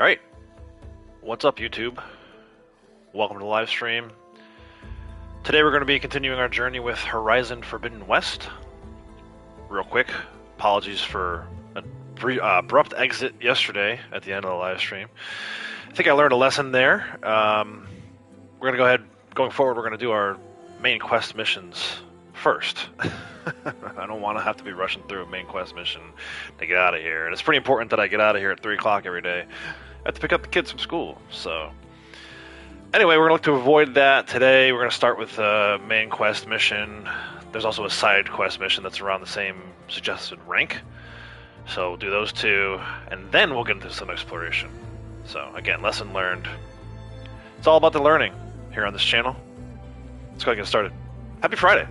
Alright, what's up YouTube? Welcome to the live stream. Today we're going to be continuing our journey with Horizon Forbidden West. Real quick, apologies for an abrupt exit yesterday at the end of the live stream. I think I learned a lesson there. We're going to go ahead, going forward, we're going to do our main quest missions first. I don't want to have to be rushing through a main quest mission to get out of here. And it's pretty important that I get out of here at 3 o'clock every day. I have to pick up the kids from school, so... Anyway, we're going to look to avoid that today. We're going to start with a main quest mission. There's also a side quest mission that's around the same suggested rank. So we'll do those two, and then we'll get into some exploration. So, again, lesson learned. It's all about the learning here on this channel. Let's go ahead and get started. Happy Friday!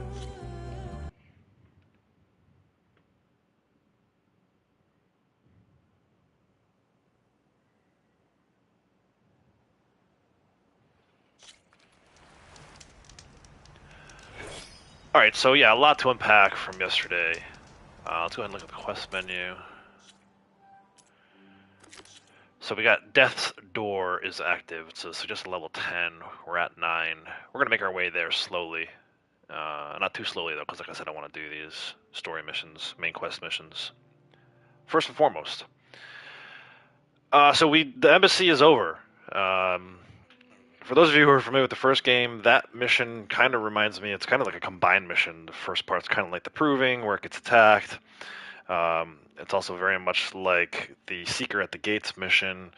Alright, so yeah, a lot to unpack from yesterday. Let's go ahead and look at the quest menu. So we got Death's Door is active. It's a suggested level 10. We're at 9. We're going to make our way there slowly. Not too slowly though, because like I said, I want to do these story missions, main quest missions. First and foremost. The embassy is over. For those of you who are familiar with the first game, that mission kind of reminds me, it's kind of like a combined mission. The first part's kind of like the Proving, where it gets attacked. It's also very much like the Seeker at the Gates mission,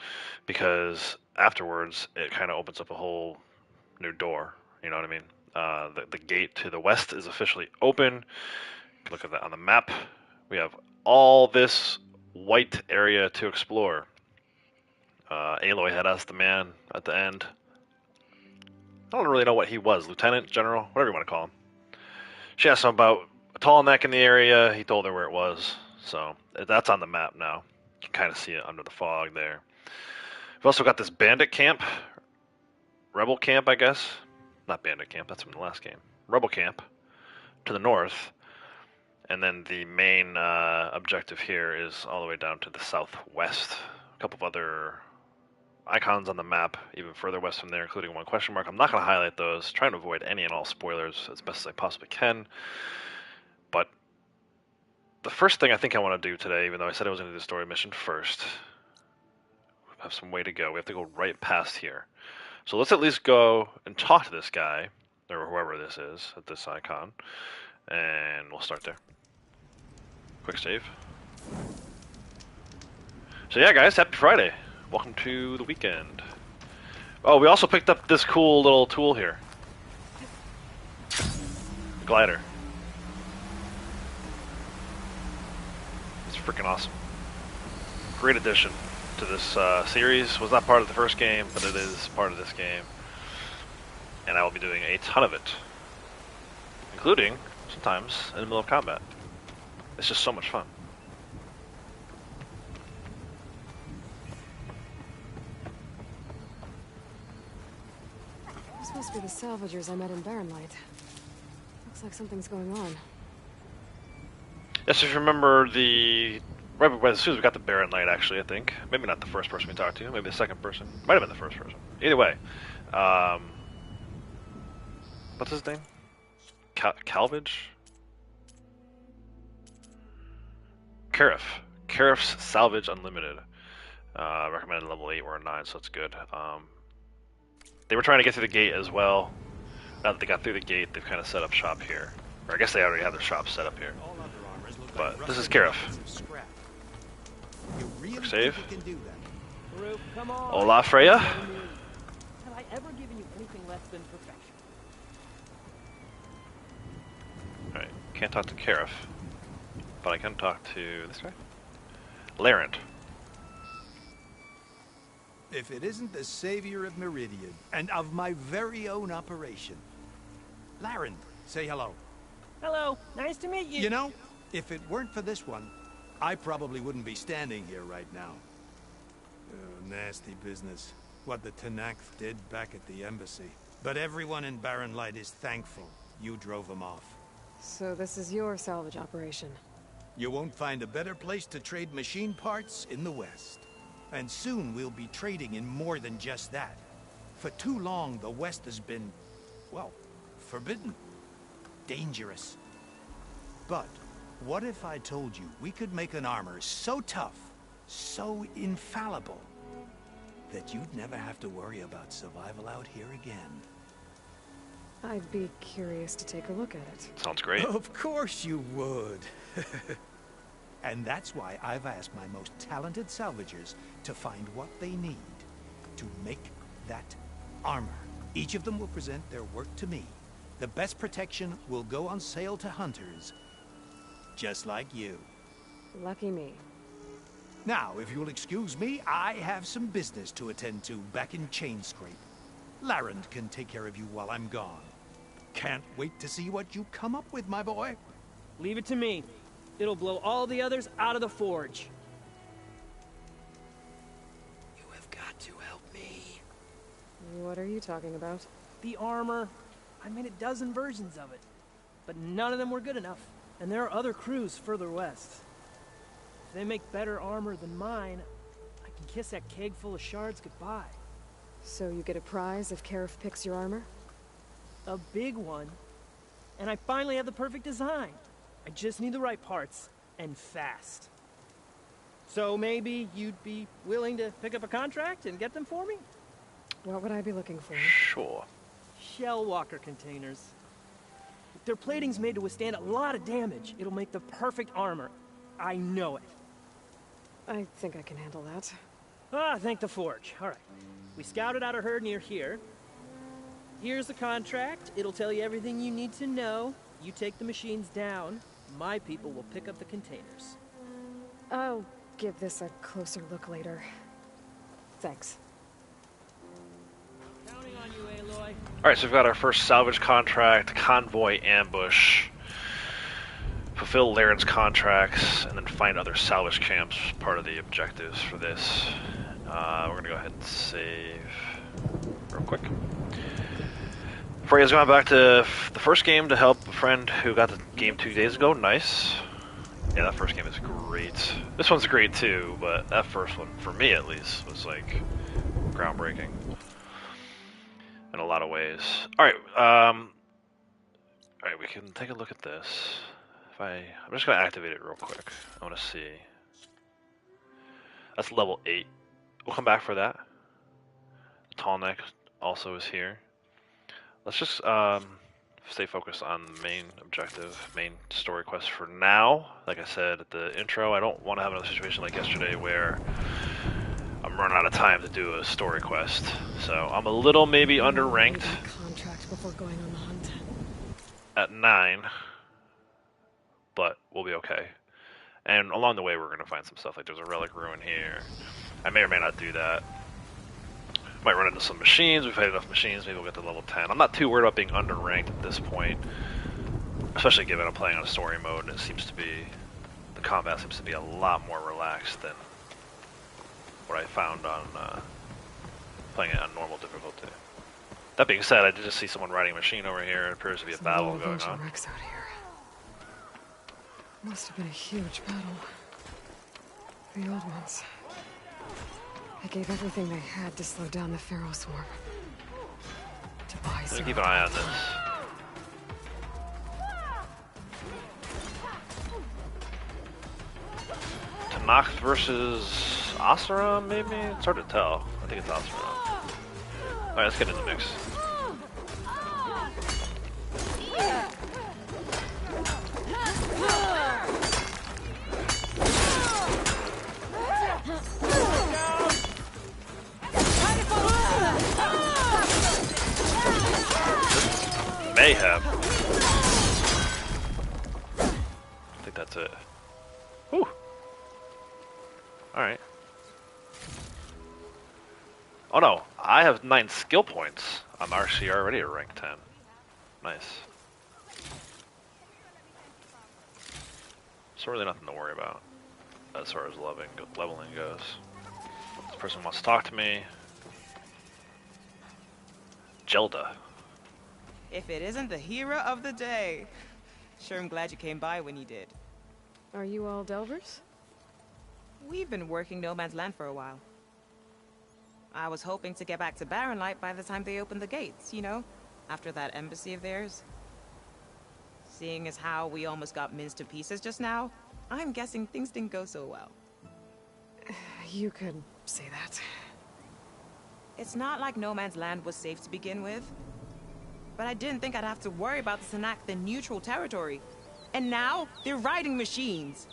because afterwards it kind of opens up a whole new door, you know what I mean? The gate to the west is officially open. You can look at that on the map. We have all this white area to explore. Aloy had asked the man at the end. I don't really know what he was, lieutenant, general, whatever you want to call him. She asked him about a tall neck in the area. He told her where it was. So that's on the map now. You can kind of see it under the fog there. We've also got this bandit camp. Rebel camp, I guess. Not bandit camp, that's from the last game. Rebel camp to the north. And then the main objective here is all the way down to the southwest. A couple of other icons on the map, even further west from there, including one question mark. I'm not going to highlight those, trying to avoid any and all spoilers as best as I possibly can. But the first thing I think I want to do today, even though I said I was going to do the story mission first, we have some way to go. We have to go right past here. So let's at least go and talk to this guy, or whoever this is, at this icon, and we'll start there. Quick save. So yeah, guys, happy Friday. Welcome to the weekend. Oh, we also picked up this cool little tool here. The glider. It's freaking awesome. Great addition to this series. Was not part of the first game, but it is part of this game. And I will be doing a ton of it. Including, sometimes, in the middle of combat. It's just so much fun. This must be the salvagers I met in Barrenlight. Looks like something's going on. Yes, if you remember right as soon as we got the Barrenlight, actually, I think. Maybe not the first person we talked to, maybe the second person. Might have been the first person. Either way. What's his name? Calvage? Cariff's Salvage Unlimited. Recommended level 8 or a 9, so it's good. They were trying to get through the gate as well. Now that they got through the gate, they've kind of set up shop here. Or I guess they already have their shop set up here. But this is Cariff. Quick save. Hola, Freya. Have I ever given you anything less than perfection? Alright, can't talk to Cariff. But I can talk to this guy. Larent. If it isn't the savior of Meridian, and of my very own operation. Laren, say hello. Hello, nice to meet you. You know, if it weren't for this one, I probably wouldn't be standing here right now. Nasty business, what the Tenakth did back at the embassy. But everyone in Barrenlight is thankful you drove them off. So this is your salvage operation. You won't find a better place to trade machine parts in the West. And soon we'll be trading in more than just that. For too long, the West has been, well, forbidden. Dangerous. But what if I told you we could make an armor so tough, so infallible, that you'd never have to worry about survival out here again? I'd be curious to take a look at it. Sounds great. Of course you would. And that's why I've asked my most talented salvagers to find what they need to make that armor. Each of them will present their work to me. The best protection will go on sale to hunters, just like you. Lucky me. Now, if you'll excuse me, I have some business to attend to back in Chainscrape. Larend can take care of you while I'm gone. Can't wait to see what you come up with, my boy. Leave it to me. It'll blow all the others out of the forge. You have got to help me. What are you talking about? The armor. I made a dozen versions of it. But none of them were good enough. And there are other crews further west. If they make better armor than mine, I can kiss that keg full of shards goodbye. So you get a prize if Karif picks your armor? A big one. And I finally have the perfect design. I just need the right parts, and fast. So maybe you'd be willing to pick up a contract and get them for me? What would I be looking for? Sure. Shell walker containers. If their plating's made to withstand a lot of damage, it'll make the perfect armor. I know it. I think I can handle that. Ah, thank the forge. All right. We scouted out a herd near here. Here's the contract. It'll tell you everything you need to know. You take the machines down. My people will pick up the containers. I'll give this a closer look later. Thanks. Counting on you, Aloy. Alright, so we've got our first salvage contract, convoy ambush, fulfill Larend's contracts, and then find other salvage camps, part of the objectives for this. We're going to go ahead and save real quick. Freya's going back to the first game to help a friend who got the game 2 days ago. Nice. Yeah, that first game is great. This one's great too, but that first one, for me at least, was like groundbreaking in a lot of ways. Alright, we can take a look at this. I'm just going to activate it real quick. I want to see. That's level 8. We'll come back for that. The tall neck also is here. Let's just stay focused on the main objective, main story quest for now. Like I said at the intro, I don't want to have another situation like yesterday where I'm running out of time to do a story quest. So I'm a little maybe underranked. Contract before going on the hunt. At 9, but we'll be okay. And along the way, we're going to find some stuff. Like there's a relic ruin here. I may or may not do that. Might run into some machines. We've had enough machines. Maybe we'll get to level 10. I'm not too worried about being underranked at this point, especially given I'm playing on a story mode. And it seems to be the combat seems to be a lot more relaxed than what I found on playing it on normal difficulty. That being said, I did just see someone riding a machine over here. It appears to be a battle going on. Wrecks out here. Must have been a huge battle. The old ones. They gave everything they had to slow down the Pharaoh swarm. To buy Let me keep an eye on this. Tanakh versus Asura, maybe? It's hard to tell. I think it's Asura. Alright, let's get in the mix. Mayhem. I think that's it. Whew. Alright. Oh no, I have 9 skill points. I'm actually already at rank 10. Nice. So really nothing to worry about as far as leveling goes. This person wants to talk to me. Jelda. If it isn't the hero of the day. Sure, I'm glad you came by when you did. Are you all Delvers? We've been working No Man's Land for a while. I was hoping to get back to Barren Light by the time they opened the gates, you know? After that embassy of theirs. Seeing as how we almost got minced to pieces just now, I'm guessing things didn't go so well. You could say that. It's not like No Man's Land was safe to begin with. But I didn't think I'd have to worry about the Tenakth in neutral territory. And now, they're riding machines.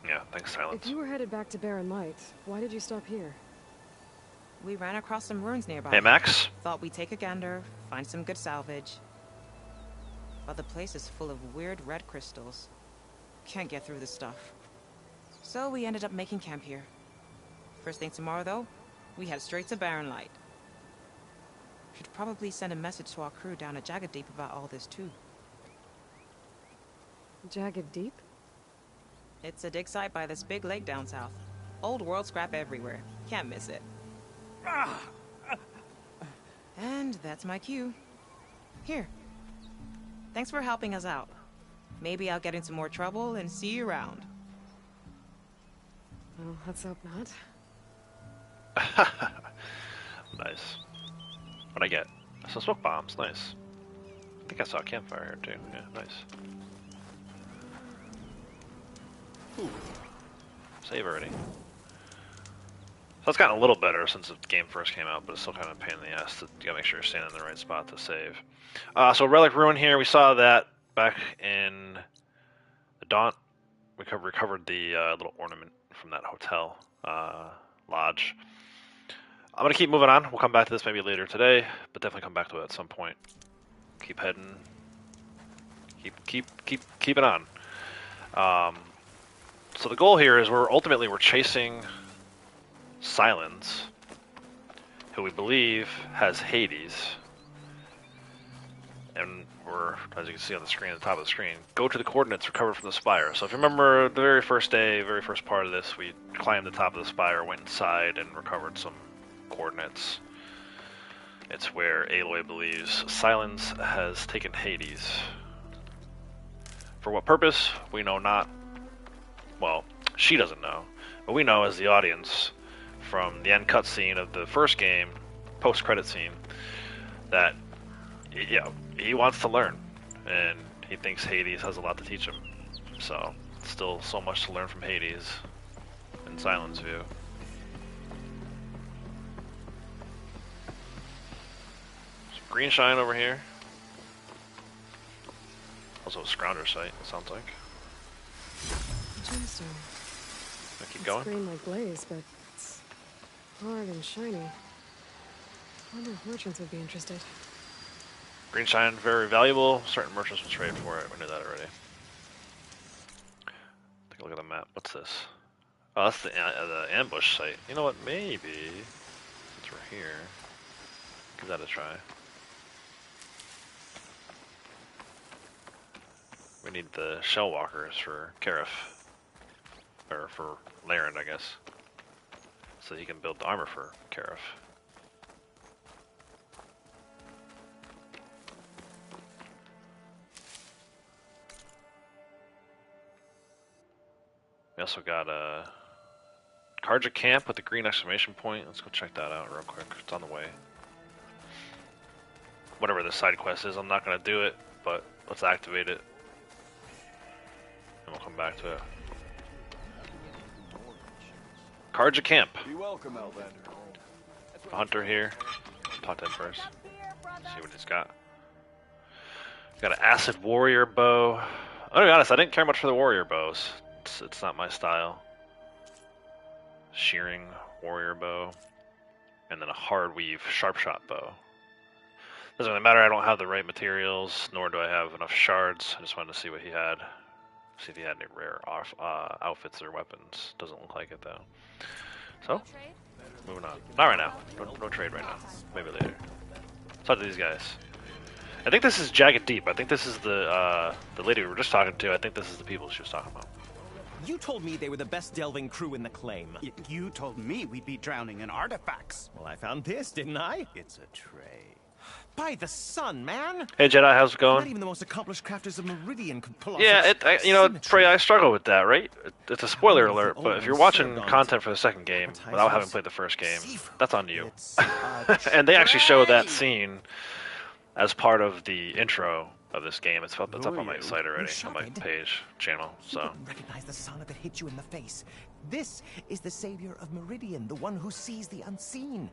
Yeah, thanks, Silence. If you were headed back to Barren Light, why did you stop here? We ran across some ruins nearby. Hey, Max. Thought we'd take a gander, find some good salvage. But the place is full of weird red crystals. Can't get through this stuff. So we ended up making camp here. First thing tomorrow, though, we head straight to Barren Light. Should probably send a message to our crew down at Jagged Deep about all this, too. Jagged Deep? It's a dig site by this big lake down south. Old world scrap everywhere. Can't miss it. And that's my cue. Here. Thanks for helping us out. Maybe I'll get into more trouble and see you around. Well, let's hope not. Nice. What'd I get? Some smoke bombs. Nice. I think I saw a campfire here too. Yeah, nice. Ooh. Save already. So it's gotten a little better since the game first came out, but it's still kind of a pain in the ass. You gotta make sure you're standing in the right spot to save. So Relic Ruin here, we saw that back in the Daunt. We recovered the little ornament from that hotel lodge. I'm gonna keep moving on. We'll come back to this maybe later today, but definitely come back to it at some point. Keep heading. Keep it on. So the goal here is we're chasing Silence, who we believe has Hades, and we're, as you can see on the screen, at the top of the screen, go to the coordinates recovered from the spire. So if you remember the very first day, very first part of this, we climbed the top of the spire, went inside, and recovered some coordinates. It's where Aloy believes Silence has taken Hades. For what purpose? We know not. Well, she doesn't know, but we know as the audience from the end cutscene of the first game, post-credit scene, that he wants to learn, and he thinks Hades has a lot to teach him. So, still so much to learn from Hades in Silent's view. Some green shine over here. Also a Scrounger site, it sounds like. Gemstone. I keep going. It's green like blaze, but it's hard and shiny. I wonder if merchants would be interested. Green shine, very valuable. Certain merchants will trade for it. We knew that already. Take a look at the map. What's this? Oh, that's the ambush site. You know what? Maybe, since we're here, give that a try. We need the shell walkers for Karif. Or for Laren, I guess. So he can build the armor for Karif. We also got a Karja camp with the green exclamation point. Let's go check that out real quick. It's on the way. Whatever the side quest is, I'm not going to do it, but let's activate it. And we'll come back to it. Karja camp. Be welcome, Outlander. Hunter here. Talk to him first. See what he's got. He's got an acid warrior bow. I'll be honest, I didn't care much for the warrior bows. It's not my style. Shearing warrior bow. And then a hard weave sharp shot bow. Doesn't really matter, I don't have the right materials, nor do I have enough shards. I just wanted to see what he had. See if he had any rare outfits or weapons. Doesn't look like it though. So, moving on. Not right now. No trade right now. Maybe later. Talk to these guys. I think this is Jagged Deep. I think this is the lady we were just talking to. I think this is the people she was talking about. You told me they were the best delving crew in the claim. You told me we'd be drowning in artifacts. Well, I found this, didn't I? It's a tray. By the sun, man! Hey Jedi, how's it Not going? even the most accomplished crafters of Meridian could pull off Yeah, such you know, symmetry. Frey, I struggle with that, right? It's a spoiler wonder if the alert, old but if you're ones served watching on content for the second game without having appetizers. played the first game, Seafood. that's on you. It's And they actually show that tray! scene as part of the intro of this game. It's up Who on are my you? site already, on my Sharpened. page, channel, You so. wouldn't recognize the sauna that hit you in the face. This is the savior of Meridian, the one who sees the unseen.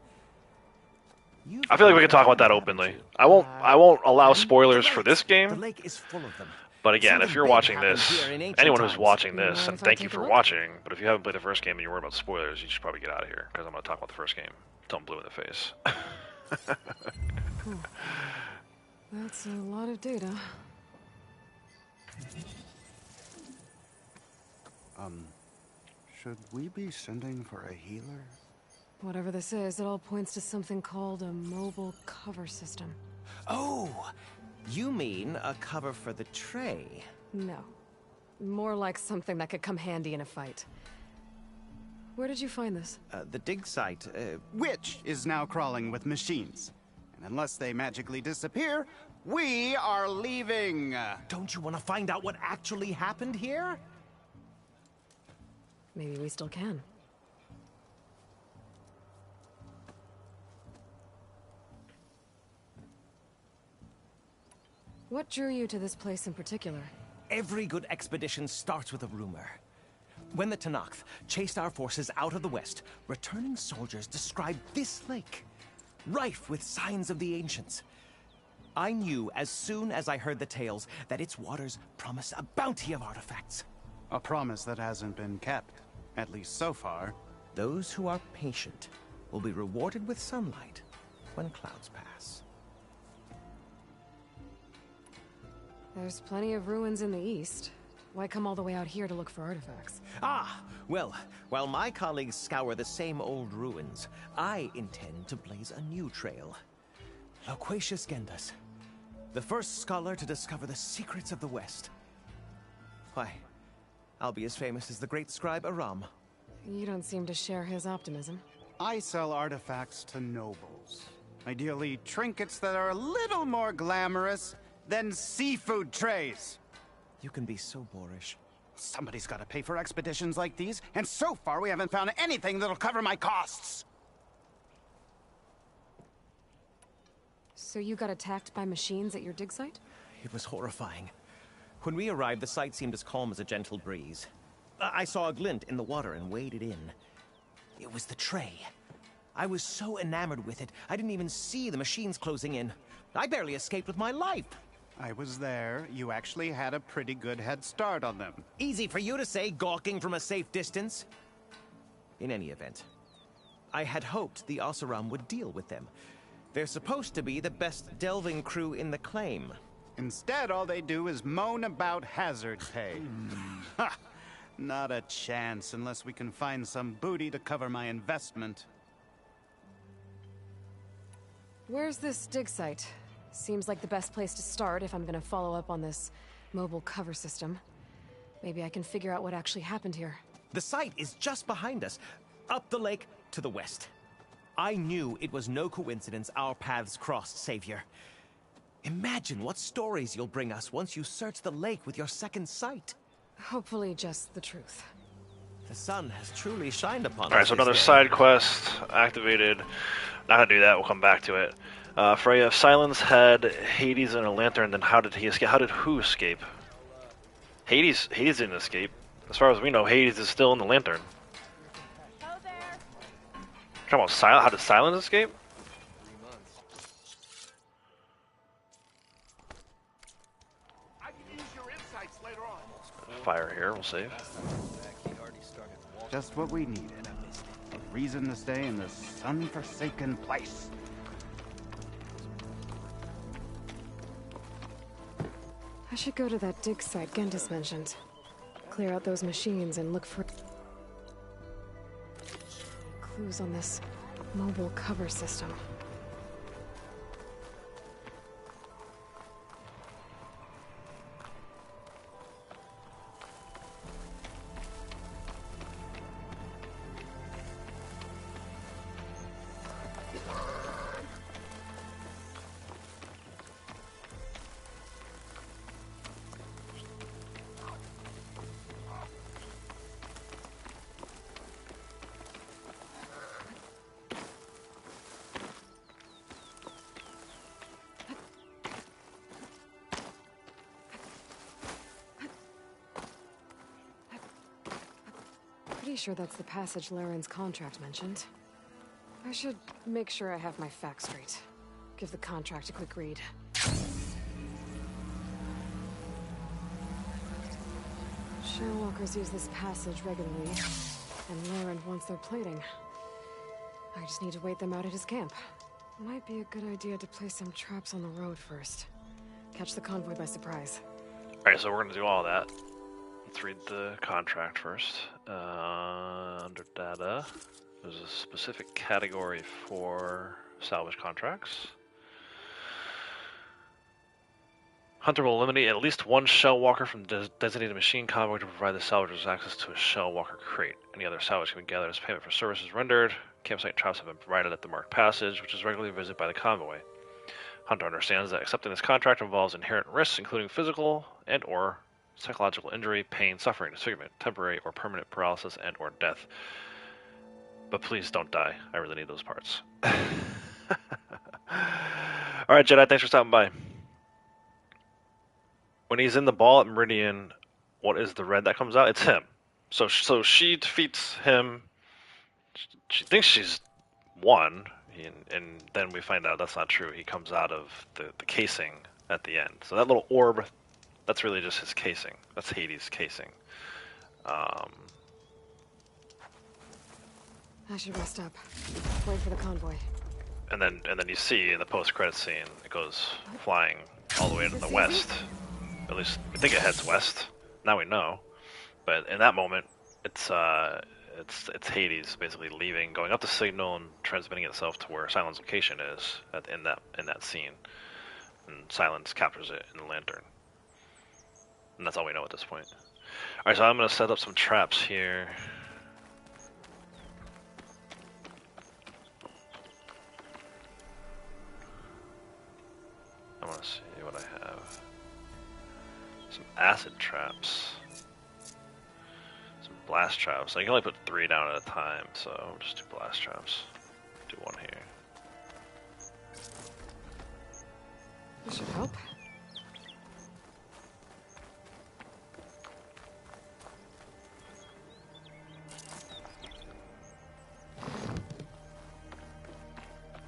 You've I feel like we can talk about that openly. I won't allow spoilers for this The game, lake is full of them. but again, Something if you're big watching happened this, here in ancient anyone who's times. watching You this, mind and if I thank you take a for look? watching, but if you haven't played the first game and you're worried about spoilers, you should probably get out of here, because I'm going to talk about the first game. Don't blue in the face. That's a lot of data. Should we be sending for a healer? Whatever this is, it all points to something called a mobile cover system. Oh, you mean a cover for the tray? No. More like something that could come handy in a fight. Where did you find this? The dig site. Which is now crawling with machines. And unless they magically disappear, we are leaving! Don't you want to find out what actually happened here? Maybe we still can. What drew you to this place in particular? Every good expedition starts with a rumor. When the Tenakth chased our forces out of the west, returning soldiers described this lake, rife with signs of the ancients. I knew as soon as I heard the tales that its waters promised a bounty of artifacts. A promise that hasn't been kept, at least so far. Those who are patient will be rewarded with sunlight when clouds pass. There's plenty of ruins in the east. Why come all the way out here to look for artifacts? Ah, well, while my colleagues scour the same old ruins, I intend to blaze a new trail. Loquacious Gendas, the first scholar to discover the secrets of the West. Why, I'll be as famous as the great scribe Aram. You don't seem to share his optimism. I sell artifacts to nobles. Ideally, trinkets that are a little more glamorous than seafood trays. You can be so boorish. Somebody's got to pay for expeditions like these, and so far we haven't found anything that'll cover my costs. So you got attacked by machines at your dig site? It was horrifying. When we arrived, the sight seemed as calm as a gentle breeze. I saw a glint in the water and waded in. It was the tray. I was so enamored with it, I didn't even see the machines closing in. I barely escaped with my life. I was there. You actually had a pretty good head start on them. Easy for you to say, gawking from a safe distance. In any event, I had hoped the Oseram would deal with them. They're supposed to be the best delving crew in the claim. Instead, all they do is moan about hazard pay. Ha! Not a chance unless we can find some booty to cover my investment. Where's this dig site? Seems like the best place to start if I'm gonna follow up on this mobile cover system. Maybe I can figure out what actually happened here. The site is just behind us, up the lake to the west. I knew it was no coincidence our paths crossed, Savior. Imagine what stories you'll bring us once you search the lake with your second sight. Hopefully just the truth. The sun has truly shined upon us. Alright, so this another day. side quest activated. Not gonna do that, we'll come back to it. Freya, Silence had Hades in a lantern, then how did he escape? How did who escape? Hades didn't escape. As far as we know, Hades is still in the lantern. Come on, how did Silence escape? I can use your insights later on. Fire here, we'll save. Just what we needed. A reason to stay in this sun-forsaken place. I should go to that dig site Gentis mentioned. Clear out those machines and look for clues on this mobile cover system. Pretty sure that's the passage Laren's contract mentioned. I should make sure I have my facts straight. Give the contract a quick read. Shellwalkers use this passage regularly, and Laren wants their plating. I just need to wait them out at his camp. Might be a good idea to place some traps on the road first. Catch the convoy by surprise. Alright, so we're going to do all that. Let's read the contract first. Under data, there's a specific category for salvage contracts. Hunter will eliminate at least one shell walker from the designated machine convoy to provide the salvagers access to a shell walker crate. Any other salvage can be gathered as payment for services rendered. Campsite traps have been provided at the marked passage, which is regularly visited by the convoy. Hunter understands that accepting this contract involves inherent risks, including physical and or psychological injury, pain, suffering, disfigurement, temporary or permanent paralysis, and or death. But please don't die. I really need those parts. Alright, Jedi, thanks for stopping by. When he's in the ball at Meridian, what is the red that comes out? It's him. So she defeats him. She thinks she's won, and then we find out that's not true. He comes out of the casing at the end. So that little orb, that's really just his casing. That's Hades' casing. I should rest up. Wait for the convoy. And then you see in the post-credit scene, it goes flying all the way to the west. At least we think it heads west. Now we know, but in that moment, it's Hades basically leaving, going up the signal and transmitting itself to where Silent's location is in that scene, and Silence captures it in the lantern, and that's all we know at this point. All right, so I'm gonna set up some traps here. I want to see what I have. Some acid traps. Some blast traps. I can only put 3 down at a time, so I'll just do blast traps. Do 1 here. This should help.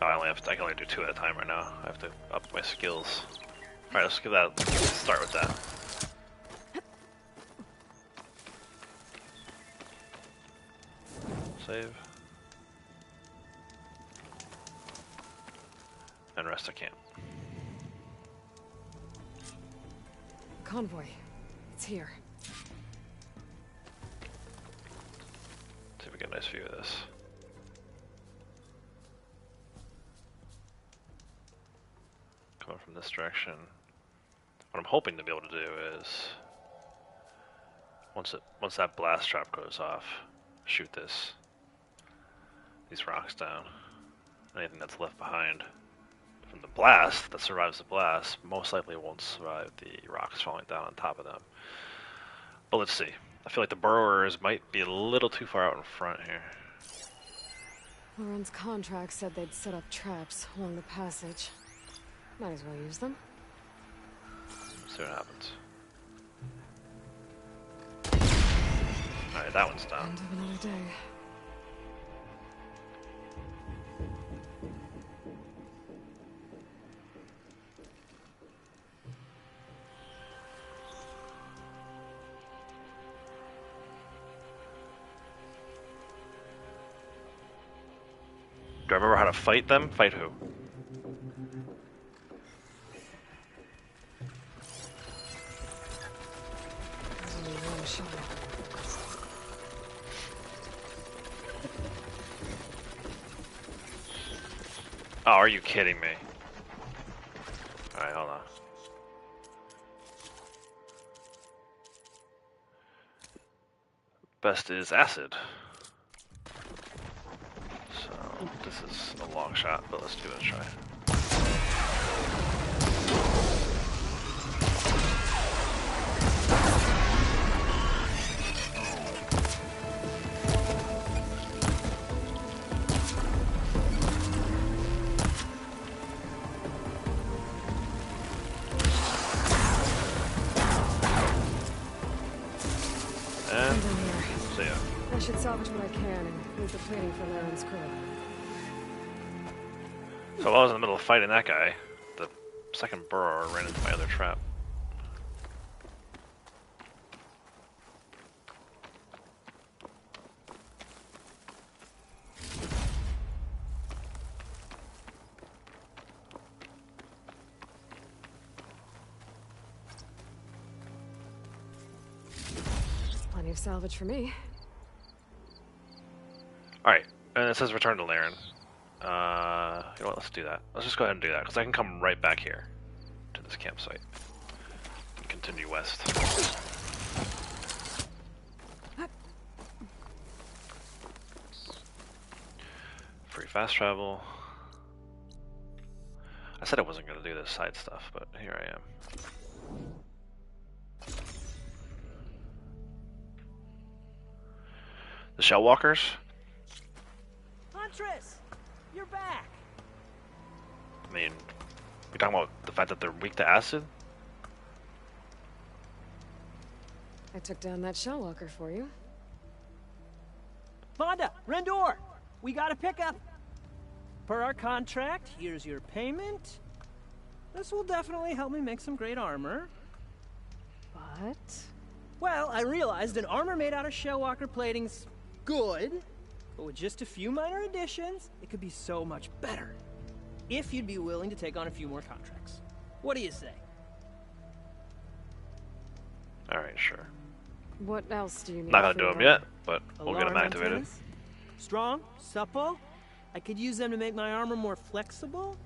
Oh, I can only do 2 at a time right now. I have to up my skills. Alright, let's give that. Let's start with that. Save. And rest I can't. Convoy. It's here. See if we get a nice view of this. Coming from this direction. What I'm hoping to be able to do is once that blast trap goes off, shoot these rocks down. Anything that's left behind from the blast that survives the blast most likely won't survive the rocks falling down on top of them. But let's see. I feel like the burrowers might be a little too far out in front here. Laren's contract said they'd set up traps along the passage. Might as well use them. See what happens. Alright, that one's down. End of another day. Do I remember how to fight them? Fight who? There's only one shot. Oh, are you kidding me? Alright, hold on. Best is acid. So, this is a long shot, but let's give it a try. should salvage what I can and leave the plating for Laren's crew. So while I was in the middle of fighting that guy, the second burrower ran into my other trap. Plenty of salvage for me. Alright, and it says return to Laren. You know what, let's do that. Let's just go ahead and do that, because I can come right back here to this campsite and continue west. Free fast travel. I said I wasn't going to do this side stuff, but here I am. The Shell Walkers? Huntress! You're back! I mean, you're talking about the fact that they're weak to acid? I took down that shell walker for you. Vonda! Rendor! We got a pickup! Per our contract, here's your payment. This will definitely help me make some great armor. But... Well, I realized an armor made out of shellwalker plating's good, but with just a few minor additions, it could be so much better. If you'd be willing to take on a few more contracts. What do you say? Alright, sure. what else do you need? Not gonna for do them your- yet, but we'll get them Alarm activated. antennas? Strong? Supple? I could use them to make my armor more flexible?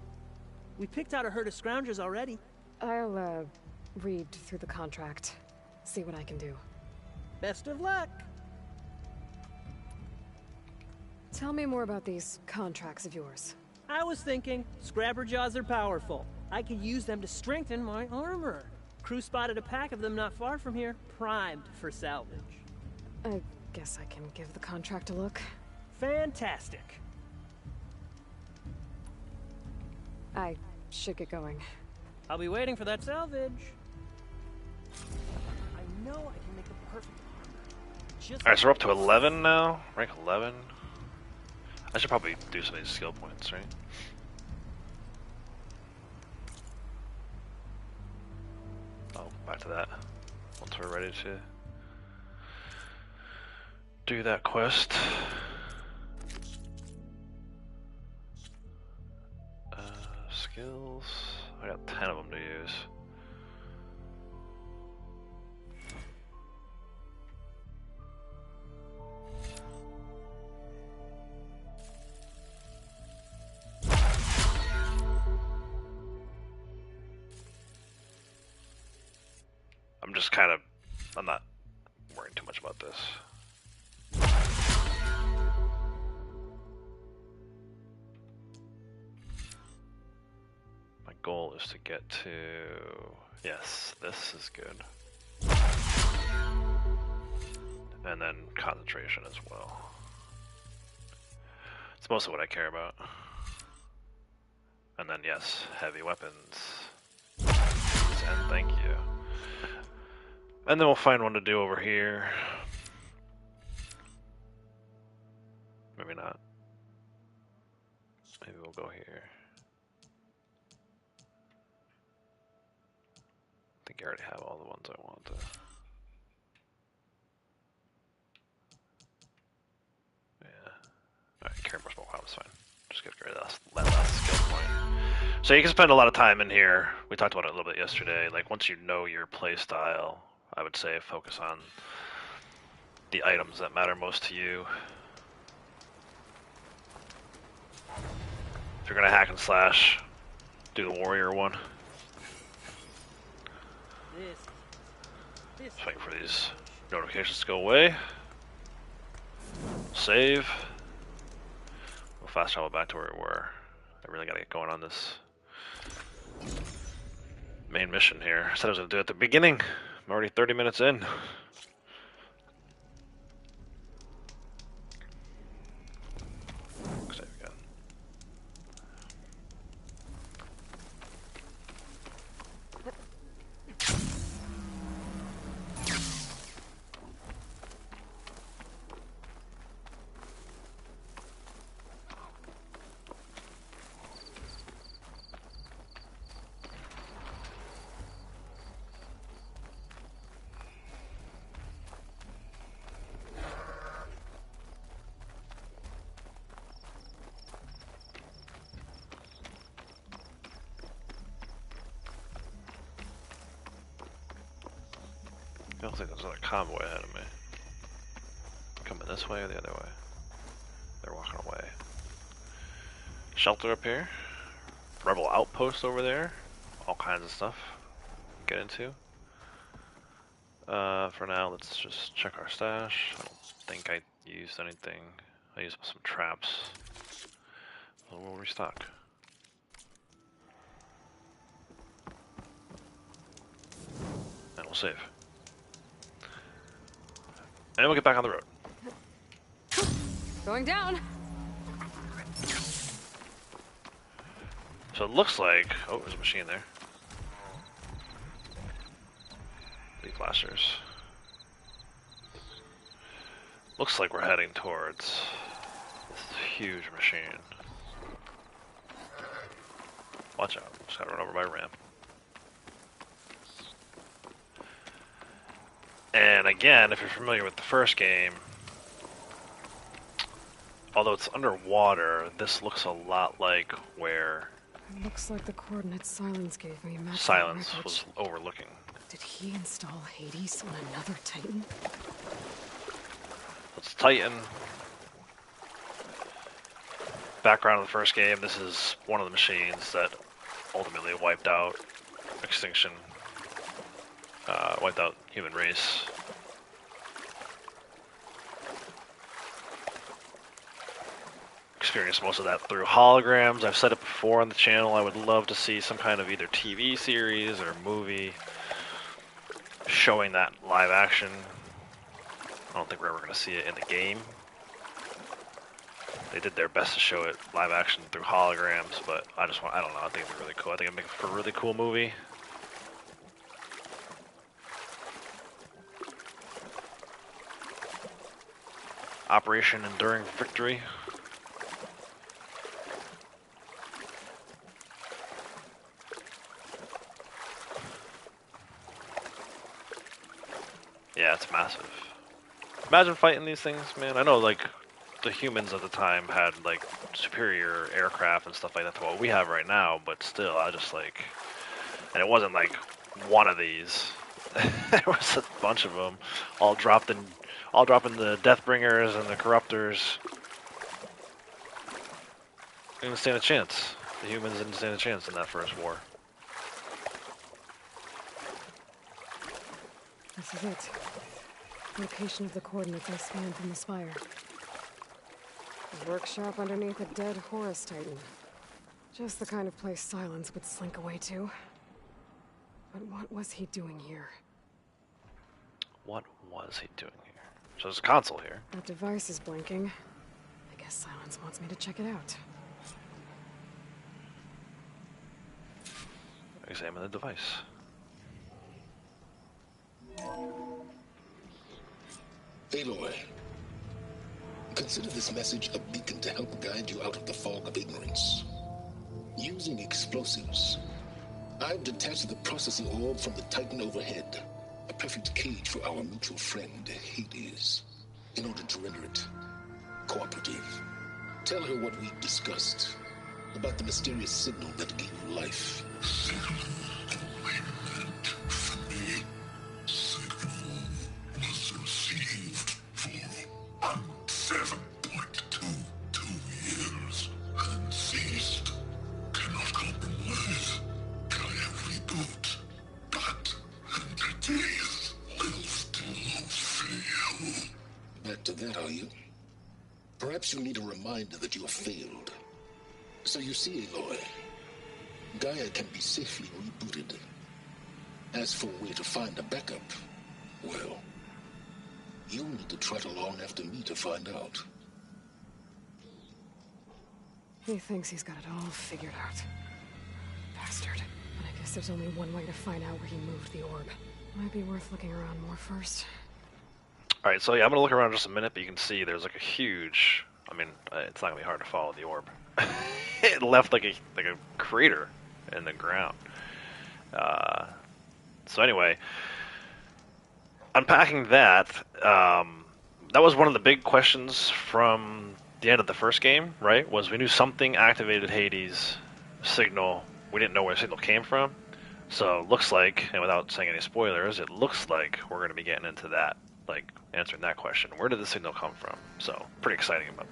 We picked out a herd of scroungers already. I'll, read through the contract. See what I can do. Best of luck! Tell me more about these contracts of yours. I was thinking, Scrabber Jaws are powerful. I could use them to strengthen my armor. Crew spotted a pack of them not far from here, primed for salvage. I guess I can give the contract a look. Fantastic. I should get going. I'll be waiting for that salvage. I know I can make the perfect armor. Just Alright, so we're up to 11 now. Rank 11. I should probably do some of these skill points, right? I'll go back to that once we're ready to do that quest. Skills. I got 10 of them to use. I'm just kind of, I'm not worrying too much about this. My goal is to get to, yes, this is good. And then concentration as well. It's mostly what I care about. And then yes, heavy weapons. And thank you. And then we'll find one to do over here. Maybe not. Maybe we'll go here. I think I already have all the ones I want to. Yeah. Alright, carry more smoke. That's fine. Just get rid of that last skill point. So you can spend a lot of time in here. We talked about it a little bit yesterday. Like, once you know your play style, I would say focus on the items that matter most to you. If you're gonna hack and slash, do the warrior one. Just waiting for these notifications to go away. Save. We'll fast travel back to where we were. I really gotta get going on this main mission here. I said I was gonna do it at the beginning. I'm already 30 minutes in. Save again. I don't think there's another convoy ahead of me. Coming this way or the other way? They're walking away. Shelter up here. Rebel outpost over there. All kinds of stuff. Get into. For now, let's just check our stash. I don't think I used anything. I used some traps. So we'll restock. And we'll save. And we'll get back on the road. Going down. So it looks like... Oh, there's a machine there. Leaf blasters. Looks like we're heading towards this huge machine. Watch out. Just gotta run over my ramp. And again, if you're familiar with the first game, although it's underwater, this looks a lot like where It looks like the coordinates Silence gave me match Silence the wreckage. was overlooking. Did he install Hades on another Titan? It's Titan. Background of the first game, this is one of the machines that ultimately wiped out extinction, wiped out human race. Experienced most of that through holograms. I've said it before on the channel, I would love to see some kind of either TV series or movie showing that live action. I don't think we're ever going to see it in the game. They did their best to show it live action through holograms, but I don't know, I think it'd be really cool. I think it'd make for a really cool movie. Operation Enduring Victory. Yeah, it's massive. Imagine fighting these things, man. I know, like, the humans at the time had, like, superior aircraft and stuff like that to what we have right now, but still, I just, like... And it wasn't, like, one of these. There was a bunch of them, all dropping the Deathbringers and the Corruptors. They didn't stand a chance. The humans didn't stand a chance in that first war. This is it. Location of the coordinates I scanned from the spire. A workshop underneath a dead Horus Titan. Just the kind of place Silence would slink away to. But what was he doing here? What was he doing here? So there's a console here. That device is blinking. I guess Silence wants me to check it out. Examine the device. Aloy, consider this message a beacon to help guide you out of the fog of ignorance. Using explosives, I've detached the processing orb from the Titan overhead, a perfect cage for our mutual friend, Hades, in order to render it cooperative. Tell her what we discussed about the mysterious signal that gave you life. Back to that, are you? Perhaps you need a reminder that you have failed. So you see, Aloy, Gaia can be safely rebooted. As for where to find a backup, well, you'll need to trot along after me to find out. He thinks he's got it all figured out. Bastard. But I guess there's only one way to find out where he moved the orb. Might be worth looking around more first. Alright, so yeah, I'm going to look around just a minute, but you can see there's like a huge... I mean, it's not going to be hard to follow the orb. It left like a crater in the ground. So anyway, unpacking that, that was one of the big questions from the end of the first game, right? Was we knew something activated Hades' signal. We didn't know where the signal came from. So looks like, and without saying any spoilers, it looks like we're going to be getting into that, like answering that question. Where did the signal come from? So pretty exciting about.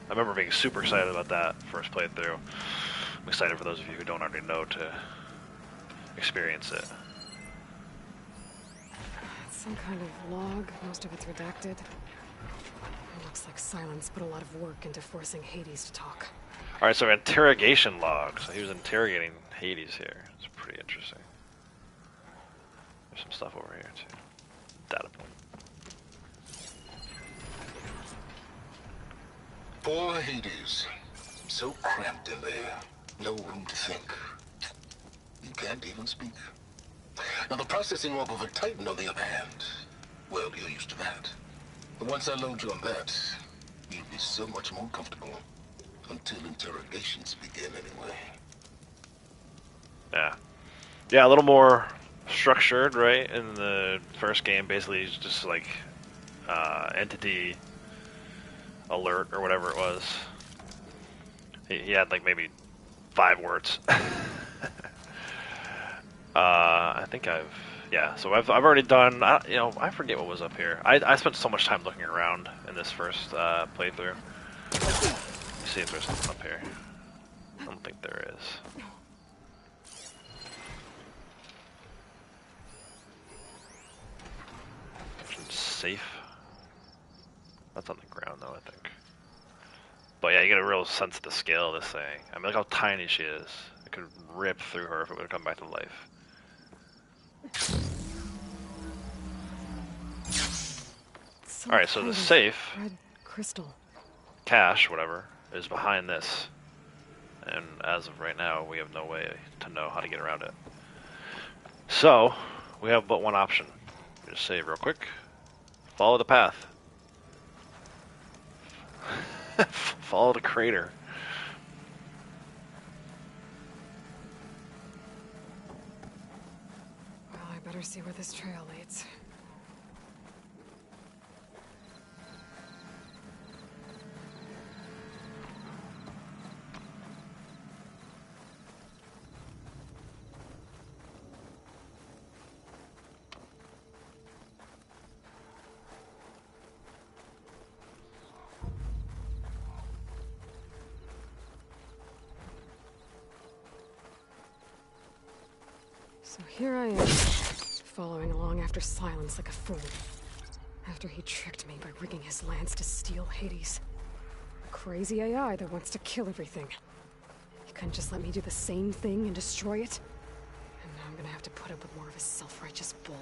I remember being super excited about that first playthrough. I'm excited for those of you who don't already know to experience it. It's some kind of log. Most of it's redacted. It looks like Silence put a lot of work into forcing Hades to talk. All right, so interrogation log. So he was interrogating Hades here. It's pretty interesting. There's some stuff over here too. Data point. Poor Hades. So cramped in there. No room to think. You can't even speak. Now the processing orb of a Titan, on the other hand, well, you're used to that. But once I load you on that, you'll be so much more comfortable. Until interrogations begin, anyway. Yeah. Yeah, a little more structured, right? In the first game, basically, it's just like entity alert or whatever it was. He had like maybe 5 words. I think so I've already done, I forget what was up here. I spent so much time looking around in this first playthrough. Let's see if there's something up here. I don't think there is. Safe. That's on the ground though, I think. But yeah, you get a real sense of the scale of this thing. I mean, look how tiny she is. It could rip through her if it would have come back to life. Alright, so the safe, red crystal. cache, whatever, is behind this. And as of right now, we have no way to know how to get around it. So, we have but one option. Just save real quick. Follow the path. Follow the crater. Well, I better see where this trail leads. So here I am, following along after Silence like a fool. After he tricked me by rigging his lance to steal Hades. A crazy AI that wants to kill everything. He couldn't just let me do the same thing and destroy it? And now I'm gonna have to put up with more of his self-righteous bull.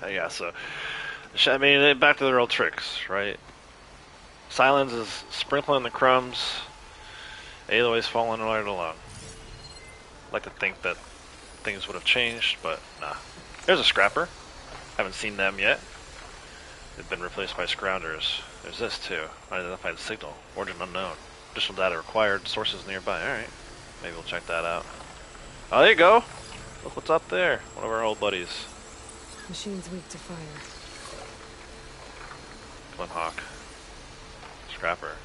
Yeah, so, I mean, back to their old tricks, right? Silence is sprinkling the crumbs. Aloy's falling right along. I'd like to think that things would have changed, but nah. There's a scrapper. Haven't seen them yet. They've been replaced by scroungers. There's this too. Unidentified signal. Origin unknown. Additional data required. Sources nearby. Alright. Maybe we'll check that out. Oh, there you go! Look what's up there. One of our old buddies. Machine's weak to fire. Glenhawk. Scrapper.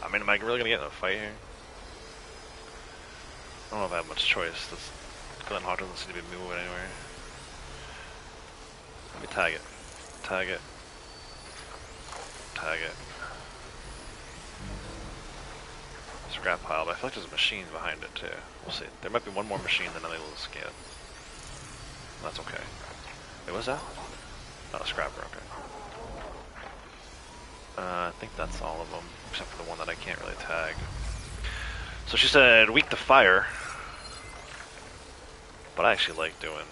I mean, am I really gonna get in a fight here? I don't know if I have much choice. This Glenhawk doesn't seem to be moving anywhere. Let me tag it. Tag it. Tag it. Scrap pile, but I feel like there's a machine behind it too. We'll see. There might be one more machine than I'm able to scan. That's okay. Wait, what's that? Oh, scrapper, okay. I think that's all of them, except for the one that I can't really tag. So she said weak to fire, but I actually like doing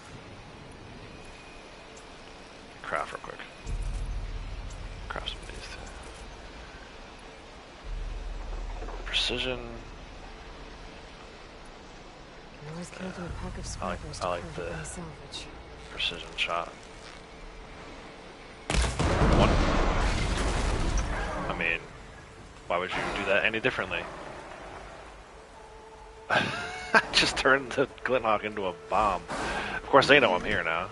craft real quick. Craft some of these too. Precision. I always killed in a pack of scrappers I like to the prevent any salvage. precision shot. One. I mean, why would you do that any differently? Just turned the Glenhawk into a bomb. Of course, they know I'm here now.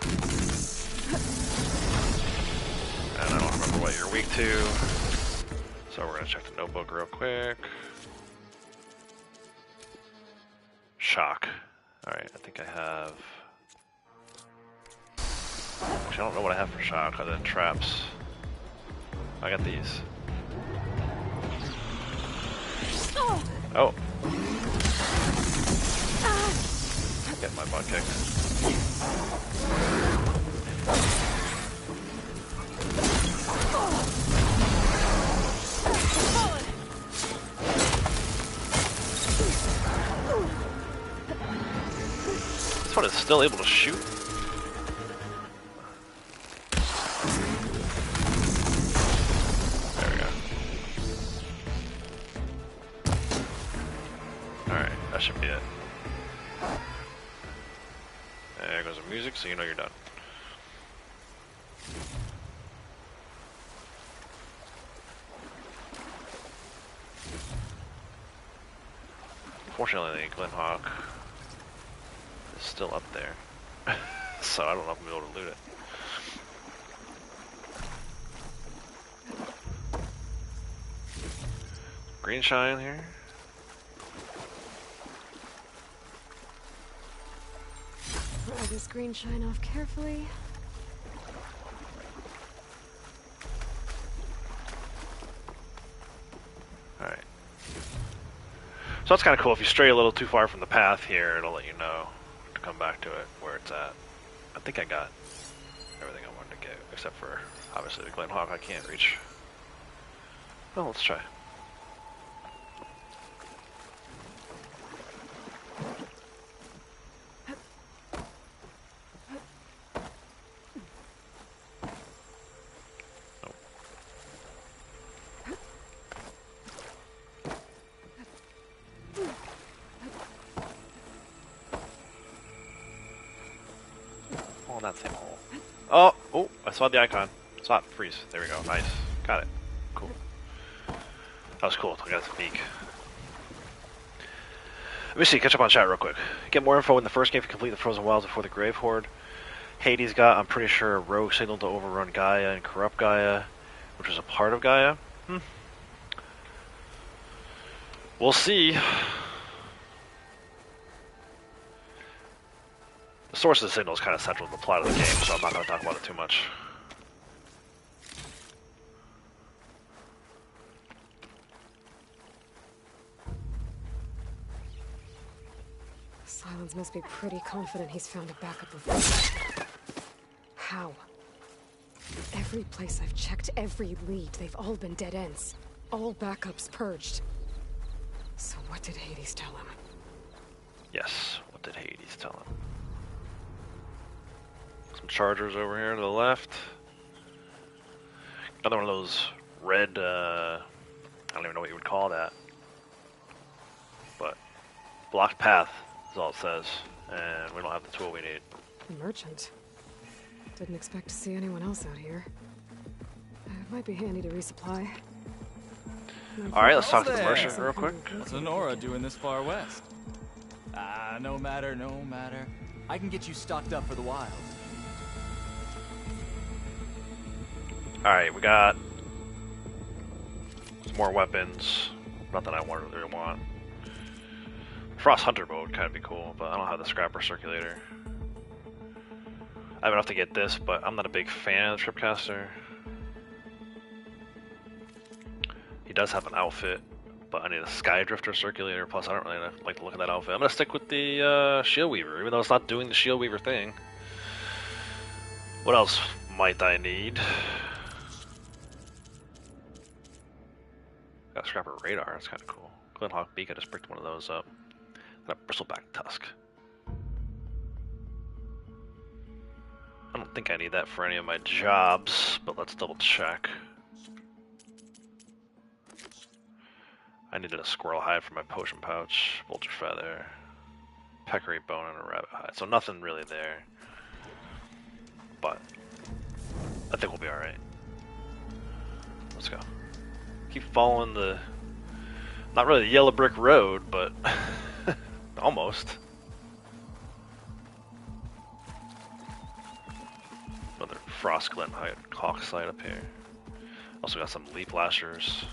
And I don't remember what you're weak to. So we're gonna check the notebook real quick. Shock. Alright, I think I have... Actually, I don't know what I have for shock other than traps. I got these. Oh! Get my butt kicked. This one is still able to shoot. There we go. Alright, that should be it. There goes the music, so you know you're done. Fortunately, Glenhawk is still up there, so I don't know if I'm able to loot it. Green shine here. Pry this green shine off carefully. Alright. So that's kind of cool. If you stray a little too far from the path here, it'll let you know to come back to it where it's at. I think I got everything I wanted to get, except for, obviously, the Glenhawk I can't reach. Well, let's try. Oh, that same hole. Oh, oh, I saw the icon. Stop, freeze. There we go. Nice. Got it. Cool. That was cool. I got its beak. Let me see, catch up on chat real quick. Get more info in the first game to complete the Frozen Wilds before the Grave Horde. Hades got, I'm pretty sure, a rogue signal to overrun Gaia and corrupt Gaia, which was a part of Gaia. We'll see. The source of the signal is kind of central to the plot of the game, so I'm not going to talk about it too much. Silence must be pretty confident he's found a backup of... How? Every place I've checked, every lead, they've all been dead ends. All backups purged. So what did Hades tell him? Yes, what did Hades tell him? Some chargers over here to the left. Another one of those red, I don't even know what you would call that. But, blocked path is all it says. And we don't have the tool we need. A merchant. Didn't expect to see anyone else out here. It might be handy to resupply. Alright, let's talk to the merchant real quick. What's Honora doing this far west? No matter, no matter. I can get you stocked up for the wild. Alright, we got some more weapons. Not that I really want. Frost Hunter bow would kind of be cool, but I don't have the Scrapper Circulator. I have enough to get this, but I'm not a big fan of the Tripcaster. He does have an outfit, but I need a Skydrifter Circulator, plus I don't really like the look of that outfit. I'm going to stick with the Shield Weaver, even though it's not doing the Shield Weaver thing. What else might I need? Got a Scrapper Radar, that's kind of cool. Glenhawk Beak, I just picked one of those up. And a Bristleback Tusk. I don't think I need that for any of my jobs, but let's double check. I needed a squirrel hide for my potion pouch, vulture feather, peccary bone, and a rabbit hide. So nothing really there. But I think we'll be alright. Let's go. Keep following the, not really the yellow brick road, but almost. Another Frost Glen Hawk site up here. Also got some Leap Lashers.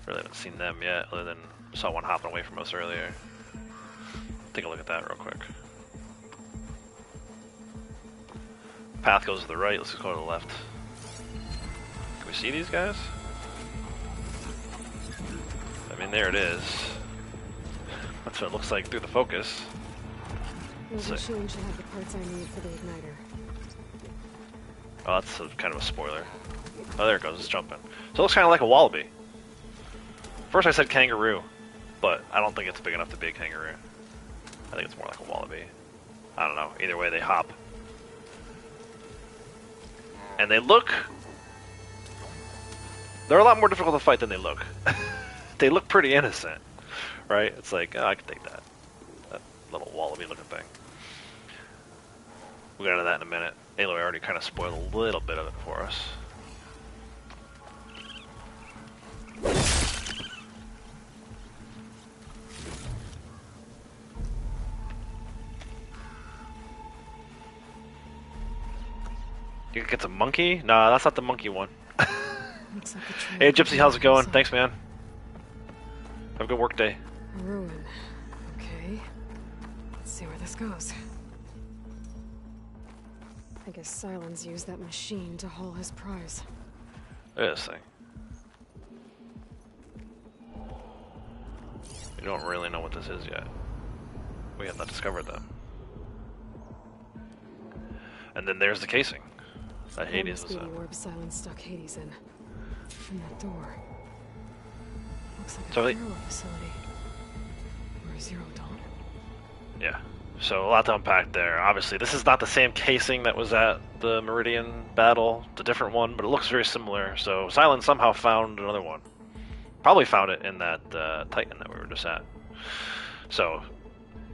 Really haven't seen them yet, other than saw one hopping away from us earlier. Take a look at that real quick. path goes to the right. Let's just go to the left. Can we see these guys? I mean, there it is. That's what it looks like through the focus. This machine should have the parts I need for the igniter. Oh, that's kind of a spoiler. Oh, there it goes. It's jumping. So it looks kind of like a wallaby. First I said kangaroo, but I don't think it's big enough to be a kangaroo. I think it's more like a wallaby. I don't know. Either way, they hop. And they look... They're a lot more difficult to fight than they look. They look pretty innocent, right? It's like, oh, I can take that. That little wallaby-looking thing. We'll get into that in a minute. Aloy already kind of spoiled a little bit of it for us. You can get the monkey? Nah, that's not the monkey one. Looks like a trail Hey, Gypsy, how's it going? inside. Thanks, man. Have a good work day. A ruin. Okay. Let's see where this goes. I guess Silence used that machine to haul his prize. Look at this thing. We don't really know what this is yet. We have not discovered that. And then there's the casing that Hades was The in. orb Silence stuck Hades in. And that door. Looks like a So Pharaoh facility. Or Zero Dawn. Yeah. So a lot to unpack there. Obviously, this is not the same casing that was at the Meridian battle. It's a different one, but it looks very similar. So Silence somehow found another one. Probably found it in that Titan that we were just at. So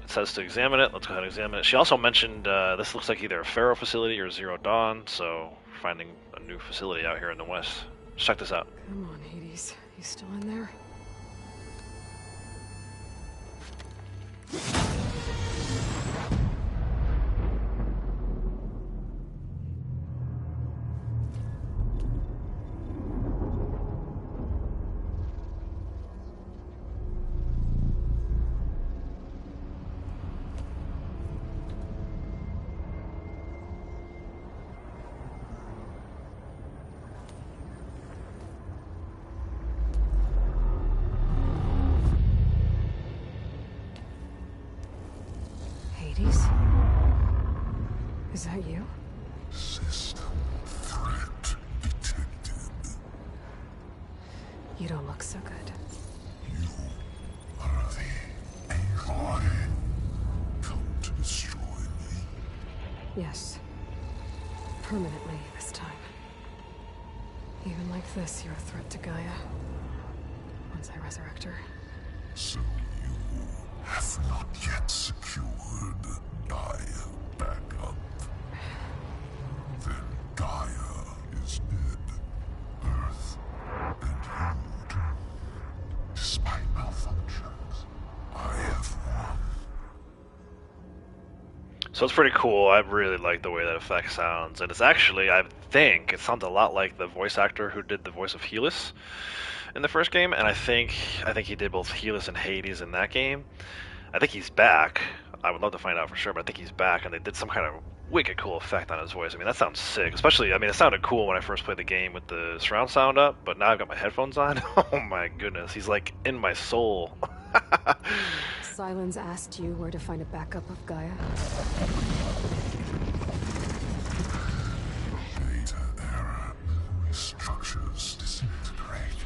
it says to examine it. Let's go ahead and examine it. She also mentioned this looks like either a Pharaoh facility or Zero Dawn. So we're finding a new facility out here in the west. Let's check this out. Come on, Hades. You still in there? Hades? Is that you? System threat detected. You don't look so good. You are the Aloy. Come to destroy me. Yes. Permanently this time. Even like this, you're a threat to Gaia. Once I resurrect her. So you have not yet secured Gaia back up. Then Gaia is dead. Earth and you, despite malfunctions, I have won. So it's pretty cool. I really like the way that effect sounds, and it's actually, I think, it sounds a lot like the voice actor who did the voice of Helis in the first game, and I think he did both Helis and Hades in that game. I think he's back. I would love to find out for sure, but I think he's back, and they did some kind of wicked cool effect on his voice. I mean, that sounds sick. Especially, I mean, it sounded cool when I first played the game with the surround sound up, but now I've got my headphones on. Oh my goodness, he's like in my soul. Silence asked you where to find a backup of Gaia? Data error. Memory structures disintegrate.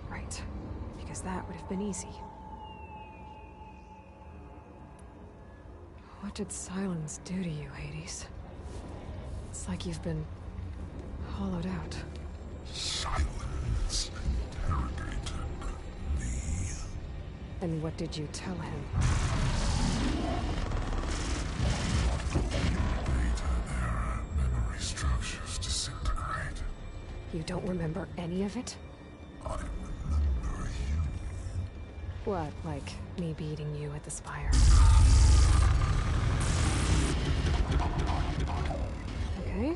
Right. Because that would have been easy. What did Silence do to you, Hades? It's like you've been hollowed out. Silence interrogated me. And what did you tell him? Data error. Memory structures disintegrate. You don't remember any of it? I remember you. What, like me beating you at the spire? Okay,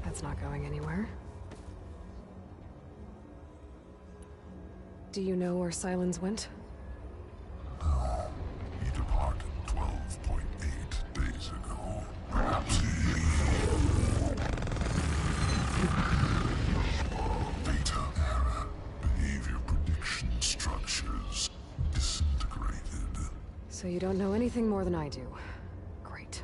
that's not going anywhere. Do you know where Silence went? No. He departed 12.8 days ago. Perhaps he... So you don't know anything more than I do. Great.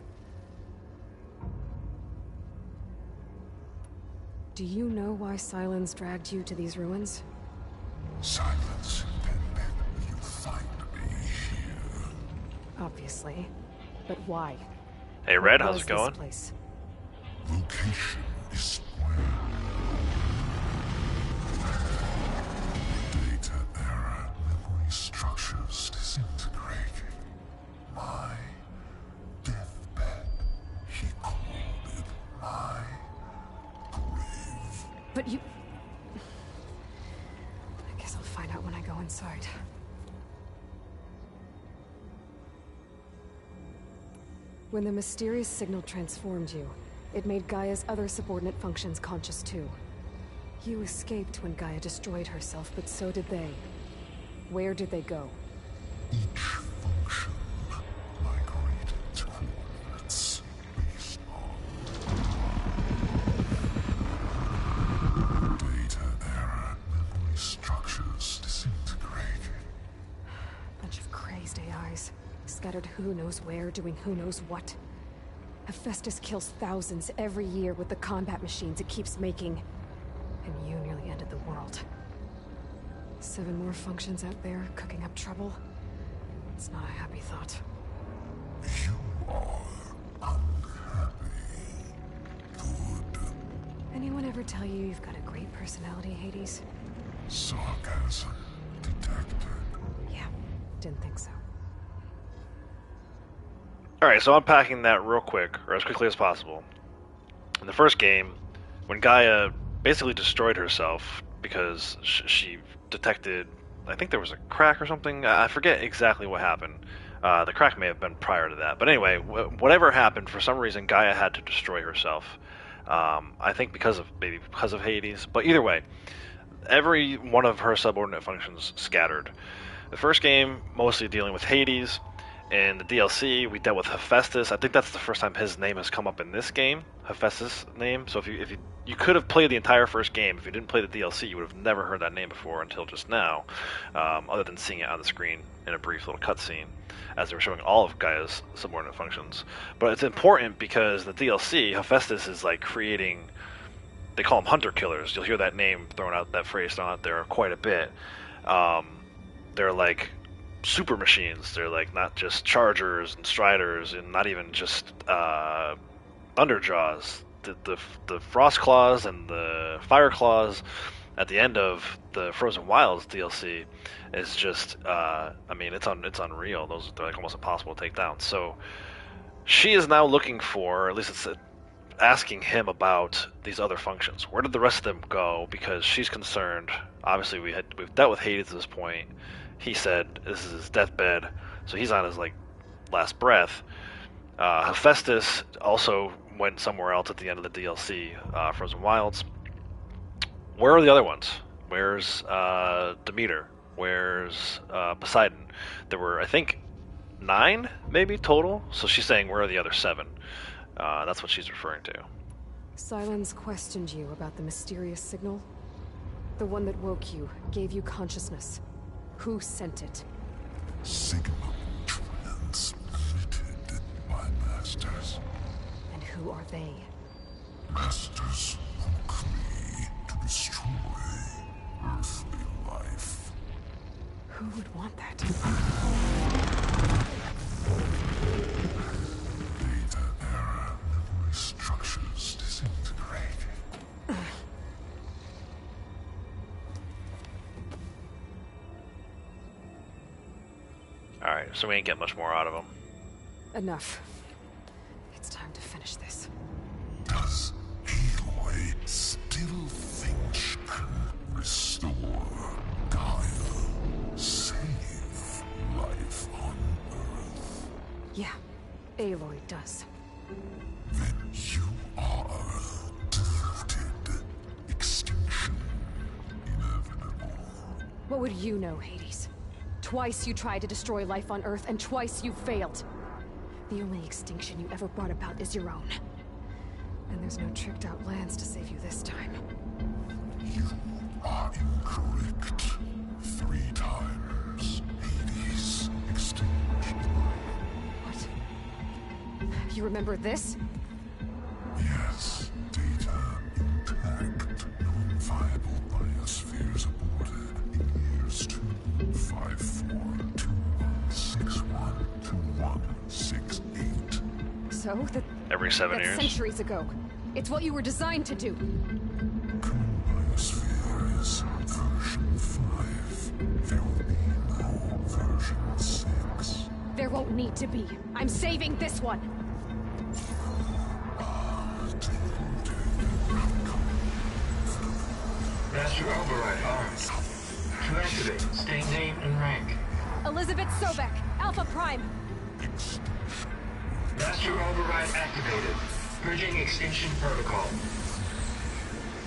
Do you know why Silence dragged you to these ruins? Silence intended you find me here. Obviously. But why? Hey, Red, how's it going? Place? Location is square. Data era memory structures disintegrating. My deathbed, he called it my grave. But you... I guess I'll find out when I go inside. When the mysterious signal transformed you, it made Gaia's other subordinate functions conscious too. You escaped when Gaia destroyed herself, but so did they. Where did they go? Each function migrated to coordinates based on data era memory structures disintegrating. Bunch of crazed AIs, scattered who knows where, doing who knows what. Hephaestus kills thousands every year with the combat machines it keeps making. And you nearly ended the world. 7 more functions out there, cooking up trouble. It's not a happy thought. You are unhappy. Good. Anyone ever tell you you've got a great personality, Hades? Sarcasm detected. Yeah, didn't think so. Alright, so unpacking that real quick, or as quickly as possible. In the first game, when Gaia basically destroyed herself because she detected, I think there was a crack or something, I forget exactly what happened. The crack may have been prior to that. But anyway, whatever happened, for some reason Gaia had to destroy herself. I think because of Hades. But either way, every one of her subordinate functions scattered. The first game, mostly dealing with Hades. In the DLC, we dealt with Hephaestus. I think that's the first time his name has come up in this game, Hephaestus' name. So if you could have played the entire first game, if you didn't play the DLC, you would have never heard that name before until just now, other than seeing it on the screen in a brief little cutscene, as they were showing all of Gaia's subordinate functions. But it's important because the DLC, Hephaestus is like creating, they call them hunter killers. You'll hear that name thrown out, that phrase thrown out there quite a bit. They're like super machines. They're like not just chargers and striders, and not even just thunderjaws. The frost claws and the fire claws at the end of the Frozen Wilds DLC is just I mean, it's unreal. Those are like almost impossible to take down. So she is now looking for, or at least it's asking him about these other functions. Where did the rest of them go? Because she's concerned. Obviously we've dealt with Hades at this point. He said this is his deathbed, so he's on his like last breath. Hephaestus also went somewhere else at the end of the DLC, Frozen Wilds. Where are the other ones? Where's Demeter? Where's Poseidon? There were, I think, 9 maybe total. So she's saying, where are the other 7? That's what she's referring to. Silence questioned you about the mysterious signal? The one that woke you, gave you consciousness. Who sent it? Signal transmitted by masters. And who are they? Masters woke me to destroy earthly life. Who would want that? Data era memory structures disintegrating. Alright, so we ain't get much more out of him. Enough. It's time to finish this. Does Aloy still think she can restore Gaia, save life on Earth? Yeah, Aloy does. Then you are deluded. Extinction inevitable. What would you know, Hades? Twice you tried to destroy life on Earth, and twice you failed. The only extinction you ever brought about is your own. And there's no tricked-out lands to save you this time. You are incorrect. 3 times Hades extinguished my You remember this? Yes, data intact, non-viable biospheres aborted in years 254-2161-2168. So, Every 7 that's years. centuries ago. It's what you were designed to do. Current biosphere is version 5. There will be no version 6. There won't need to be. I'm saving this one. Master override arms. To activate, state name and rank. Elizabeth Sobek, Alpha Prime. Master override activated. Bridging extinction protocol.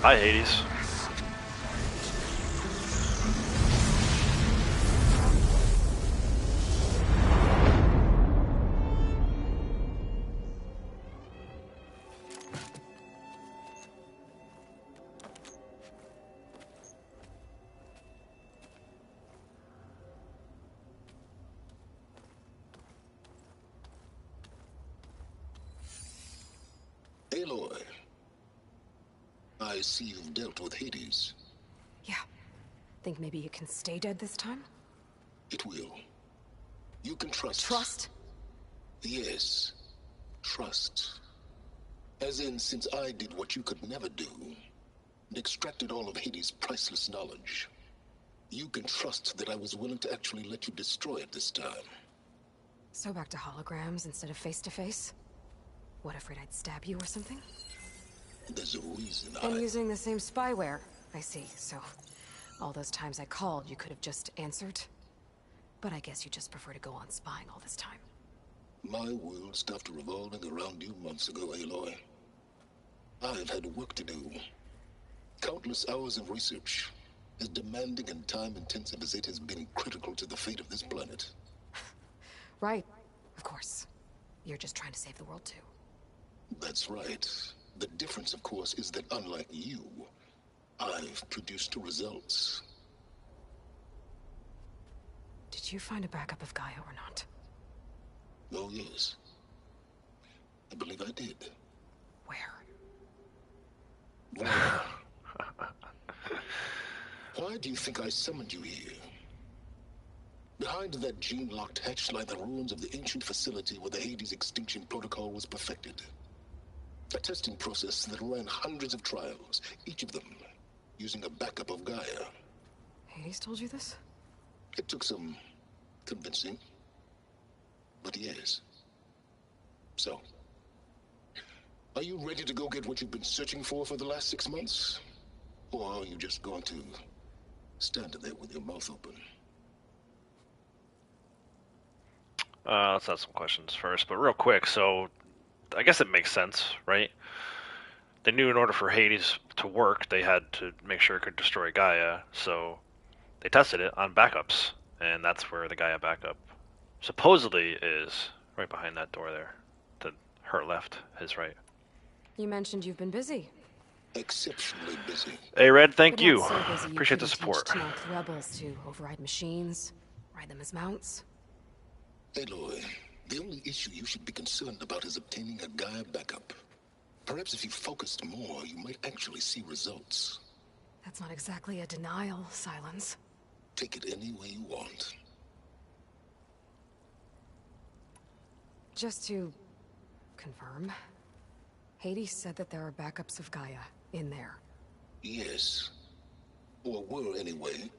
Hi, Hades. Aloy, I see you've dealt with Hades. Yeah. Think maybe it can stay dead this time? It will. You can trust. Trust? Yes. Trust. As in, since I did what you could never do, and extracted all of Hades' priceless knowledge, you can trust that I was willing to actually let you destroy it this time. So back to holograms instead of face-to-face? What, afraid I'd stab you or something? There's a reason And using the same spyware. I see, so all those times I called, you could have just answered? But I guess you just prefer to go on spying all this time. My world stopped revolving around you months ago, Aloy. I've had work to do. Countless hours of research, as demanding and time-intensive as it has been critical to the fate of this planet. Right, of course. You're just trying to save the world too. That's right. The difference, of course, is that unlike you, I've produced results. Did you find a backup of Gaia or not? Oh, yes. I believe I did. Where? Why do you think I summoned you here? Behind that gene-locked hatch lie the ruins of the ancient facility where the Hades extinction protocol was perfected. A testing process that ran hundreds of trials, each of them using a backup of Gaia. Hades told you this? It took some convincing, but yes. So, are you ready to go get what you've been searching for the last 6 months? Or are you just going to stand there with your mouth open? Let's ask some questions first, but real quick, so I guess it makes sense, right? They knew in order for Hades to work, they had to make sure it could destroy Gaia, so they tested it on backups, and that's where the Gaia backup supposedly is, right behind that door there. To her left, his right. You mentioned you've been busy. Exceptionally busy. Hey, Red, thank But you. not so busy Appreciate the couldn't support. teach Tanakh rebels to override machines, ride them as mounts. Aloy, the only issue you should be concerned about is obtaining a Gaia backup. Perhaps if you focused more, you might actually see results. That's not exactly a denial, Silence. Take it any way you want. Just to confirm, Hades said that there are backups of Gaia in there. Yes. Or were anyway.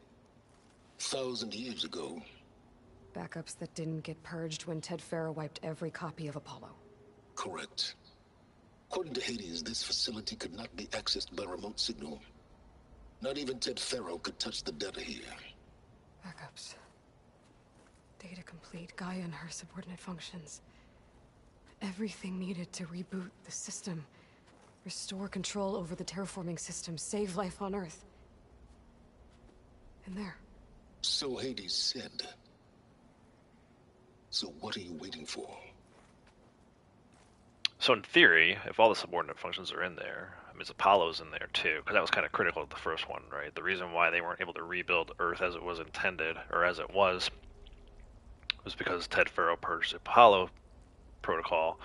1,000 years ago. Backups that didn't get purged when Ted Farrow wiped every copy of Apollo. Correct. According to Hades, this facility could not be accessed by remote signal. Not even Ted Farrow could touch the data here. Backups. Data complete, Gaia and her subordinate functions. Everything needed to reboot the system. Restore control over the terraforming system, save life on Earth. And there. So Hades said. So what are you waiting for? So in theory, if all the subordinate functions are in there, I mean, Apollo's in there too, because that was kind of critical to the first one, right? The reason why they weren't able to rebuild Earth as it was intended, or as it was because Ted Farrow purged the Apollo protocol.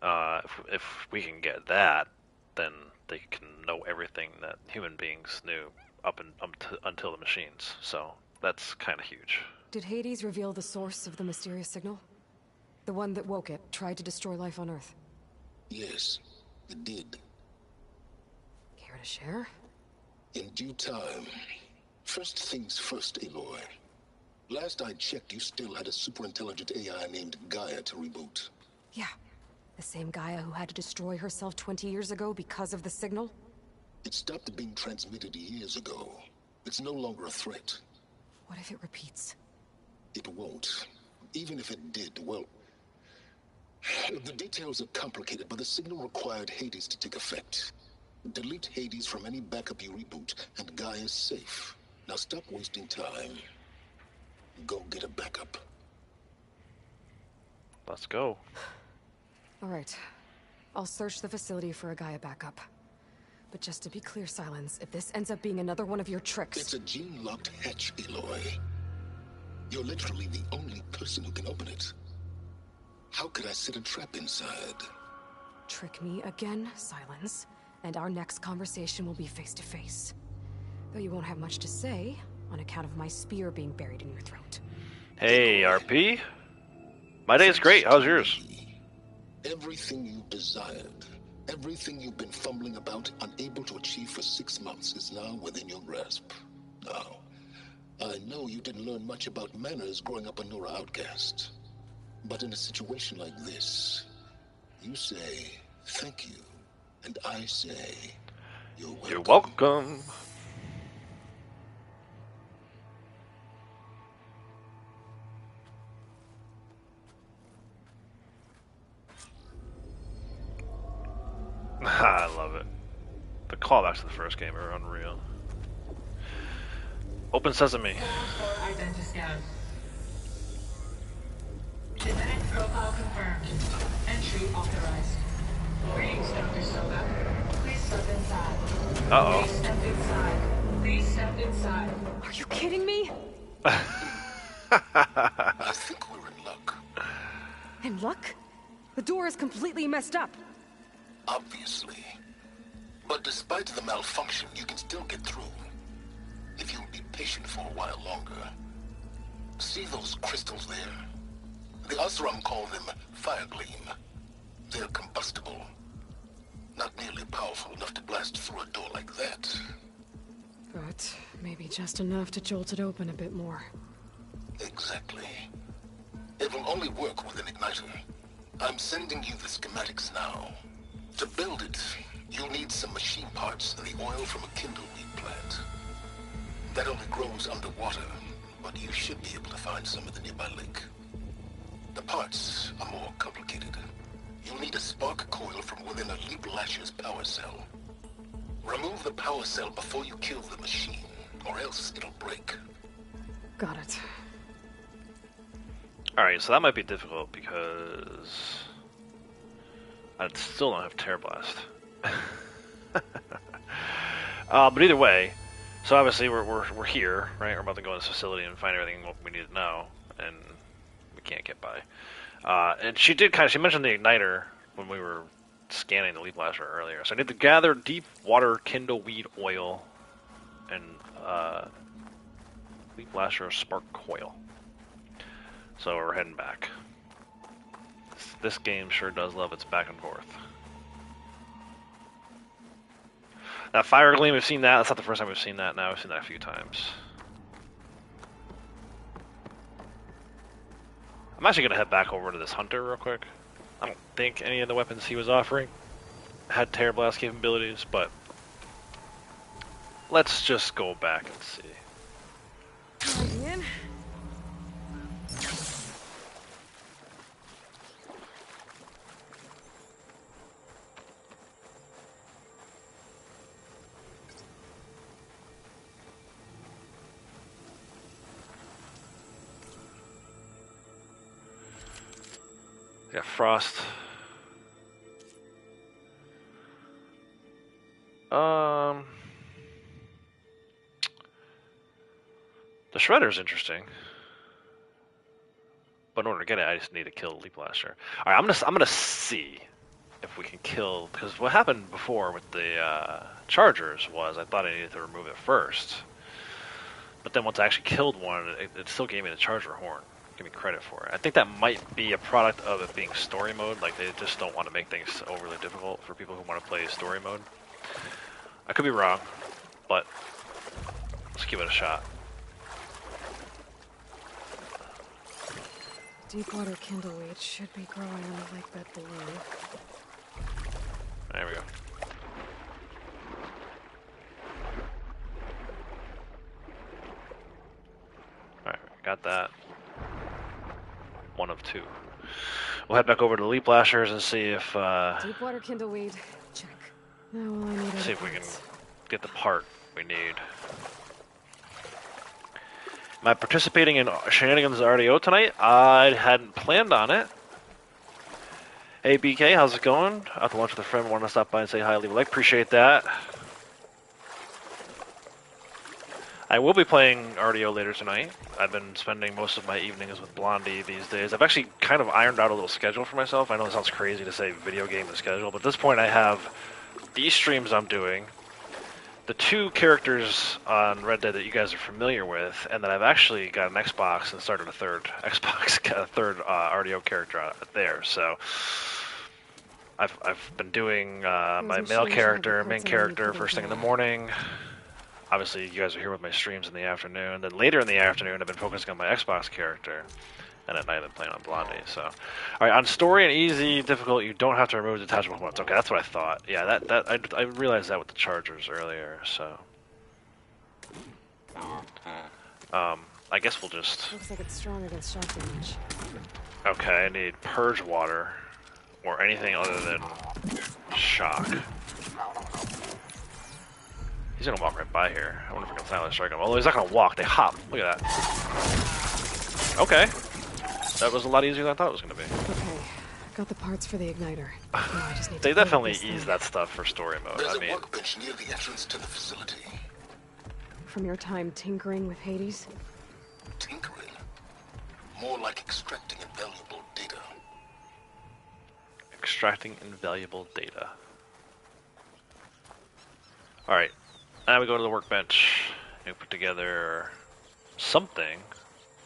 If we can get that, then they can know everything that human beings knew until the machines. So that's kind of huge. Did Hades reveal the source of the mysterious signal? The one that woke it, tried to destroy life on Earth? Yes, it did. Care to share? In due time. First things first, Aloy. Last I checked, you still had a super-intelligent AI named Gaia to reboot. Yeah. The same Gaia who had to destroy herself 20 years ago because of the signal? It stopped being transmitted years ago. It's no longer a threat. What if it repeats? It won't. Even if it did, well... The details are complicated, but the signal required Hades to take effect. Delete Hades from any backup you reboot, and Gaia's safe. Now stop wasting time. Go get a backup. Let's go. All right. I'll search the facility for a Gaia backup. But just to be clear, Silence, if this ends up being another one of your tricks... It's a gene-locked hatch, Aloy. You're literally the only person who can open it. How could I set a trap inside? Trick me again, Silence, and our next conversation will be face-to-face. Though you won't have much to say, on account of my spear being buried in your throat. Hey, RP. My day's great. How's yours? Everything you desired, everything you've been fumbling about, unable to achieve for 6 months, is now within your grasp. Now, I know you didn't learn much about manners growing up a Nora outcast. But in a situation like this, you say, thank you, and I say, you're welcome. You're welcome. I love it. The callbacks to the first game are unreal. Open Sesame. Identiscan. Genetic profile confirmed. Entry authorized. Greetings, Dr. Soga. Please step inside. Uh-oh. Please step inside. Please step inside. Are you kidding me? I think we're in luck. In luck? The door is completely messed up. Obviously. But despite the malfunction, you can still get through. If you'll be patient for a while longer. See those crystals there? The Osram call them fire gleam. They're combustible. Not nearly powerful enough to blast through a door like that. But maybe just enough to jolt it open a bit more. Exactly. It will only work with an igniter. I'm sending you the schematics now. To build it, you'll need some machine parts and the oil from a kindleweed plant. That only grows underwater, but you should be able to find some at the nearby lake. The parts are more complicated. You'll need a spark coil from within a Leap Lasher's power cell. Remove the power cell before you kill the machine, or else it'll break. Got it. Alright, so that might be difficult because I still don't have Terror Blast. But either way, so obviously we're here, right? We're about to go in this facility and find everything we need to know, and we can't get by. And she mentioned the igniter when we were scanning the Leap Lasher earlier. So I need to gather deep water kindleweed oil and Leap Lasher spark coil. So we're heading back. This game sure does love its back and forth. That fire gleam, we've seen that. That's not the first time we've seen that now. We've seen that a few times. I'm actually going to head back over to this hunter real quick. I don't think any of the weapons he was offering had Terror Blast capabilities, but let's just go back and see. Again? Got Frost. The Shredder's interesting, but in order to get it, I just need to kill Leap Lasher. All right, I'm gonna see if we can kill, because what happened before with the chargers was I thought I needed to remove it first, but then once I actually killed one, it still gave me the charger horn. Give me credit for it. I think that might be a product of it being story mode. Like they just don't want to make things overly difficult for people who want to play story mode. I could be wrong, but let's give it a shot. Deepwater kindleweed should be growing on the lake bed below. There we go. Alright, got that. One of two. We'll head back over to the Leap Lashers and see if Deepwater kindleweed. Check. Now all I need are see if we can get the part we need. Am I participating in Shenanigans RDO tonight? I hadn't planned on it. Hey BK, how's it going? Out to lunch with a friend, wanted to stop by and say hi, leave a like, appreciate that. I will be playing RDO later tonight. I've been spending most of my evenings with Blondie these days. I've actually kind of ironed out a little schedule for myself. I know it sounds crazy to say video game the schedule, but at this point I have these streams I'm doing, the two characters on Red Dead that you guys are familiar with, and then I've actually got an Xbox and started a third RDO character there. So I've been doing my male character, main character first thing in the morning. Obviously, you guys are here with my streams in the afternoon. Then later in the afternoon, I've been focusing on my Xbox character, and at night I've been playing on Blondie. So, all right, on story and easy, difficult, you don't have to remove detachable components. Okay, that's what I thought. Yeah, I realized that with the chargers earlier. So, I guess we'll just. Looks like it's strong against shock damage. Okay, I need purge water or anything other than shock. He's gonna walk right by here. I wonder if we can silently strike him. Although he's not gonna walk, they hop. Look at that. Okay. That was a lot easier than I thought it was gonna be. Okay, got the parts for the igniter. Now I just need They to definitely this ease thing. that stuff for story mode. There's I mean, a workbench near the entrance to the facility. From your time tinkering with Hades? Tinkering? More like extracting invaluable data. extracting invaluable data. Alright. Now we go to the workbench and put together something,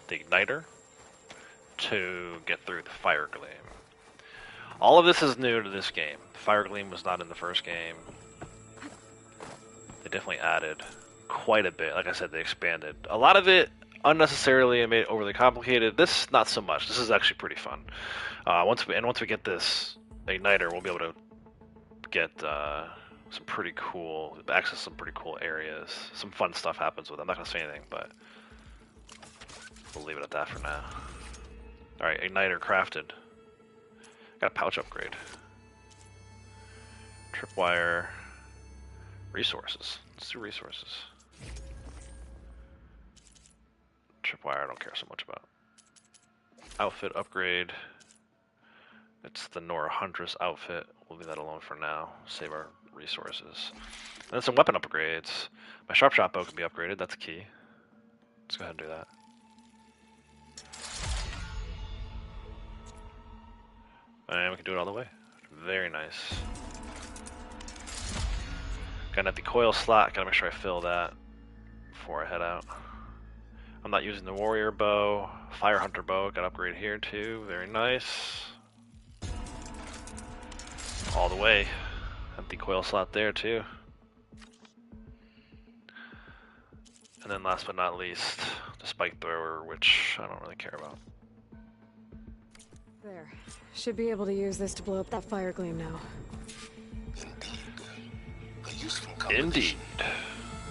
the igniter, to get through the fire gleam. All of this is new to this game. Fire gleam was not in the first game. They definitely added quite a bit. Like I said, they expanded. A lot of it unnecessarily and made it overly complicated. This, not so much. This is actually pretty fun. Once we get this igniter, we'll be able to get some pretty cool, access some pretty cool areas. Some fun stuff happens with it. I'm not going to say anything, but we'll leave it at that for now. Alright, igniter crafted. Got a pouch upgrade. Tripwire. Resources. Let's do resources. Tripwire I don't care so much about. Outfit upgrade. It's the Nora Huntress outfit. We'll leave that alone for now. Save our resources. And then some weapon upgrades. My sharp shot bow can be upgraded. That's key. Let's go ahead and do that. And we can do it all the way. Very nice. Got an empty coil slot. Gotta make sure I fill that before I head out. I'm not using the warrior bow. Fire hunter bow. Got upgrade here too. Very nice. All the way. Empty coil slot there too. And then last but not least, the spike thrower, which I don't really care about. There. Should be able to use this to blow up that fire gleam now. A useful combination. Indeed.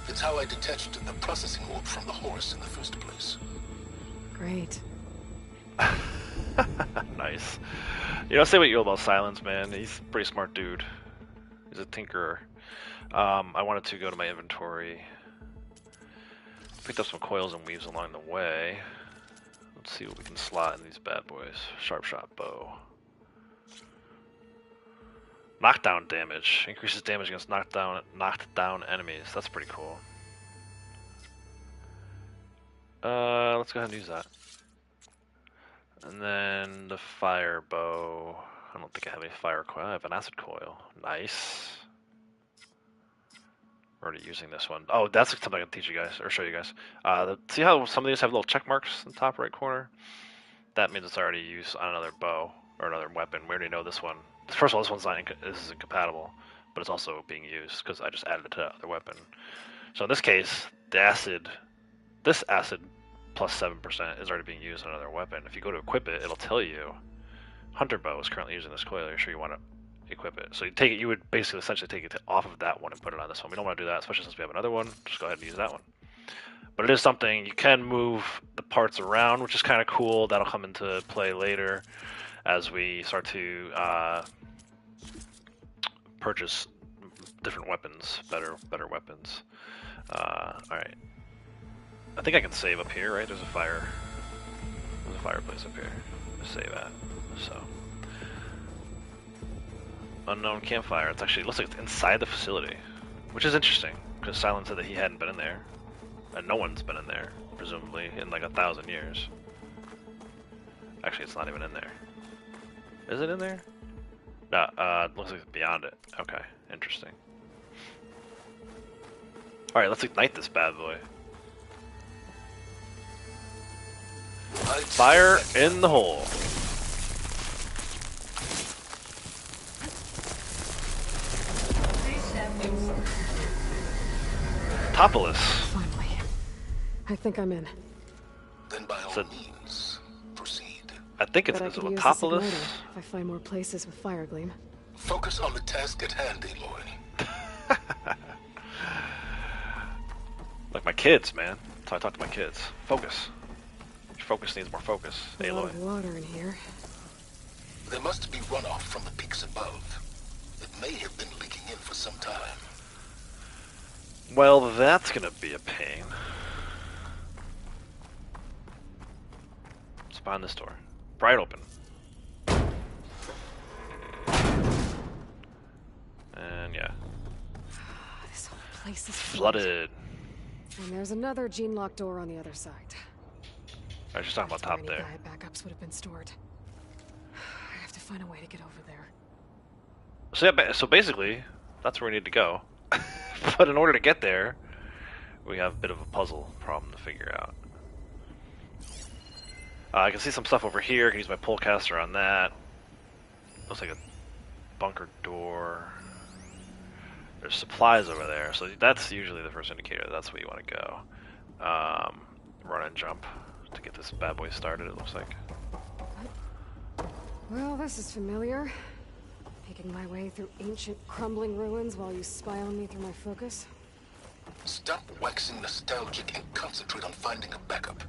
It's how I detached the processing orb from the horse in the first place. Great. Nice. You know, say what you will about Silence, man. He's a pretty smart dude. He's a tinkerer. I wanted to go to my inventory. Picked up some coils and weaves along the way. Let's see what we can slot in these bad boys. Sharp shot bow. Knockdown damage. Increases damage against knocked down enemies. That's pretty cool. Let's go ahead and use that. And then the fire bow. I don't think I have any fire coil. I have an acid coil. Nice. Already using this one. Oh, that's something I can teach you guys, or show you guys. See how some of these have little check marks in the top right corner? That means it's already used on another bow, or another weapon. We already know this one. First of all, this one's this is incompatible, but it's also being used, because I just added it to the other weapon. So in this case, this acid plus 7% is already being used on another weapon. If you go to equip it, it'll tell you, Hunter Bow is currently using this coil. You're sure you want to equip it. So you would basically essentially take it off of that one and put it on this one. We don't want to do that, especially since we have another one. Just go ahead and use that one. But it is something, you can move the parts around, which is kind of cool. That'll come into play later as we start to purchase different weapons, better weapons. Alright. I think I can save up here, right? There's a fireplace up here. Just save at. So. Unknown campfire. It looks like it's inside the facility, which is interesting because Silent said that he hadn't been in there, and no one's been in there, presumably in like 1,000 years. Actually, it's not even in there. Is it in there? No. It looks like it's beyond it. Okay, interesting. All right, let's ignite this bad boy. Fire in the hole. Topolis. Finally. I think I'm in. Then by all means, proceed. I think it's a Topolis. If I find more places with fire gleam. Focus on the task at hand, Aloy. Like my kids, man. That's how I talk to my kids. Focus. Your focus needs more focus, A lot Aloy. of water in here. There must be runoff from the peaks above. It may have been leaking in for some time. Well, that's gonna be a pain. It's behind this door. Bright open. And yeah. This whole place is Flooded. And there's another gene-locked door on the other side. I was just talking about top there. Backups would have been stored. I have to find a way to get over there. So yeah, so basically, that's where we need to go. But in order to get there, we have a bit of a puzzle problem to figure out. I can see some stuff over here. I can use my pullcaster on that. Looks like a bunker door. There's supplies over there, so that's usually the first indicator. That's where you want to go. Run and jump to get this bad boy started, it looks like. Well, this is familiar. Making my way through ancient, crumbling ruins while you spy on me through my focus. Stop waxing nostalgic and concentrate on finding a backup.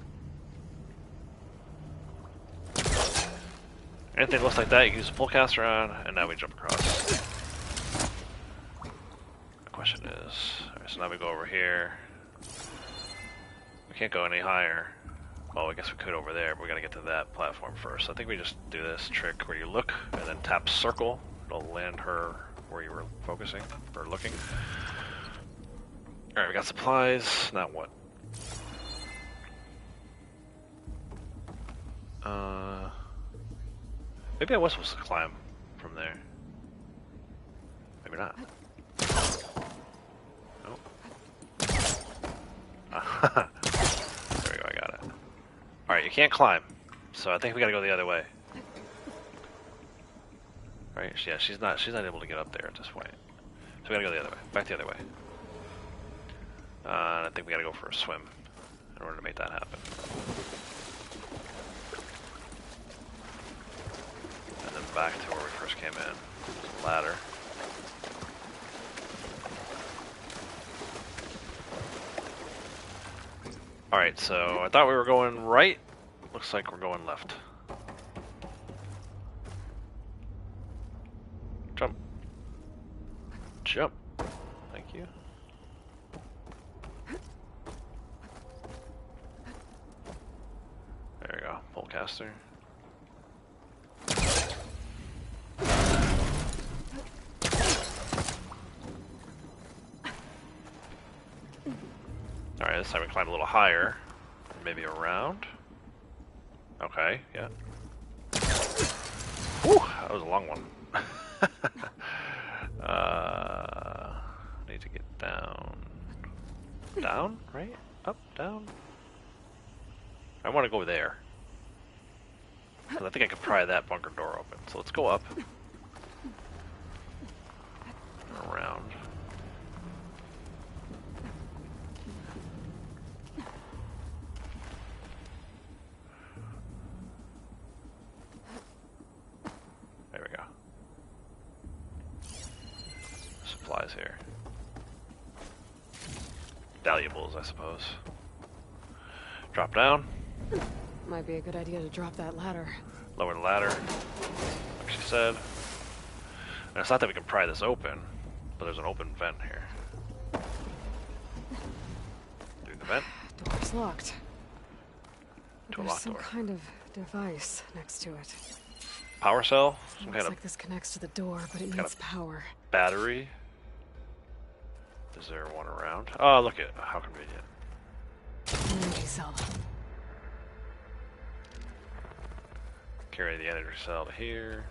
Anything that looks like that, you can use a pullcaster on, and now we jump across. The question is, alright, so now we go over here. We can't go any higher. Well, I guess we could over there, but we gotta get to that platform first. So I think we just do this trick where you look, and then tap circle. It'll land her where you were focusing, or looking. Alright, we got supplies. Now what? Maybe I was supposed to climb from there. Maybe not. Nope. There we go, I got it. Alright, you can't climb. So I think we gotta go the other way. Right? Yeah, she's not able to get up there at this point. So we gotta go the other way. Back the other way. And I think we gotta go for a swim in order to make that happen. And then back to where we first came in. There's a ladder. Alright, so I thought we were going right. Looks like we're going left. Jump. Jump. Thank you. There we go. Pullcaster. Alright, this time we climb a little higher. Maybe around. Okay, yeah. Whew, that was a long one. Need to get down. Down? Right? Up? Down? I want to go there. 'Cause I think I could pry that bunker door open. So let's go up. Around. There we go. Supplies here. Valuables, I suppose. Drop down. Might be a good idea to drop that ladder. Lower the ladder, like she said. And it's not that we can pry this open, but there's an open vent here. Through the vent. Door's locked. To a There's locked some door. kind of device next to it. Power cell? Some Looks kind like this connects to the door, but it kind needs of power. battery. Is there one around? Oh, look at how convenient. Energy cell. Carry the energy cell to here.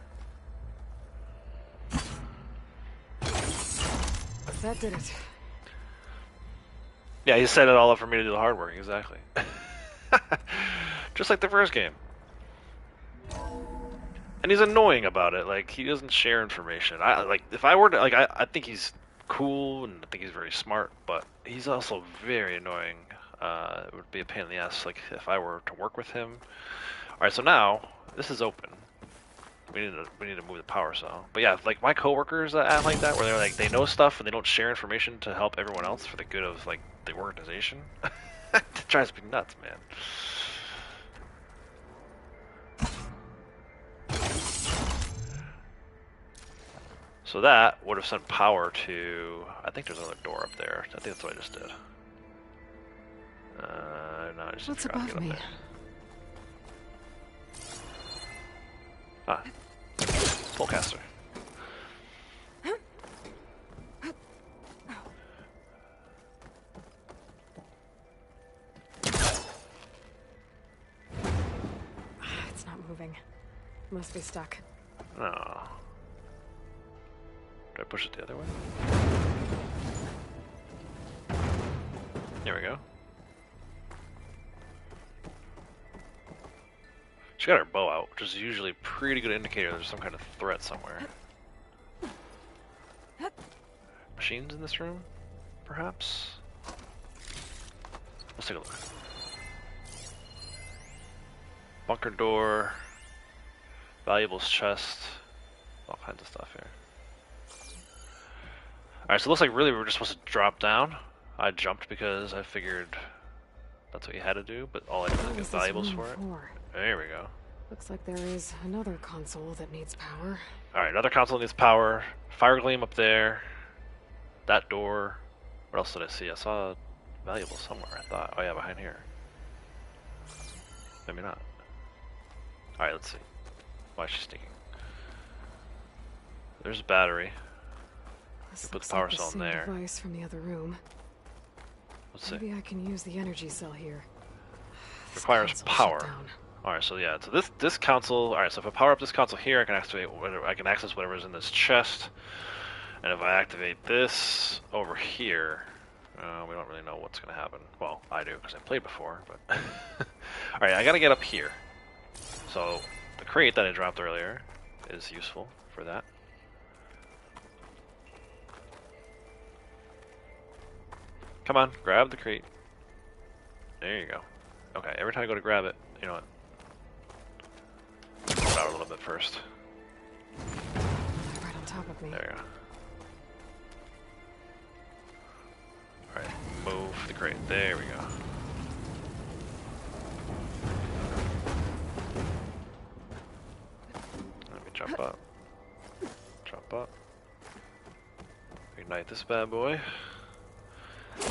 That did it. Yeah, he set it all up for me to do the hard work, exactly. Just like the first game. And he's annoying about it, like, he doesn't share information. If I were to, I think he's cool, and I think he's very smart, but he's also very annoying. It would be a pain in the ass, like, if I were to work with him. Alright, so now, this is open. We need to move the power cell. But yeah, like my coworkers that act like that, where they're like they know stuff and they don't share information to help everyone else for the good of like the organization. It drives me nuts, man. So that would have sent power to. I think there's another door up there. I think that's what I just did. No, I just What's forgot to get above up me? there. Ah, Fullcaster. It's not moving. Must be stuck. Oh. Do I push it the other way? There we go. She got her bow out, which is usually a pretty good indicator there's some kind of threat somewhere. Machines in this room? Perhaps? Let's take a look. Bunker door. Valuables chest. All kinds of stuff here. Alright, so it looks like really we're just supposed to drop down. I jumped because I figured that's what you had to do, but all I did was get valuables for it. There we go. Looks like there is another console that needs power. Alright, another console needs power. Fire gleam up there. That door. What else did I see? I saw valuables somewhere, I thought. Oh yeah, behind here. Maybe not. Alright, let's see. Why is she sneaking? There's a battery. This Put looks the power like cell in same there. device from the other room. Let's see. Maybe I can use the energy cell here. This Requires console shut power. down. Alright, so yeah, so this console. Alright, so if I power up this console here, I can access whatever's in this chest. And if I activate this over here, we don't really know what's going to happen. Well, I do because I played before, but alright, I got to get up here. So the crate that I dropped earlier is useful for that. Come on, grab the crate. There you go. Okay, every time I go to grab it, you know what? Hold out a little bit first. Right on top of me. There you go. Alright, move the crate. There we go. Let me jump up. Jump up. Ignite this bad boy. You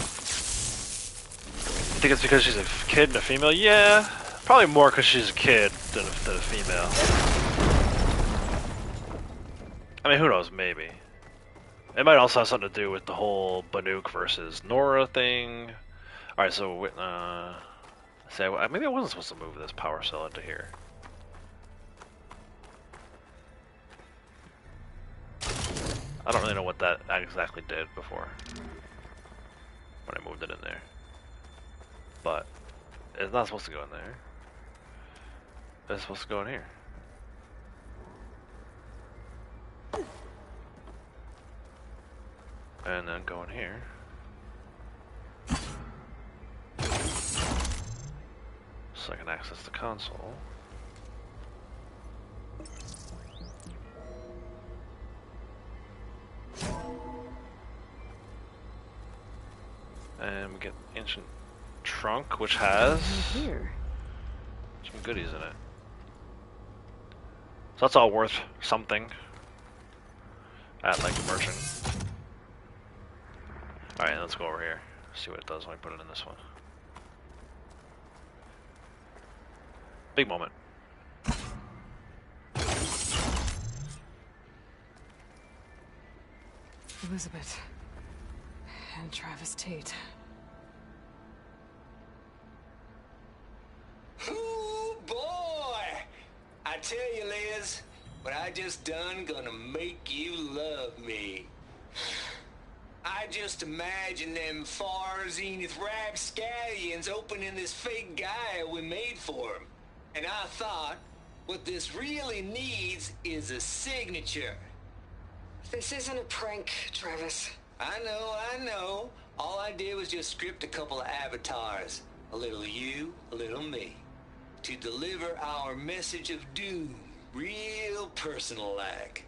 think it's because she's a kid and a female? Yeah, probably more because she's a kid than a female. I mean, who knows, maybe. It might also have something to do with the whole Banuk versus Nora thing. Alright, so, maybe I wasn't supposed to move this power cell into here. I don't really know what that exactly did before when I moved it in there. But it's not supposed to go in there. It's supposed to go in here. And then go in here. So I can access the console. And we get ancient trunk, which has Here. some goodies in it. So that's all worth something at like the merchant. Alright, let's go over here. See what it does when I put it in this one. Big moment. Elizabeth. And Travis Tate. Ooh, boy! I tell you, Liz, what I just done gonna make you love me. I just imagine them far zenith rapscallions opening this fake guy we made for him. And I thought, what this really needs is a signature. This isn't a prank, Travis. I know. All I did was just script a couple of avatars. A little you, a little me. To deliver our message of doom, real personal-like.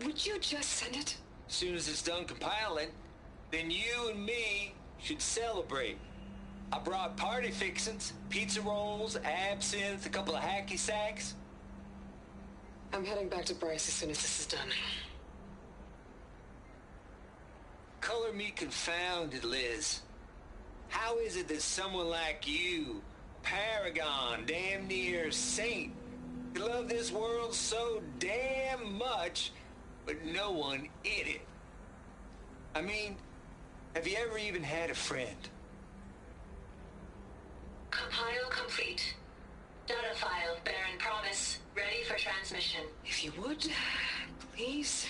Would you just send it? Soon as it's done compiling, then you and me should celebrate. I brought party fixins, pizza rolls, absinthe, a couple of hacky sacks. I'm heading back to Bryce as soon as this is done. Color me confounded, Liz. How is it that someone like you, paragon, damn near saint, could love this world so damn much, but no one in it? I mean, have you ever even had a friend? Compile complete. Data file, Baron Promise, ready for transmission. If you would, please.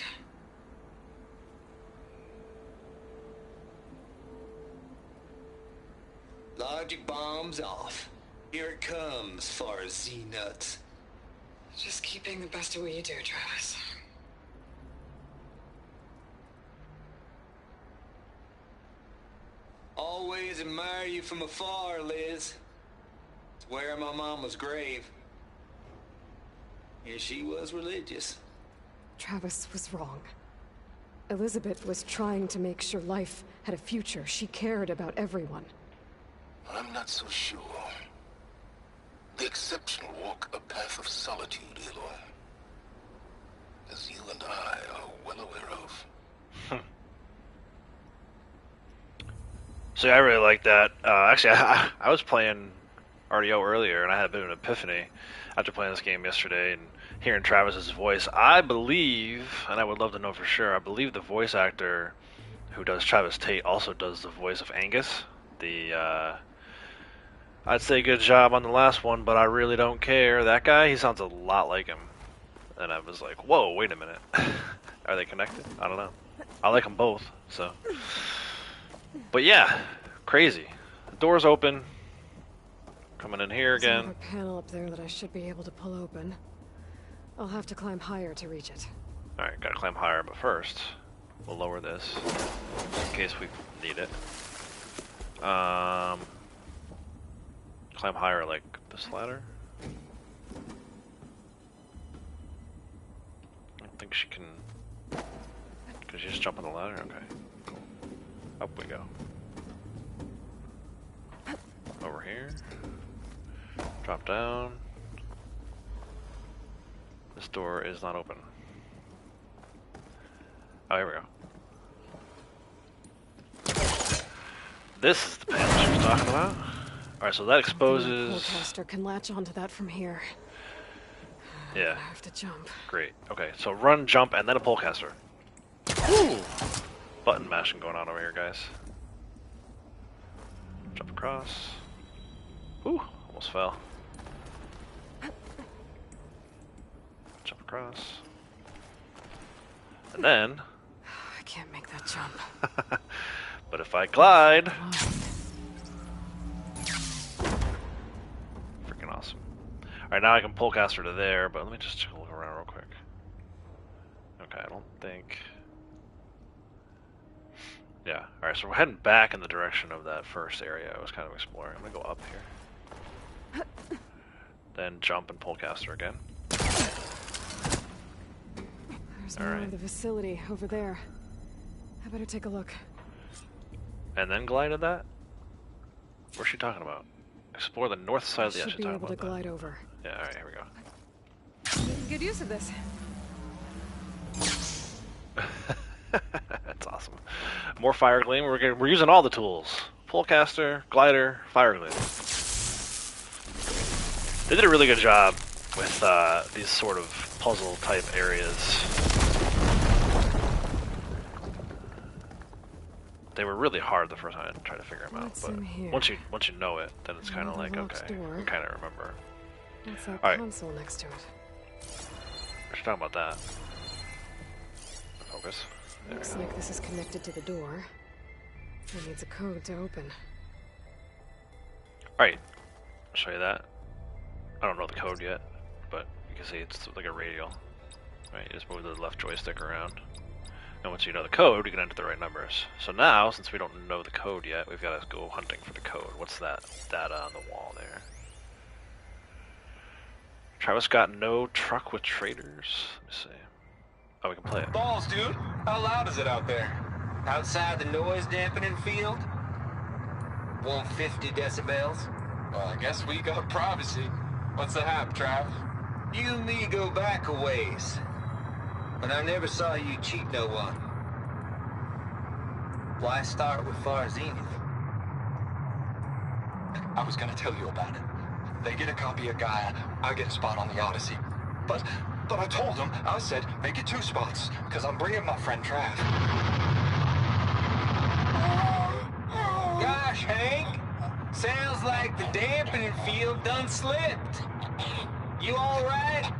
Logic bombs off. Here it comes, far Z-nuts. Just keep being the best at what you do, Travis. Always admire you from afar, Liz. It's where my mama's grave. And she was religious. Travis was wrong. Elizabeth was trying to make sure life had a future. She cared about everyone. I'm not so sure. The exceptional walk a path of solitude, Aloy. As you and I are well aware of. So yeah, I really like that. Actually, I was playing RDO earlier, and I had a bit of an epiphany after playing this game yesterday and hearing Travis's voice. I believe, and I would love to know for sure, I believe the voice actor who does Travis Tate also does the voice of Angus. I'd say good job on the last one, but I really don't care. That guy, he sounds a lot like him. And I was like, whoa, wait a minute. Are they connected? I don't know. I like them both, so... But yeah, crazy. The door's open. Coming in here There's again. another panel up there that I should be able to pull open. I'll have to climb higher to reach it. Alright, gotta climb higher, but first, we'll lower this in case we need it. Climb higher like this ladder. I don't think she can... Can she just jump on the ladder? Okay. Up we go. Over here. Drop down. This door is not open. Oh, here we go. This is the panel she was talking about. Alright, so that exposes... The caster can latch onto that from here. Yeah. I have to jump. Great. Okay, so run, jump, and then a polecaster. Woo! Button mashing going on over here, guys. Jump across. Ooh, almost fell. Jump across. And then, jump. But if I glide... Freaking awesome. Alright, now I can pull caster to there, but let me just look around real quick. Okay, I don't think... Yeah, alright, so we're heading back in the direction of that first area I was kind of exploring. I'm gonna go up here. Then jump and pull caster again. There's more of the facility over there. I better take a look. And then glide at that? What's she talking about? Explore the north side of the... Should be able to glide over. Yeah, alright, here we go. Good use of this. That's awesome. More fire gleam. We're using all the tools. Pullcaster, glider, fire gleam. They did a really good job with these sort of puzzle type areas. They were really hard the first time I tried to figure them out, but once you know it, then it's kind of like, okay, I kind of remember. What's that console next to it? We're talking about that. Focus. Looks like this is connected to the door. It needs a code to open. Alright, I'll show you that. I don't know the code yet, but you can see it's like a radial. Right, you just move the left joystick around. And once you know the code, you can enter the right numbers. So now, since we don't know the code yet, we've got to go hunting for the code. What's that data on the wall there? Travis got no truck with traders. Let me see. Oh, we can play it. Balls, dude. How loud is it out there? Outside the noise dampening field? 150 decibels? Well, I guess we got privacy. What's the hap, Trav? You and me go back a ways. But I never saw you cheat no one. Why start with Far Zenith? I was gonna tell you about it. They get a copy of Gaia, I get a spot on the Odyssey. But I told them, I said, make it 2 spots, because I'm bringing my friend Trav. Gosh, Hank. Sounds like the dampening field done slipped. You alright?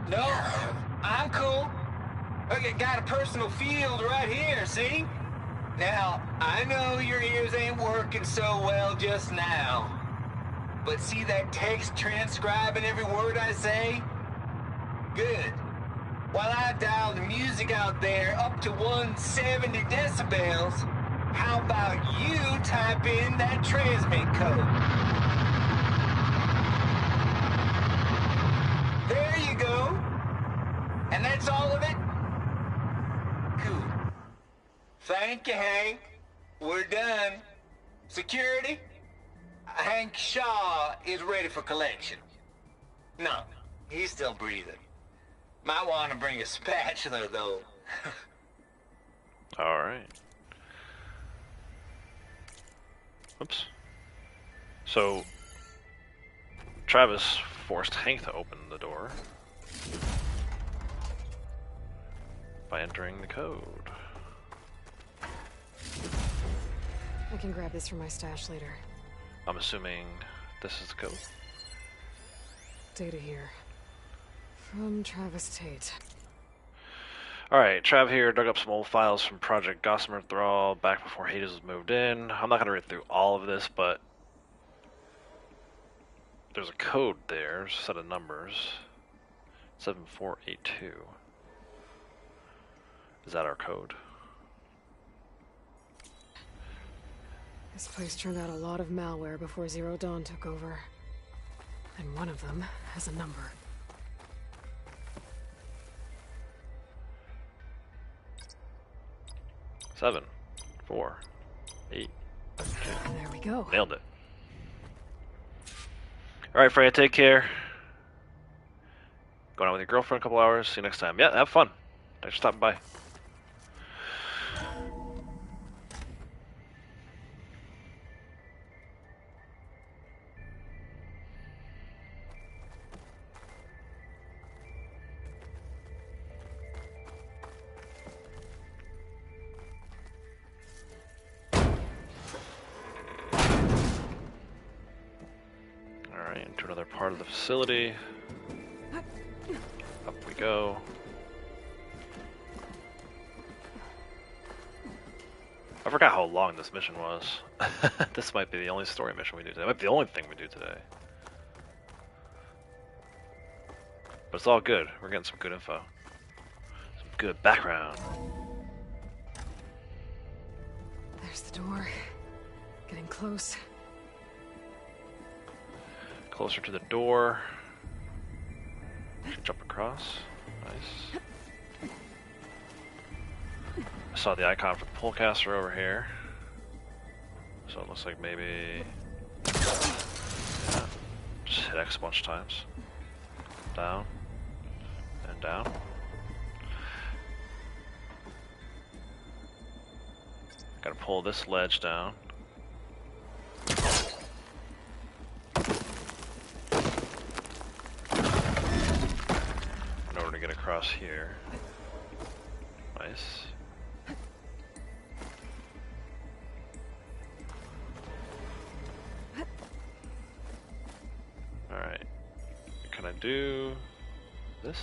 No, I'm cool. I got a personal field right here, see? Now, I know your ears ain't working so well just now. But see that text transcribing every word I say? Good. While I dial the music out there up to 170 decibels, how about you type in that transmit code? There you go. And that's all of it? Cool. Thank you, Hank. We're done. Security? Hank Shaw is ready for collection. No, he's still breathing. Might want to bring a spatula, though. Alright. Oops. So, Travis forced Hank to open the door by entering the code. I can grab this from my stash later. I'm assuming this is the code. Data here. From Travis Tate. Alright, Trav here dug up some old files from Project Gossamer Thrall back before Hades was moved in. I'm not going to read through all of this, but there's a code there, a set of numbers. 7482. Is that our code? This place turned out a lot of malware before Zero Dawn took over. And one of them has a number. Seven, 4, 8, 2. There we go. Nailed it. Alright, Freya, take care. Going out with your girlfriend in a couple hours. See you next time. Yeah, have fun. Thanks for stopping by. Into another part of the facility. Up we go. I forgot how long this mission was. This might be the only story mission we do today. It might be the only thing we do today. But it's all good. We're getting some good info. Some good background. There's the door. Getting close. Closer to the door. Should jump across. Nice. I saw the icon for the polecaster over here. So it looks like maybe... Yeah. Just hit X a bunch of times. Down. And down. Gotta pull this ledge down. In order to get across here. Nice. Alright. Can I do this?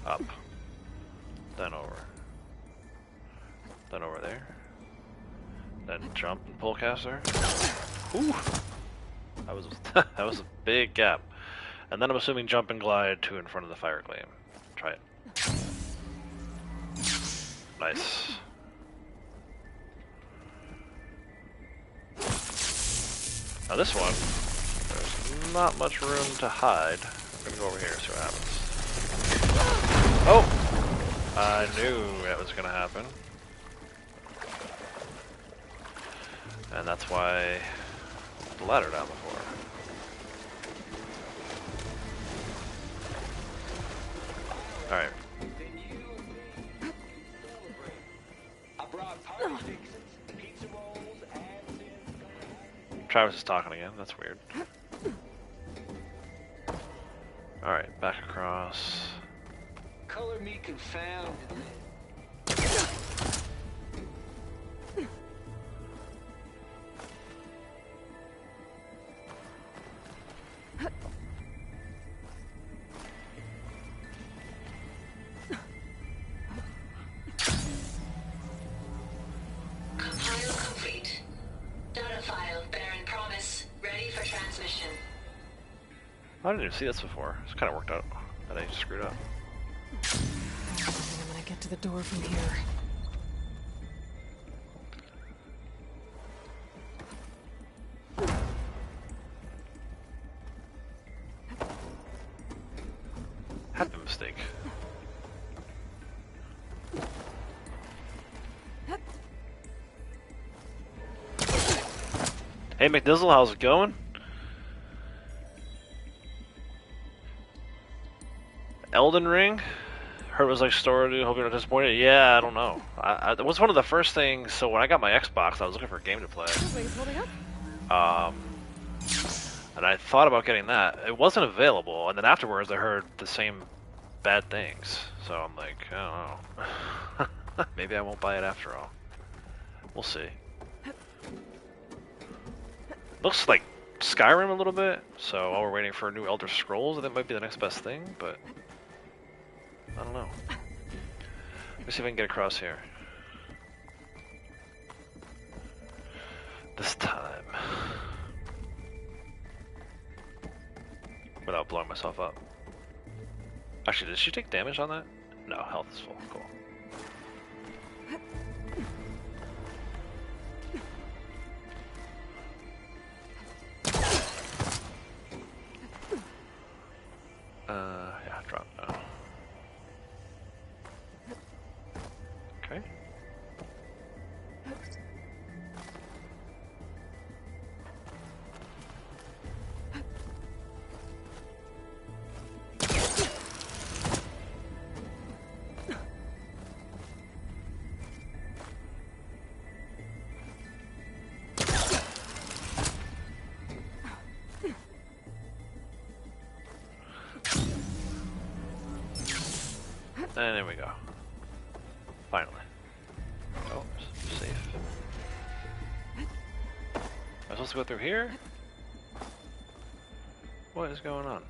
Up. Then over. Then over there. Then jump and pull caster. Ooh! That was that was a big gap. And then I'm assuming jump and glide to in front of the fire claim. Try it. Nice. Now this one, there's not much room to hide. I'm gonna go over here and see what happens. Oh! I knew that was gonna happen. And that's why I put the ladder down before. Alright. Travis is talking again, that's weird. Alright, back across. Color me confounded. Compile complete. Data file, Baron Promise, ready for transmission. I didn't even see this before. It's kind of worked out, but I screwed up. I think I'm gonna get to the door from here. Had the mistake. Hey McDizzle, how's it going? Elden Ring? Heard it was like story, hope you're not disappointed. Yeah, I don't know. It was one of the first things, so when I got my Xbox, I was looking for a game to play. And I thought about getting that. It wasn't available, and then afterwards I heard the same bad things. So I'm like, I don't know. Maybe I won't buy it after all. We'll see. Looks like Skyrim a little bit, so while we're waiting for new Elder Scrolls, that might be the next best thing, but I don't know. Let's see if I can get across here. This time. Without blowing myself up. Actually, did she take damage on that? No, health is full. Cool. Yeah, drop now. Okay. And there we go. Finally. Oh, safe. Am I supposed to go through here? What is going on?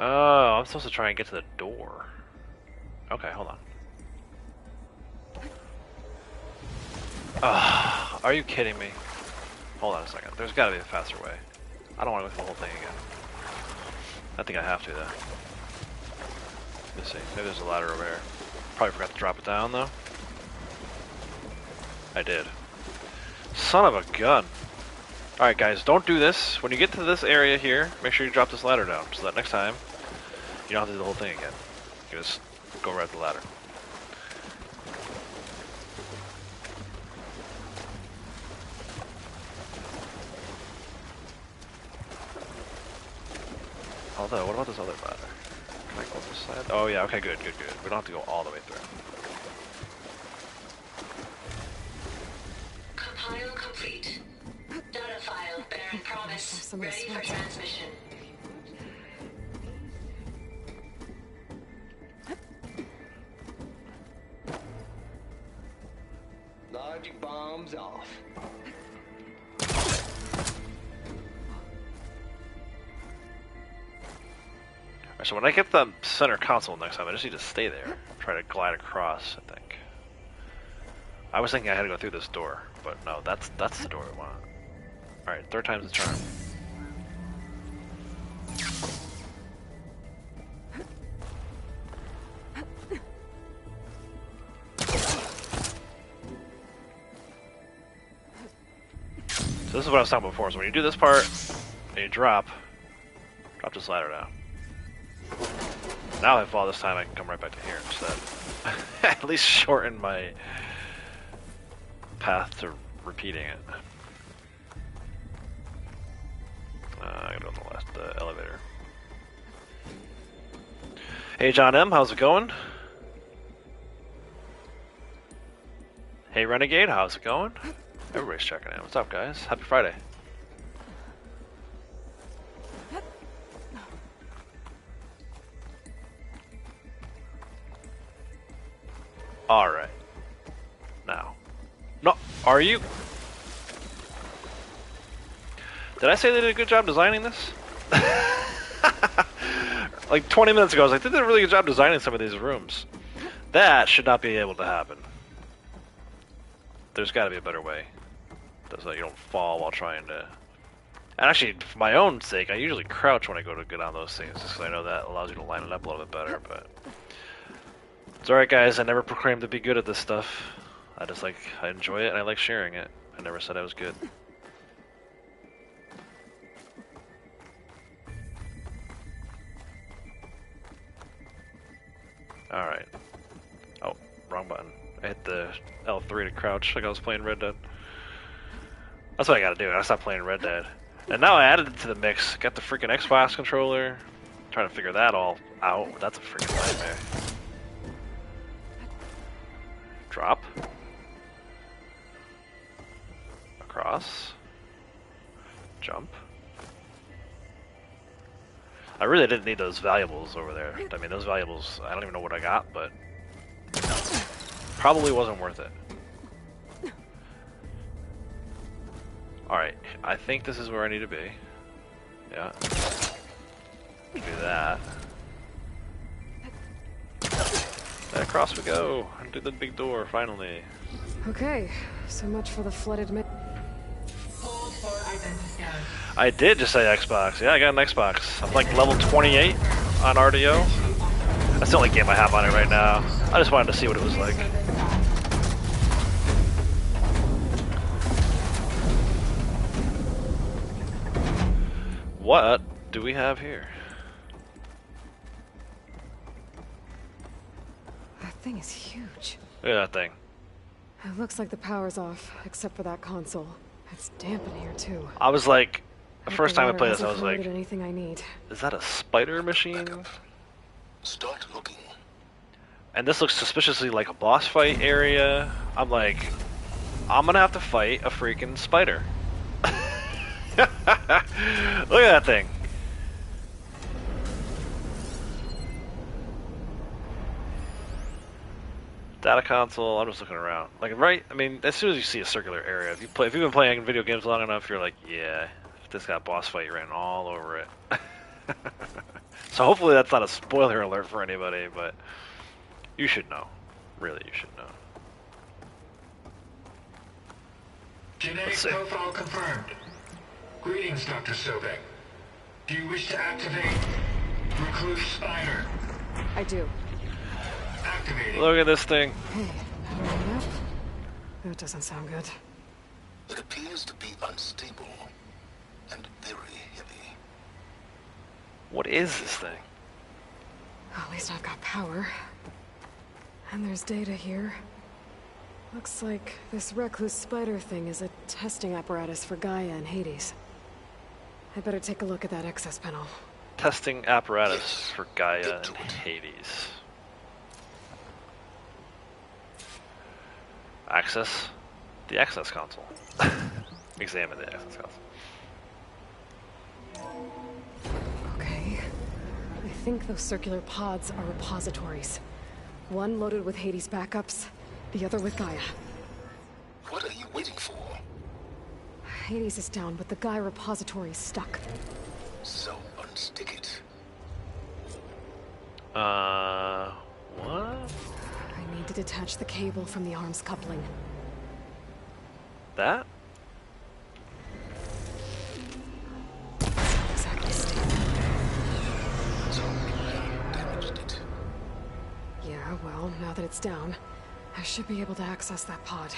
Oh, I'm supposed to try and get to the door. Okay, hold on. Are you kidding me? Hold on a second. There's got to be a faster way. I don't want to go through the whole thing again. I think I have to, though. Let's see. Maybe there's a ladder over here. Probably forgot to drop it down, though. I did. Son of a gun. Alright, guys, don't do this. When you get to this area here, make sure you drop this ladder down, so that next time, you don't have to do the whole thing again. You just go right up the ladder. Although, what about this other ladder? Can I go up this side? Oh yeah, okay, good. We don't have to go all the way through. Compile complete. Data file bearing promise ready for transmission. Logic bombs off. Alright, so when I get the center console next time, I just need to stay there. Try to glide across, I think. I was thinking I had to go through this door, but no, that's the door we want. Alright, third time's the charm. So this is what I was talking about before, so when you do this part, and you drop this ladder down. Now if I fall this time, I can come right back to here instead. At least shorten my path to repeating it. I gotta go on the elevator. Hey John M, how's it going? Hey Renegade, how's it going? Everybody's checking in. What's up, guys? Happy Friday. Alright. Now. No, are you? Did I say they did a good job designing this? Like 20 minutes ago, I was like, they did a really good job designing some of these rooms. That should not be able to happen. There's got to be a better way. So you don't fall while trying to... And actually, for my own sake, I usually crouch when I go to get on those things, just because I know that allows you to line it up a little bit better, but... It's alright guys, I never proclaimed to be good at this stuff. I enjoy it and I like sharing it. I never said I was good. Alright. Oh, wrong button. I hit the L3 to crouch like I was playing Red Dead. That's what I gotta do, I stopped playing Red Dead. And now I added it to the mix. Got the freaking Xbox controller. Trying to figure that all out. That's a freaking nightmare. Drop. Across. Jump. I really didn't need those valuables over there. I mean, those valuables, I don't even know what I got, but probably wasn't worth it. Alright, I think this is where I need to be. Yeah. Do that. And across we go. Into the big door, finally. Okay, so much for the flooded Hold for identity scan. I did just say Xbox. Yeah, I got an Xbox. I'm like level 28 on RDO. That's the only game I have on it right now. I just wanted to see what it was like. What do we have here? That thing is huge. Look at that thing. It looks like the power's off, except for that console. It's damp in here too. I was like, the Hope first the time I water played this, I hasn't was like, flooded anything I need. is that a spider machine? Start looking. And this looks suspiciously like a boss fight area. I'm like, I'm gonna have to fight a freaking spider. Look at that thing. Data console, I'm just looking around. Like, right, I mean, as soon as you see a circular area, if you've been playing video games long enough, you're like, yeah, if this got boss fight written all over it. So hopefully that's not a spoiler alert for anybody, but you should know. Really, you should know. Genetic profile confirmed. Greetings, Dr. Sobek. Do you wish to activate Recluse Spider? I do. Activating. Look at this thing. Hey, powering up? That doesn't sound good. It appears to be unstable and very heavy. What is this thing? At least I've got power. And there's data here. Looks like this Recluse Spider thing is a testing apparatus for Gaia and Hades. I better take a look at that access panel. Testing apparatus for Gaia and Hades. Access the access console. Examine the access console. Okay. I think those circular pods are repositories. One loaded with Hades backups, the other with Gaia. What are you waiting for? Hades is down, but the Gaia repository is stuck. So unstick it. What? I need to detach the cable from the arms coupling. That? Exactly stable. So you damaged it. Yeah, well, now that it's down, I should be able to access that pod.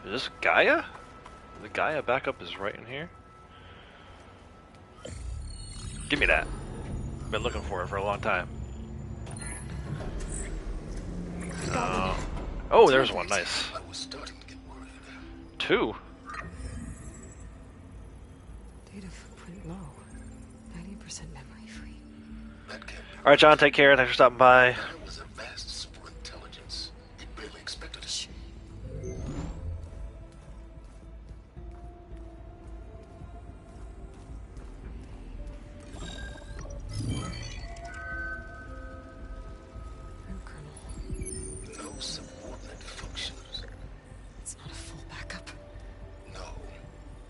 Is this Gaia? The Gaia backup is right in here? Give me that. Been looking for it for a long time. Oh, there's one. Nice. I was starting to get worried. 2. Data footprint low. 90% memory free. That can't be. Alright, John, take care. Thanks for stopping by. That was a vast super intelligence. It barely expected us. No subordinate functions. It's not a full backup. No.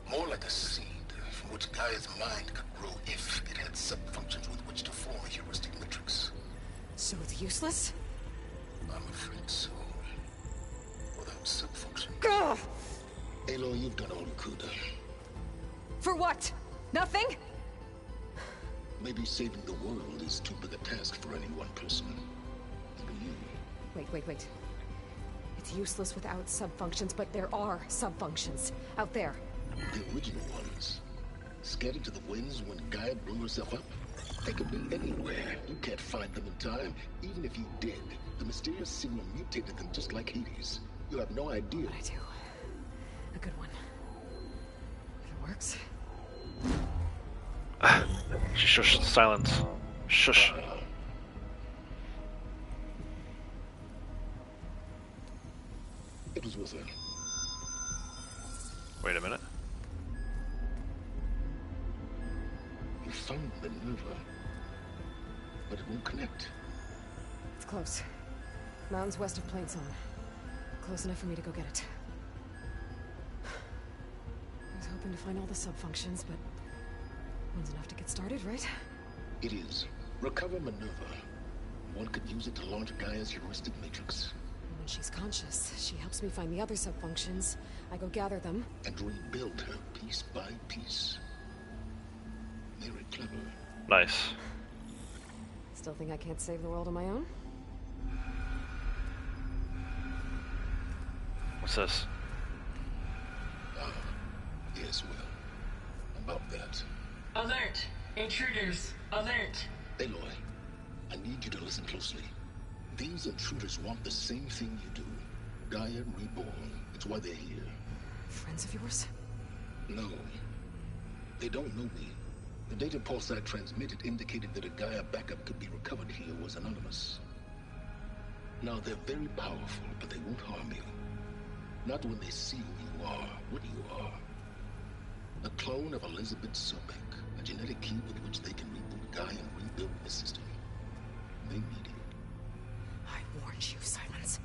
More like a seed from which Gaia's mind could grow if it had sub-functions with which to form a heuristic matrix. So it's useless? I'm afraid so. Without sub-functions. Gah! Aloy, you've done all you could. For what? Nothing? Maybe saving the world is too big a task for any one person. Even you. Wait. It's useless without sub-functions, but there are sub-functions out there. The original ones. Scattered to the winds when Gaia blew herself up? They could be anywhere. You can't find them in time. Even if you did, the mysterious signal mutated them just like Hades. You have no idea. What I do. A good one. If it works. Shush, silence. Shush. It was worth it. Wait a minute. You found Minerva, but it won't connect. It's close. Mountains west of Plain Zone. Close enough for me to go get it. I was hoping to find all the sub-functions, but one's enough to get started, right? It is. Recover Minerva. One could use it to launch Gaia's heuristic matrix. When she's conscious, she helps me find the other sub-functions. I go gather them. And rebuild her piece by piece. Very clever. Nice. Still think I can't save the world on my own? What's this? Yes, well. About that. Alert! Intruders! Alert! Aloy, I need you to listen closely. These intruders want the same thing you do. Gaia reborn. It's why they're here. Friends of yours? No. They don't know me. The data pulse I transmitted indicated that a Gaia backup could be recovered here was anonymous. Now, they're very powerful, but they won't harm you. Not when they see who you are, what you are. A clone of Elizabeth Sobek, a genetic key with which they can reboot Gaia and rebuild the system. They need it. I warned you, Silence.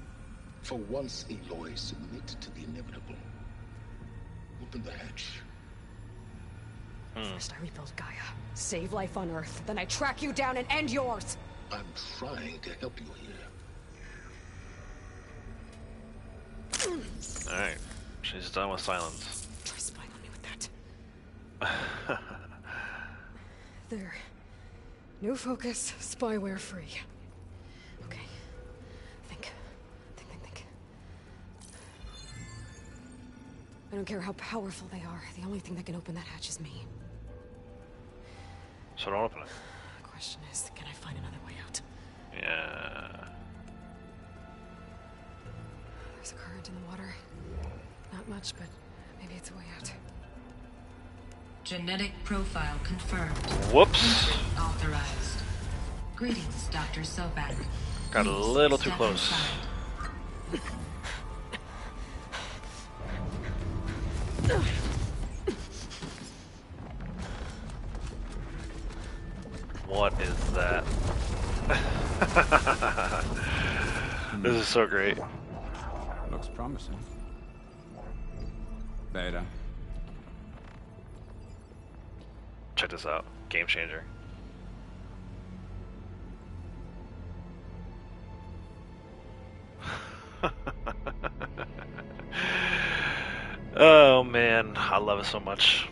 For once, Aloy, submit to the inevitable. Open the hatch. First I rebuild Gaia, save life on Earth, then I track you down and end yours! I'm trying to help you here. Alright. She's done with silence. Try spying on me with that. There. New focus, spyware free. Okay. Think. I don't care how powerful they are. The only thing that can open that hatch is me. So don't open it. The question is, can I find another way out? Yeah. There's a current in the water. Not much, but maybe it's a way out. Genetic profile confirmed. Whoops. Authorized. Greetings, Dr. Sobek. Got a little too close. What is that? This is so great. Looks promising. Beta. Check this out. Game changer. Oh man, I love it so much.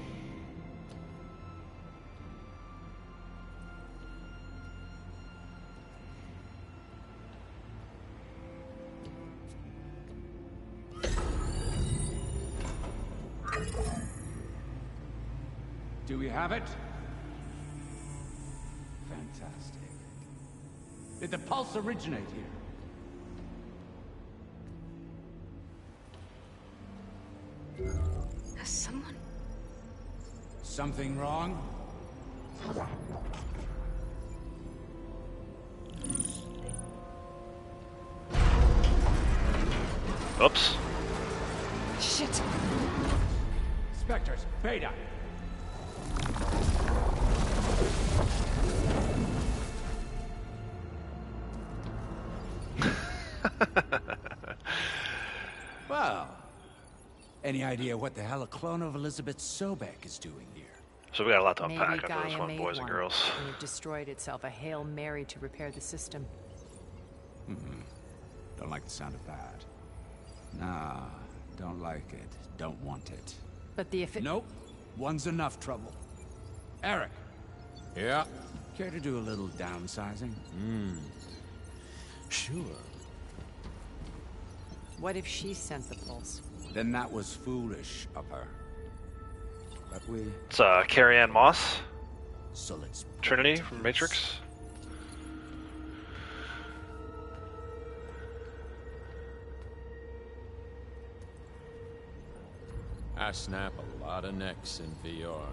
Do we have it? Fantastic. Did the pulse originate here? Has someone... Something wrong? Oops. Shit. Spectres, Beta. Well, any idea what the hell a clone of Elizabeth Sobek is doing here? So we got a lot to Maybe unpack after this Gaia one, made boys and girls. And it destroyed itself a Hail Mary to repair the system. Don't like the sound of that. Nah, don't like it. Don't want it. But the if it... Nope. One's enough trouble. Eric. Yeah? Care to do a little downsizing? Sure. What if she sent the pulse? Then that was foolish of her. But we... It's Carrie-Anne Moss. So let's... Trinity from Matrix. I snap a lot of necks in VR.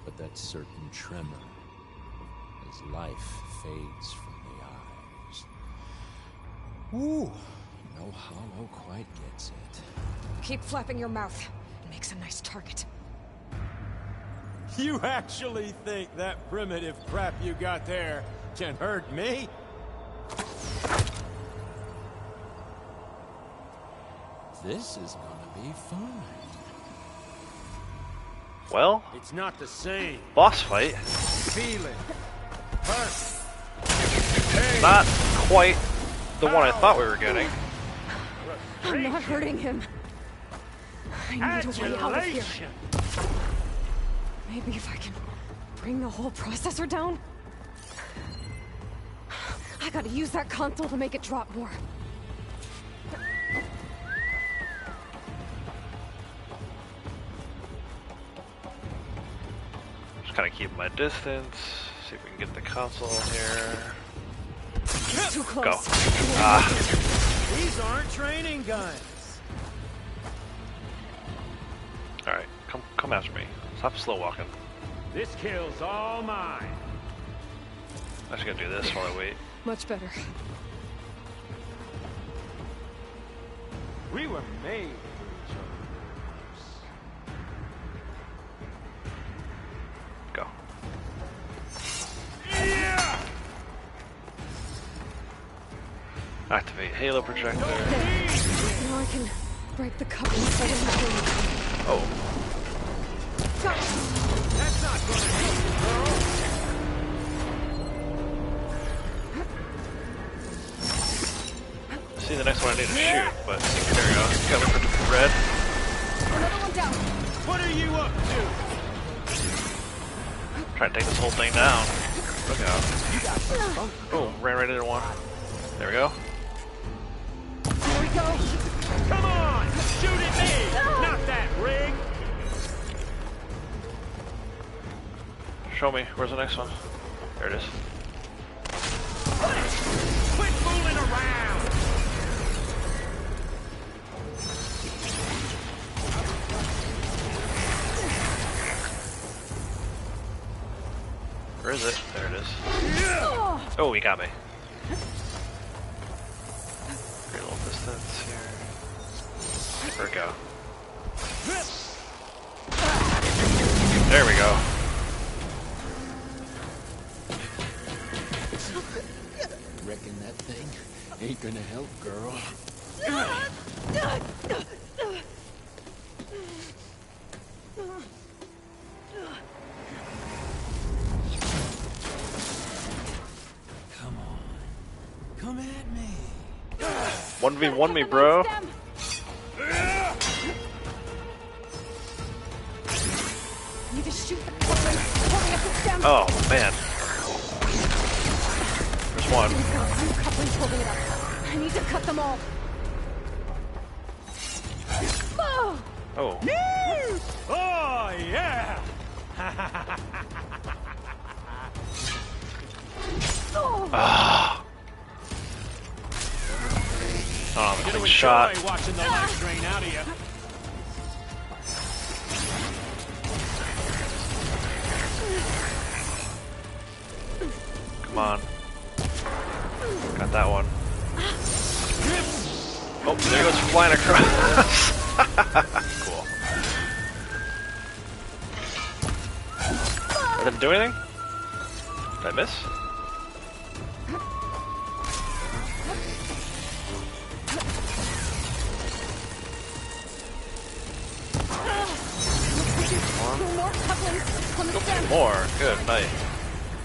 But that certain tremor as life fades from the eyes. Ooh, no hollow quite gets it. Keep flapping your mouth. It makes a nice target. You actually think that primitive crap you got there can hurt me? This is gonna be fun. Well, it's not the same. Boss fight. Feeling. Hurt. Not quite the one I thought we were getting. I'm not hurting him. I need a way out of here. Maybe if I can bring the whole processor down? I gotta use that console to make it drop more. Just kind of keep my distance. See if we can get the console here. Too close. Go. Ah. These aren't training guns. All right, come after me. Stop slow walking. This kill's all mine. I'm just gonna do this while I wait. Much better. We were made for each Go. other. Yeah! Activate Halo projector. Now I can break the cover inside of the thing. Oh. That's not gonna help you, girl. See the next one I need to shoot, but there we go. Got me for red. Another one down. What are you up to? Trying to take this whole thing down. Look out. Oh, ran right into one. There we go. Here we go. Come on! Shoot at me! Not that rig! Show me. Where's the next one? There it is. Quit fooling around! Where is it? There it is. Oh, he got me. Great little distance here. Where'd it go? There we go. Reckon that thing ain't gonna help, girl. Come on. Come at me. 1v1 me, bro. Need to shoot the couplings. Holding up the stem. Oh, man. There's one. Two couplings holding it up. I need to cut them all. Oh. Oh, yeah! Ah. Oh, I'm getting shot. Watching the life drain out of you. Come on. Got that one. Oh, there he goes flying across. Cool. That didn't do anything? Did I miss? Two more couplings on the stem. More. Good night.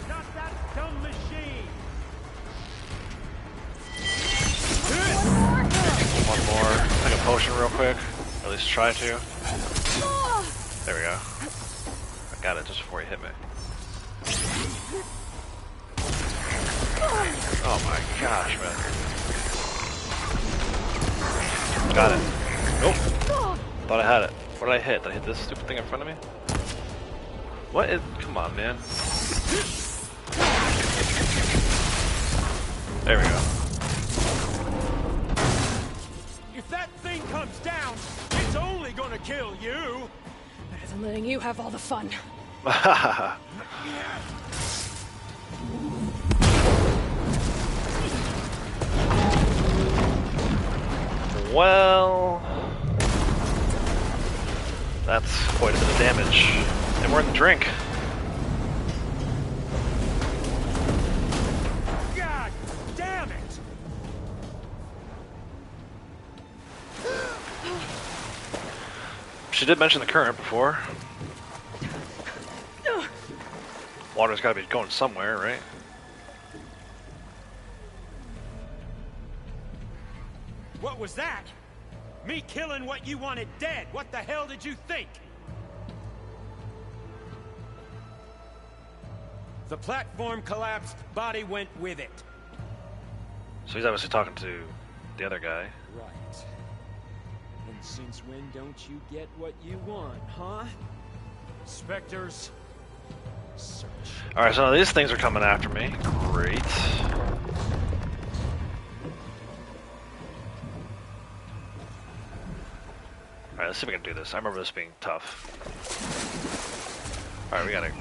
Not that dumb machine. One more. Take a potion real quick. At least try to. There we go. I got it just before he hit me. Oh my gosh, man. Got it. Nope. Thought I had it. What did I hit? Did I hit this stupid thing in front of me? What is... Come on, man. There we go. If that thing comes down, it's only gonna kill you. Better than letting you have all the fun. Well... That's quite a bit of damage. And we're in the drink. God damn it! She did mention the current before. Water's gotta be going somewhere, right? What was that? Me killing what you wanted dead. What the hell did you think? The platform collapsed, body went with it. So he's obviously talking to the other guy. Right. And since when don't you get what you want, huh? Spectres. Search. Alright, so now these things are coming after me. Great. Alright, let's see if we can do this. I remember this being tough. Alright, we gotta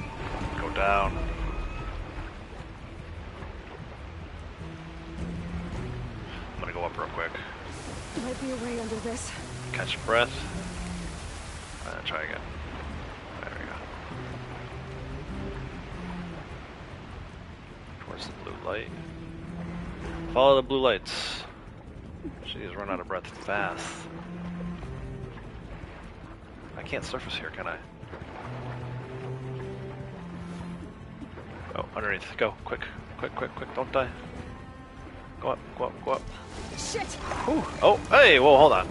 go down. I'm gonna go up real quick. Might be a way under this. Catch a breath. Try again. There we go. Towards the blue light. Follow the blue lights. Jeez, run out of breath fast. I can't surface here, can I? Oh, underneath. Go, quick, quick, quick, quick! Don't die. Go up, go up, go up. Shit! Ooh. Oh, hey, whoa, hold on.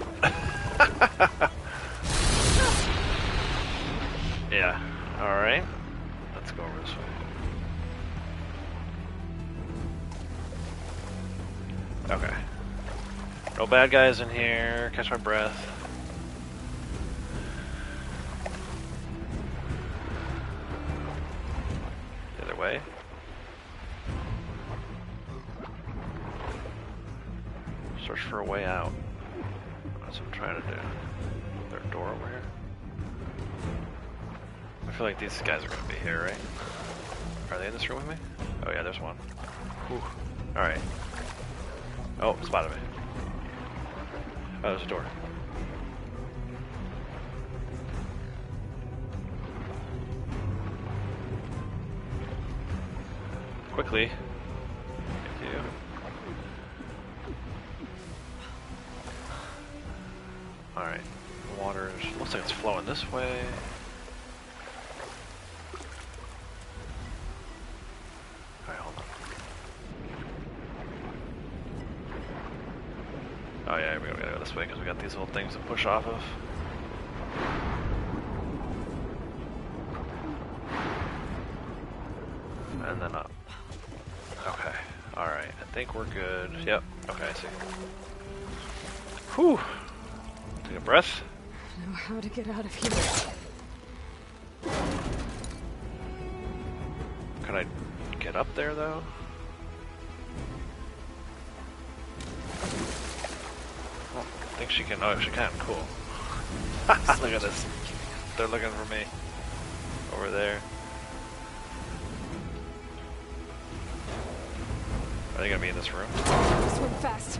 Yeah. All right. Let's go over this way. Okay. No bad guys in here. Catch my breath. The other way. Search for a way out. That's what I'm trying to do. Is there a door over here? I feel like these guys are going to be here, right? Are they in this room with me? Oh yeah, there's one. Alright. Oh, spotted me. Oh, there's a door. Quickly. Thank you. Alright. Water looks like it's flowing this way. Alright, hold on. Oh yeah, we gotta go this way because we got these little things to push off of. And then up. Okay. Alright. I think we're good. Yep. Okay, I see. Whew. Take a breath. I know how to get out of here. Can I get up there though? Oh, I think she can. Oh, she can. Cool. Look at this. They're looking for me. Over there. Are they gonna be in this room? Swim fast.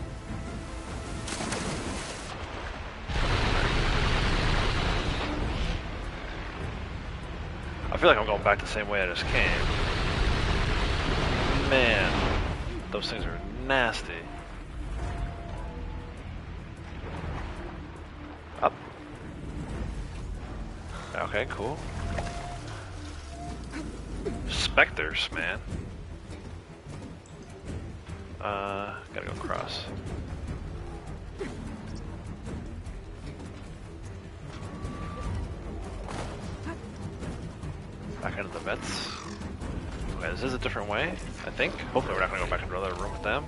I feel like I'm going back the same way I just came. Man, those things are nasty. Up. Okay, cool. Specters, man. Gotta go across. Back into the vents. Okay, this is a different way, I think. Hopefully we're not gonna go back into another room with them.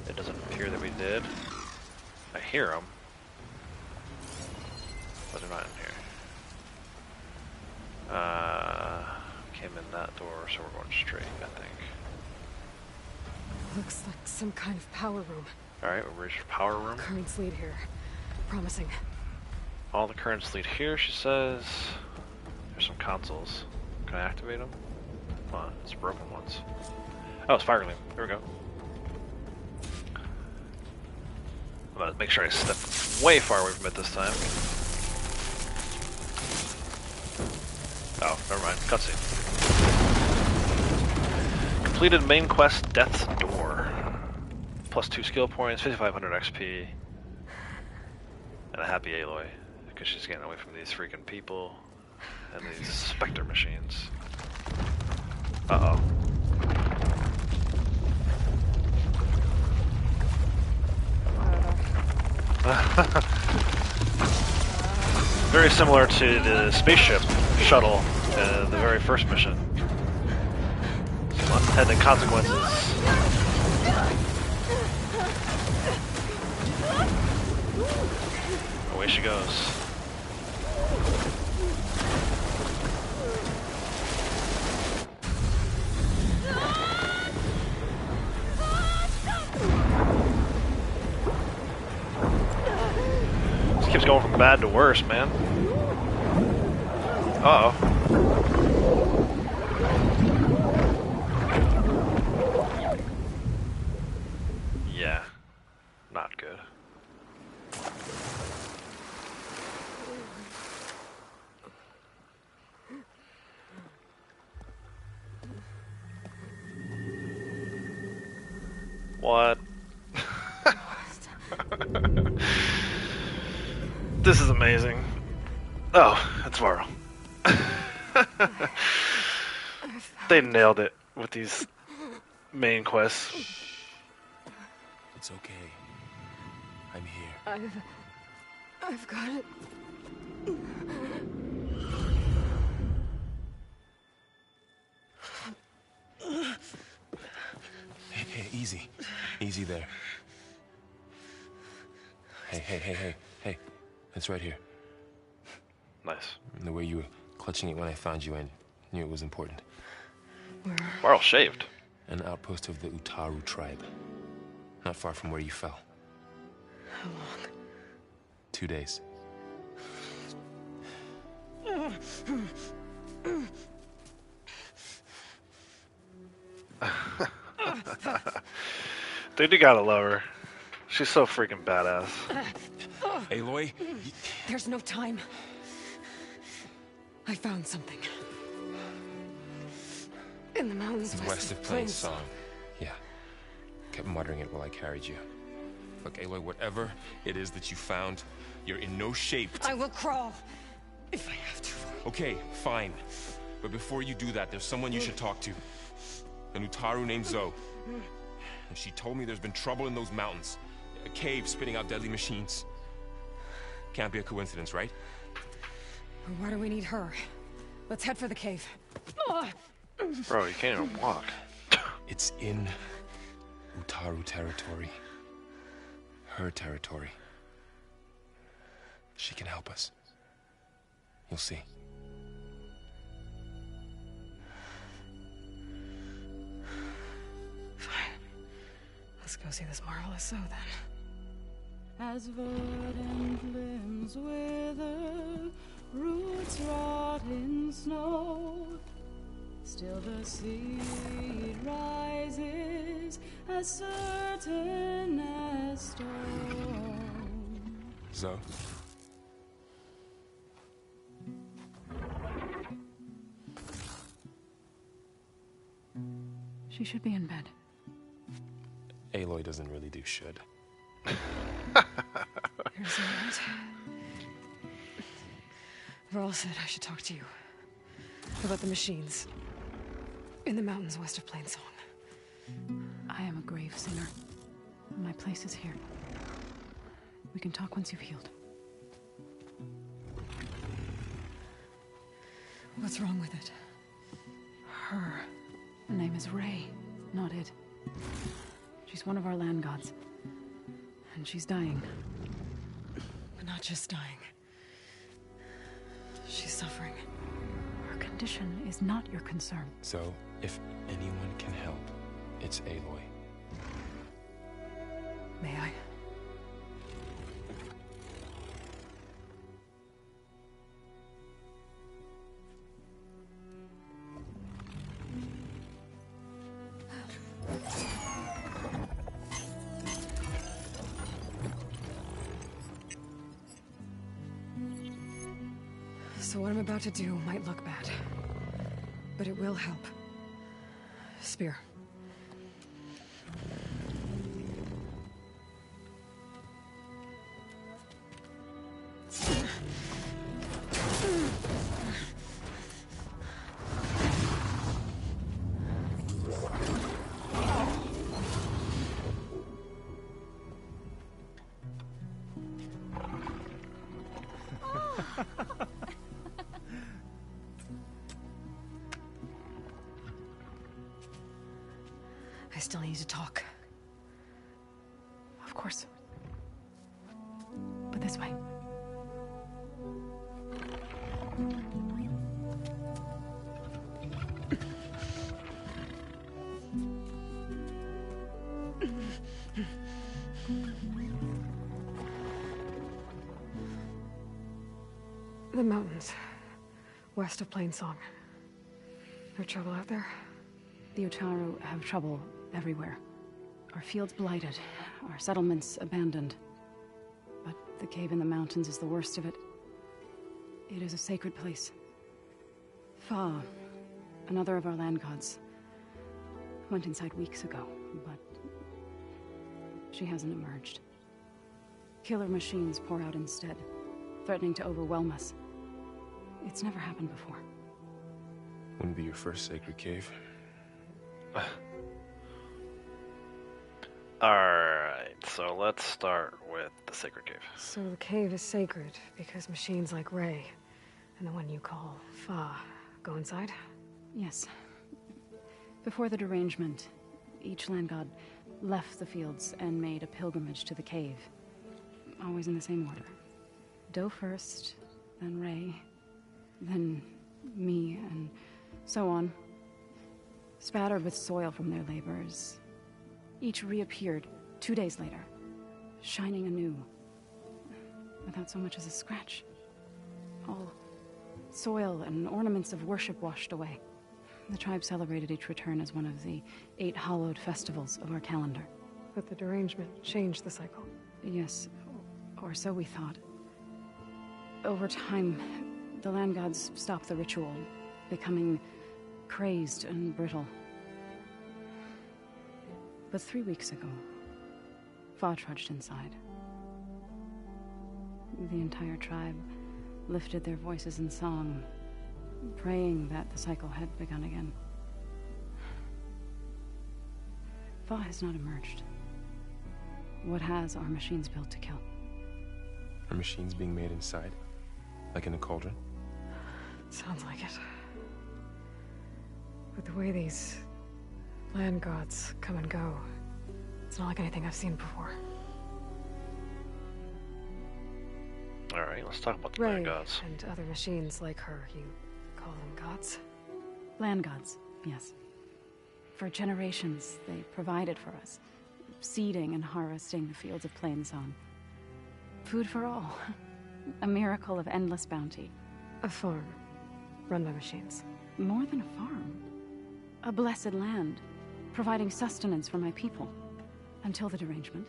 It doesn't appear that we did. I hear them. But they're not in here. Came in that door, so we're going straight, I think. Looks like some kind of power room. Alright, we reached the power room. Currents lead here. Promising. All the currents lead here, she says. There's some consoles. Can I activate them? Come on, it's broken ones. Oh, it's fire gleam. There we go. I'm gonna make sure I step way far away from it this time. Oh, never mind. Cutscene. Completed main quest, Death's Door. Plus 2 skill points, 5500 XP, and a happy Aloy, because she's getting away from these freaking people and these Spectre machines. Uh-oh. Very similar to the spaceship shuttle in the very first mission. Some unintended consequences. Away she goes. This keeps going from bad to worse, man. Uh-oh. Yeah. Not good. What? This is amazing. Oh, it's Varro. I've They nailed it with these main quests. It's okay. I'm here. I've got it. Hey, easy. Easy there. Hey. It's right here. Nice. And the way you were clutching it when I found you, I knew it was important. Where? Barrel shaved. An outpost of the Utaru tribe. Not far from where you fell. How long? 2 days. Dude, you gotta love her. She's so freaking badass. Aloy? There's no time. I found something. In the mountains West of Plainsong. Yeah. Kept muttering it while I carried you. Look, Aloy, whatever it is that you found, you're in no shape to... I will crawl. If I have to. Okay, fine. But before you do that, there's someone you should talk to. An Utaru named Zoe. And she told me there's been trouble in those mountains. A cave spitting out deadly machines. Can't be a coincidence, right? Why do we need her? Let's head for the cave. Bro, you can't even walk. It's in Utaru territory. Her territory. She can help us. You'll see. Fine. Let's go see this marvelous Zoe then. As verdant limbs wither, roots rot in snow, still the seed rises as certain as stone. Zoe? She should be in bed. Aloy doesn't really do should. You're so right. Varl said I should talk to you about the machines in the mountains west of Plainsong. I am a grave sinner. My place is here. We can talk once you've healed. What's wrong with it? Her name is Ray, not it. She's one of our land gods. And she's dying. But not just dying. She's suffering. Her condition is not your concern. So, if anyone can help, it's Aloy. May I? So what I'm about to do might look bad, but it will help. Spear. I still need to talk. Of course. But this way. The mountains west of Plainsong. There's trouble out there? The Utaru have trouble everywhere. Our fields blighted, our settlements abandoned. But the cave in the mountains is the worst of it. It is a sacred place. Fa, another of our land gods, went inside weeks ago, but she hasn't emerged. Killer machines pour out instead, threatening to overwhelm us. It's never happened before. Wouldn't be your first sacred cave. Alright, so let's start with the Sacred Cave. So the cave is sacred because machines like Ray and the one you call Fa go inside? Yes. Before the derangement, each land god left the fields and made a pilgrimage to the cave. Always in the same order. Doe first, then Ray, then me, and so on. Spattered with soil from their labors, each reappeared 2 days later, shining anew, without so much as a scratch. All soil and ornaments of worship washed away. The tribe celebrated each return as one of the 8 hallowed festivals of our calendar. But the derangement changed the cycle. Yes, or so we thought. Over time, the land gods stopped the ritual, becoming crazed and brittle. But 3 weeks ago, Fa trudged inside. The entire tribe lifted their voices in song, praying that the cycle had begun again. Fa has not emerged. What has are machines built to kill. Are machines being made inside? Like in a cauldron? Sounds like it. But the way these land gods come and go, it's not like anything I've seen before. Alright, let's talk about the Ray land gods. and other machines like her, you call them gods? Land gods, yes. For generations, they provided for us, seeding and harvesting the fields of Plainsong. Food for all. A miracle of endless bounty. A farm, run by machines. More than a farm. A blessed land, providing sustenance for my people. Until the derangement.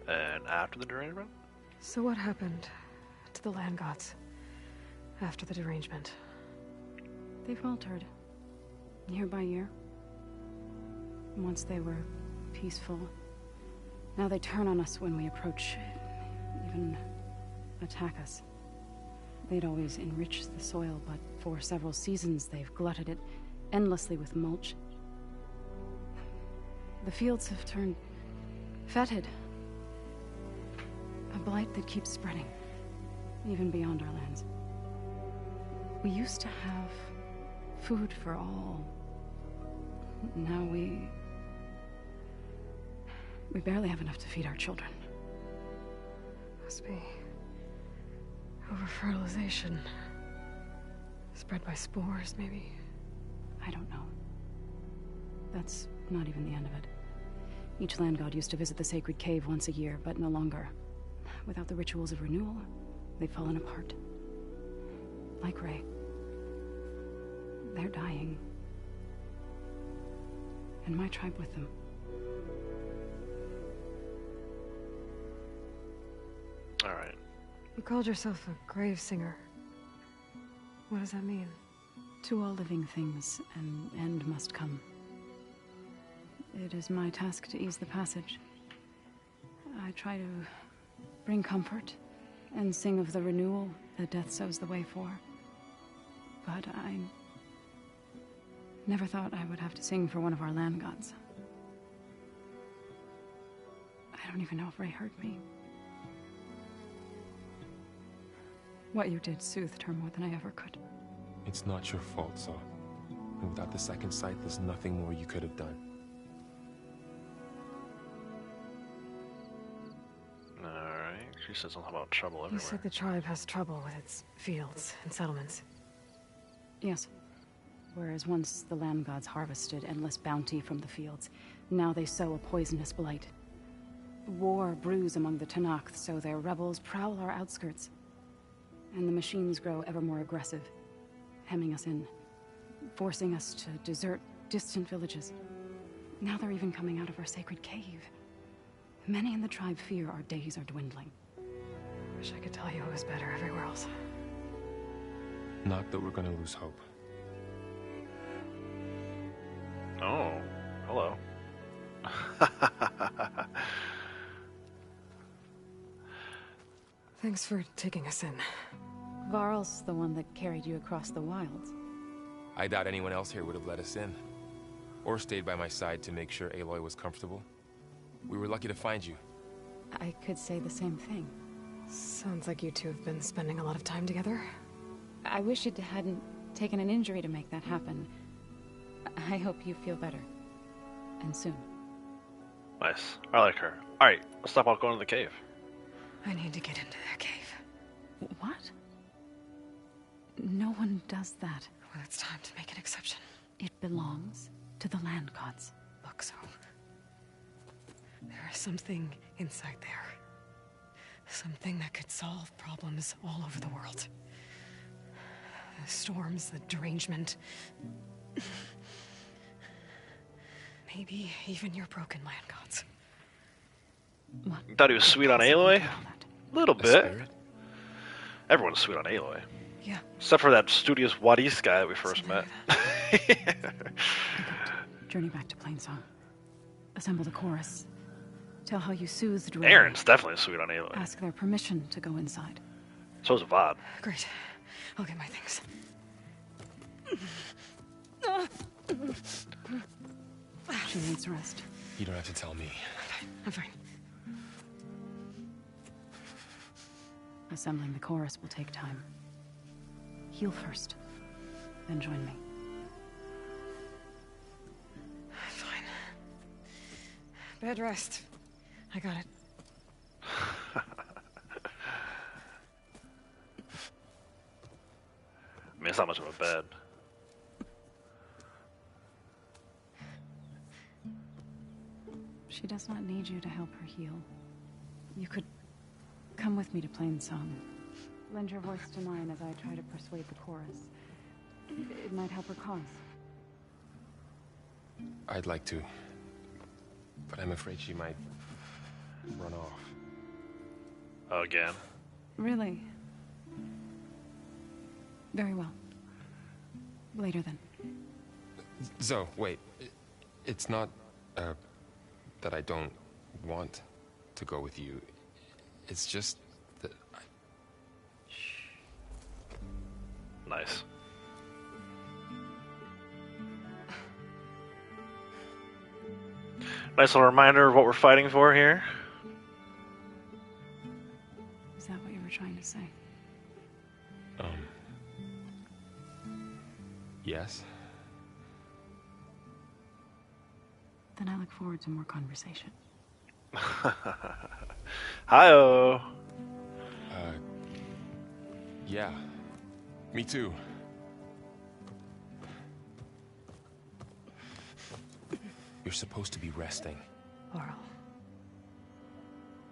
And after the derangement? So what happened to the land gods after the derangement? They faltered, year by year. Once they were peaceful. Now they turn on us when we approach, even attack us. They'd always enriched the soil, but for several seasons they've glutted it endlessly with mulch. The fields have turned fetid. A blight that keeps spreading, even beyond our lands. We used to have food for all. Now we barely have enough to feed our children. Must be over-fertilization. Spread by spores, maybe? I don't know. That's not even the end of it. Each land god used to visit the sacred cave once a year, but no longer. Without the rituals of renewal, they've fallen apart. Like Ray. They're dying. And my tribe with them. Alright. You called yourself a grave singer. What does that mean? To all living things, an end must come. It is my task to ease the passage. I try to bring comfort and sing of the renewal that death sows the way for. But I never thought I would have to sing for one of our land gods. I don't even know if Ray heard me. What you did soothed her more than I ever could. It's not your fault, Saw. And without the second sight, there's nothing more you could have done. Alright, she says something about trouble everywhere. You said the tribe has trouble with its fields and settlements. Yes. Whereas once the land gods harvested endless bounty from the fields, now they sow a poisonous blight. War brews among the Tenakth, so their rebels prowl our outskirts. And the machines grow ever more aggressive, hemming us in, forcing us to desert distant villages. Now they're even coming out of our sacred cave. Many in the tribe fear our days are dwindling. Wish I could tell you it was better everywhere else. Not that we're gonna lose hope. Oh, hello. Thanks for taking us in. Varl's the one that carried you across the wilds. I doubt anyone else here would have let us in. Or stayed by my side to make sure Aloy was comfortable. We were lucky to find you. I could say the same thing. Sounds like you two have been spending a lot of time together. I wish it hadn't taken an injury to make that happen. I hope you feel better. And soon. Nice. I like her. Alright, let's stop out going to the cave. I need to get into their cave. What? No one does that. Well, it's time to make an exception. It belongs to the land gods. Look, so... there is something inside there. Something that could solve problems all over the world. The storms, the derangement. Maybe even your broken land gods. What? You thought he was sweet on Aloy? A little bit. Everyone's sweet on Aloy. Yeah. Except for that studious Wadis guy that we first met. Journey back to Plainsong. Assemble the chorus. Tell how you soothed Ray. Aaron's definitely sweet on Aloy. Ask their permission to go inside. So is Vod. Great. I'll get my things. She needs rest. You don't have to tell me. I'm fine. Assembling the chorus will take time. Heal first, then join me. Fine. Bed rest. I got it. I mean, it's not much of a bed. She does not need you to help her heal. You could come with me to Plainsong. Lend your voice to mine as I try to persuade the chorus. It might help her cause. I'd like to. But I'm afraid she might run off. Again. Really? Very well. Later then. Zoe, wait. It's not, that I don't want to go with you. It's just that I... Nice. Nice little reminder of what we're fighting for here. Is that what you were trying to say? Yes? Then I look forward to more conversation. Hi-oh. Yeah. Me too. You're supposed to be resting. Laurel.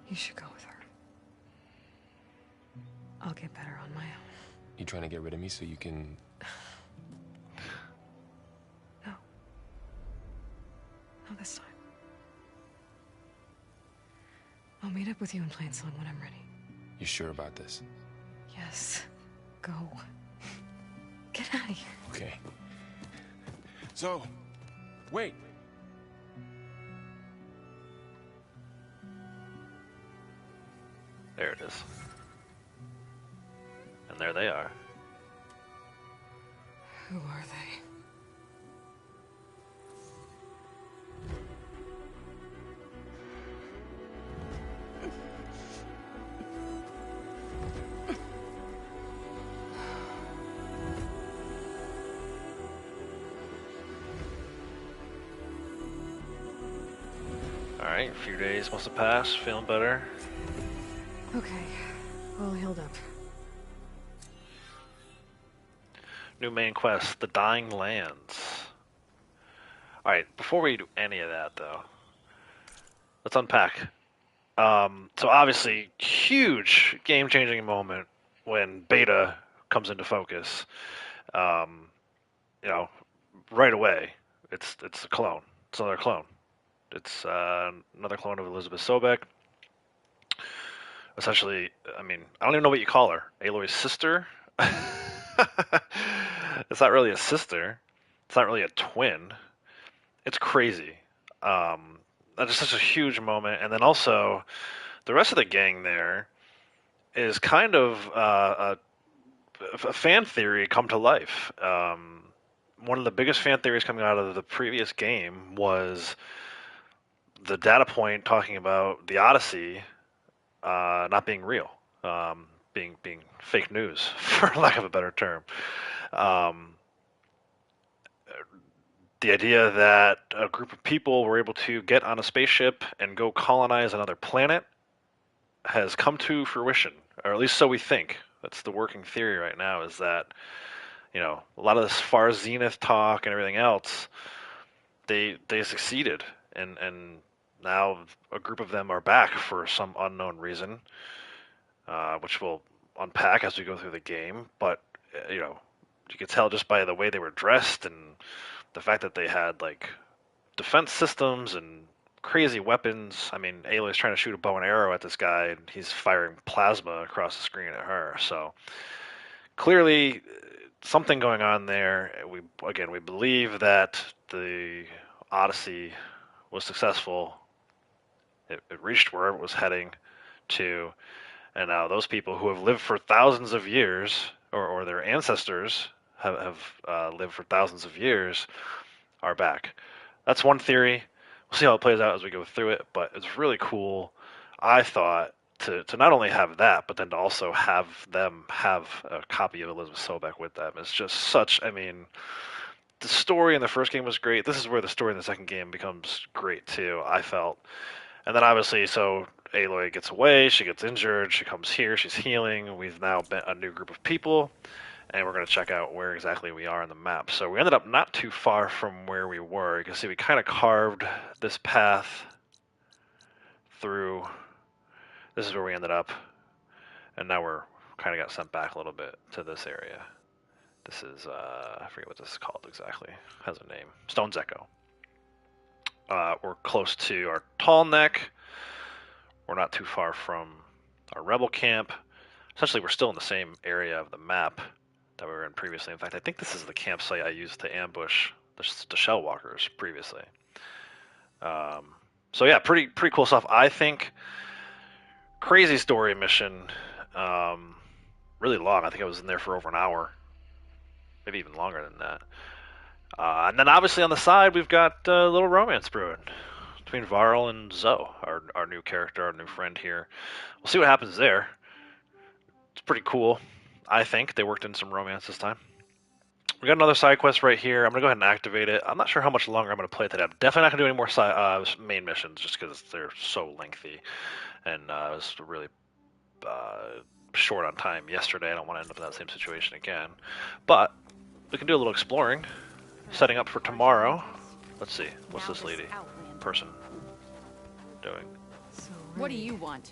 You should go with her. I'll get better on my own. You trying to get rid of me so you can... No. Not this time. I'll meet up with you in Plainsong when I'm ready. You sure about this? Yes. Go. Get out of here. Okay. So, wait. There it is. And there they are. Who are they? Alright, a few days must have passed. Feeling better. Okay. All healed up. New main quest, The Dying Lands. Alright, before we do any of that, though, let's unpack. So obviously, huge game-changing moment when Beta comes into focus. You know, right away, it's a clone. It's another clone. It's another clone of Elizabeth Sobek. Essentially, I mean, I don't even know what you call her. Aloy's sister? It's not really a sister. It's not really a twin. It's crazy. That's just such a huge moment. And then also, the rest of the gang there is kind of a fan theory come to life. One of the biggest fan theories coming out of the previous game was the data point talking about the Odyssey not being real, being fake news, for lack of a better term. Um, the idea that a group of people were able to get on a spaceship and go colonize another planet has come to fruition, or at least so we think. That's the working theory right now, is that, a lot of this far zenith talk and everything else, they succeeded, and now a group of them are back for some unknown reason, which we'll unpack as we go through the game. But you could tell just by the way they were dressed and the fact that they had like defense systems and crazy weapons. I mean, Aloy's trying to shoot a bow and arrow at this guy, and he's firing plasma across the screen at her. So clearly, something going on there. We believe that the Odyssey was successful. It reached wherever it was heading to, and now those people who have lived for thousands of years, or their ancestors have lived for thousands of years, are back. That's one theory. We'll see how it plays out as we go through it, but it's really cool, I thought, to not only have that, but then to also have them have a copy of Elizabeth Sobeck with them. It's just such, the story in the first game was great. This is where the story in the second game becomes great too, I felt. And then obviously, so Aloy gets away, she gets injured, she comes here, she's healing. We've now been a new group of people, and we're going to check out where exactly we are on the map. So we ended up not too far from where we were. You can see we kind of carved this path through. This is where we ended up, and now we're kind of got sent back a little bit to this area. This is, I forget what this is called exactly. It has a name. Stone's Echo. We're close to our Tall Neck. We're not too far from our Rebel camp. Essentially, we're still in the same area of the map that we were in previously. In fact, I think this is the campsite I used to ambush the Shell Walkers previously. So yeah, pretty cool stuff. I think crazy story mission, really long. I think I was in there for over an hour, maybe even longer than that. And then obviously on the side, we've got a little romance brewing between Varl and Zoe, our new character, our new friend here. We'll see what happens there. It's pretty cool. I think they worked in some romance this time. We got another side quest right here. I'm going to go ahead and activate it. I'm not sure how much longer I'm going to play today. I'm definitely not going to do any more main missions just because they're so lengthy. And I was really short on time yesterday. I don't want to end up in that same situation again. But we can do a little exploring. Setting up for tomorrow. Let's see. What's this person doing? So, what do you want?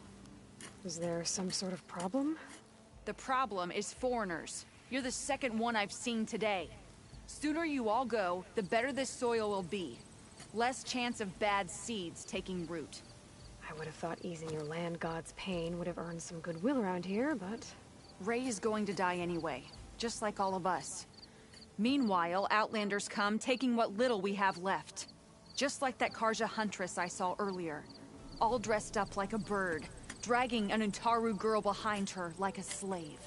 Is there some sort of problem? The problem is foreigners. You're the second one I've seen today. Sooner you all go, the better this soil will be. Less chance of bad seeds taking root. I would have thought easing your land god's pain would have earned some goodwill around here, but... Ray is going to die anyway, just like all of us. Meanwhile, Outlanders come, taking what little we have left. Just like that Karja huntress I saw earlier. All dressed up like a bird, dragging an Untaru girl behind her like a slave.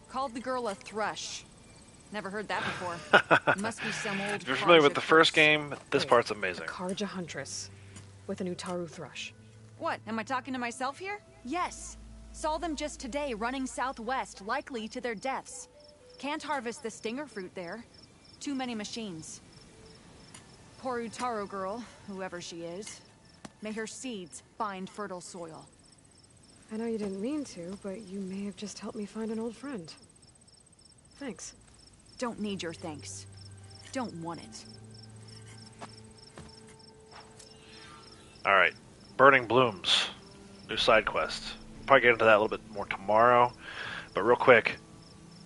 Called the girl a thrush. Never heard that before. Must be some old If you're familiar with Karja the first curse. game, this part's amazing. A Karja huntress with an Utaru thrush. What, am I talking to myself here? Yes. Saw them just today running southwest, likely to their deaths. Can't harvest the stinger fruit there. Too many machines. Poor Utaru girl, whoever she is. May her seeds find fertile soil. I know you didn't mean to, but you may have just helped me find an old friend. Thanks. Don't need your thanks. Don't want it. Alright. Burning Blooms. New side quest. We'll probably get into that a little bit more tomorrow. But real quick,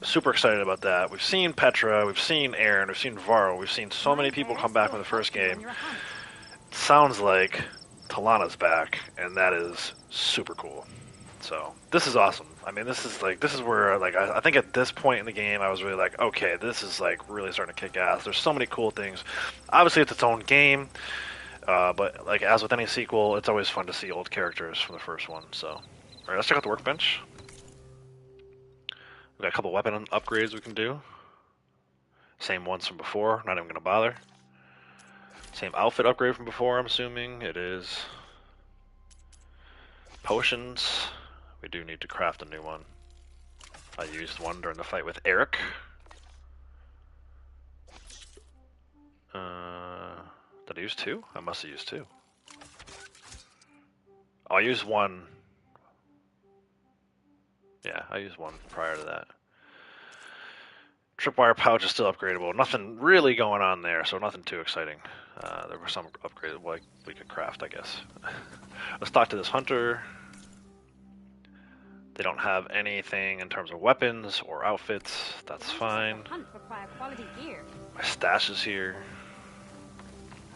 super excited about that. We've seen Petra, we've seen Aaron, we've seen Varro, we've seen so many people come back from the first game. It sounds like Talana's back, and that is super cool. So, this is awesome. I mean, this is where, I think at this point in the game, I was really like, okay, this is, really starting to kick ass. There's so many cool things. Obviously, it's its own game, but, as with any sequel, it's always fun to see old characters from the first one, so. Alright, let's check out the workbench. We got a couple weapon upgrades we can do. Same ones from before, not even going to bother. Same outfit upgrade from before, I'm assuming. It is. Potions. We do need to craft a new one. I used one during the fight with Eric. Did I use two? I must have used two. Oh, I used one. Yeah, I used one prior to that. Tripwire pouch is still upgradable. Nothing really going on there, so nothing too exciting. There were some upgrades like we could craft, I guess. Let's talk to this hunter. They don't have anything in terms of weapons or outfits. That's fine. My stash is here.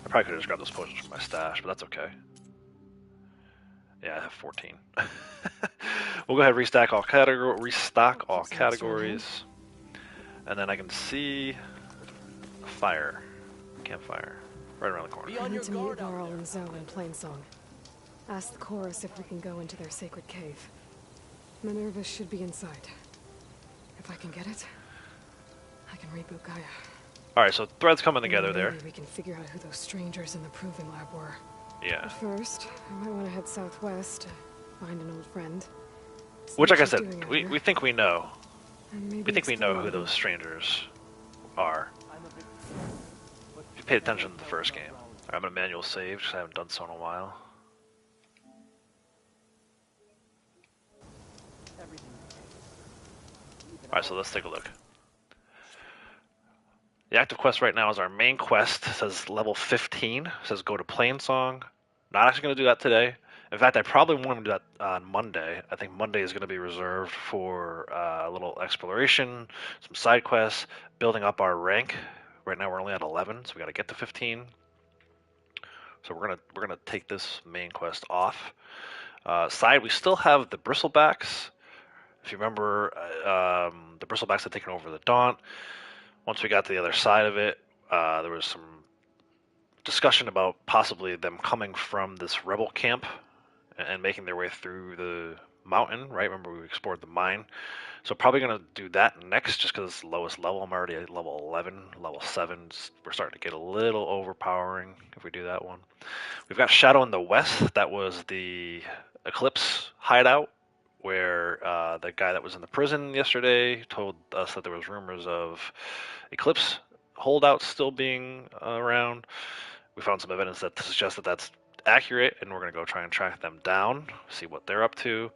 I probably could have just grabbed those potions from my stash, but that's okay. Yeah, I have 14. We'll go ahead and restock all categories. And then I can see a fire. Campfire. Right around the corner. I need to meet Laurel and Zoe in Plainsong. Ask the chorus if we can go into their sacred cave. Minerva should be inside. If I can get it, I can reboot Gaia. Alright, so threads coming together there. Maybe we can figure out who those strangers in the proving lab were. Yeah. But first, I might want to head southwest to find an old friend. Which, like I said, we think we know. We think we know who those strangers are. If you paid attention to the first game. Alright, I'm gonna manual save, because I haven't done so in a while. Alright, so let's take a look. The active quest right now is our main quest. It says level 15. It says go to Plainsong. Not actually going to do that today. In fact, I probably want to do that on Monday. I think Monday is going to be reserved for a little exploration, some side quests, building up our rank. Right now we're only at 11, so we got to get to 15. So we're gonna take this main quest off. Side, we still have the Bristlebacks. If you remember, the Bristlebacks had taken over the Daunt. Once we got to the other side of it, there was some discussion about possibly them coming from this rebel camp and making their way through the mountain, right? Remember we explored the mine. So probably going to do that next just because it's the lowest level. I'm already at level 11, level 7. We're starting to get a little overpowering if we do that one. We've got Shadow in the West. That was the Eclipse hideout where the guy that was in the prison yesterday told us that there was rumors of Eclipse holdouts still being around. We found some evidence that suggests that that's accurate, and we're going to go try and track them down, see what they're up to.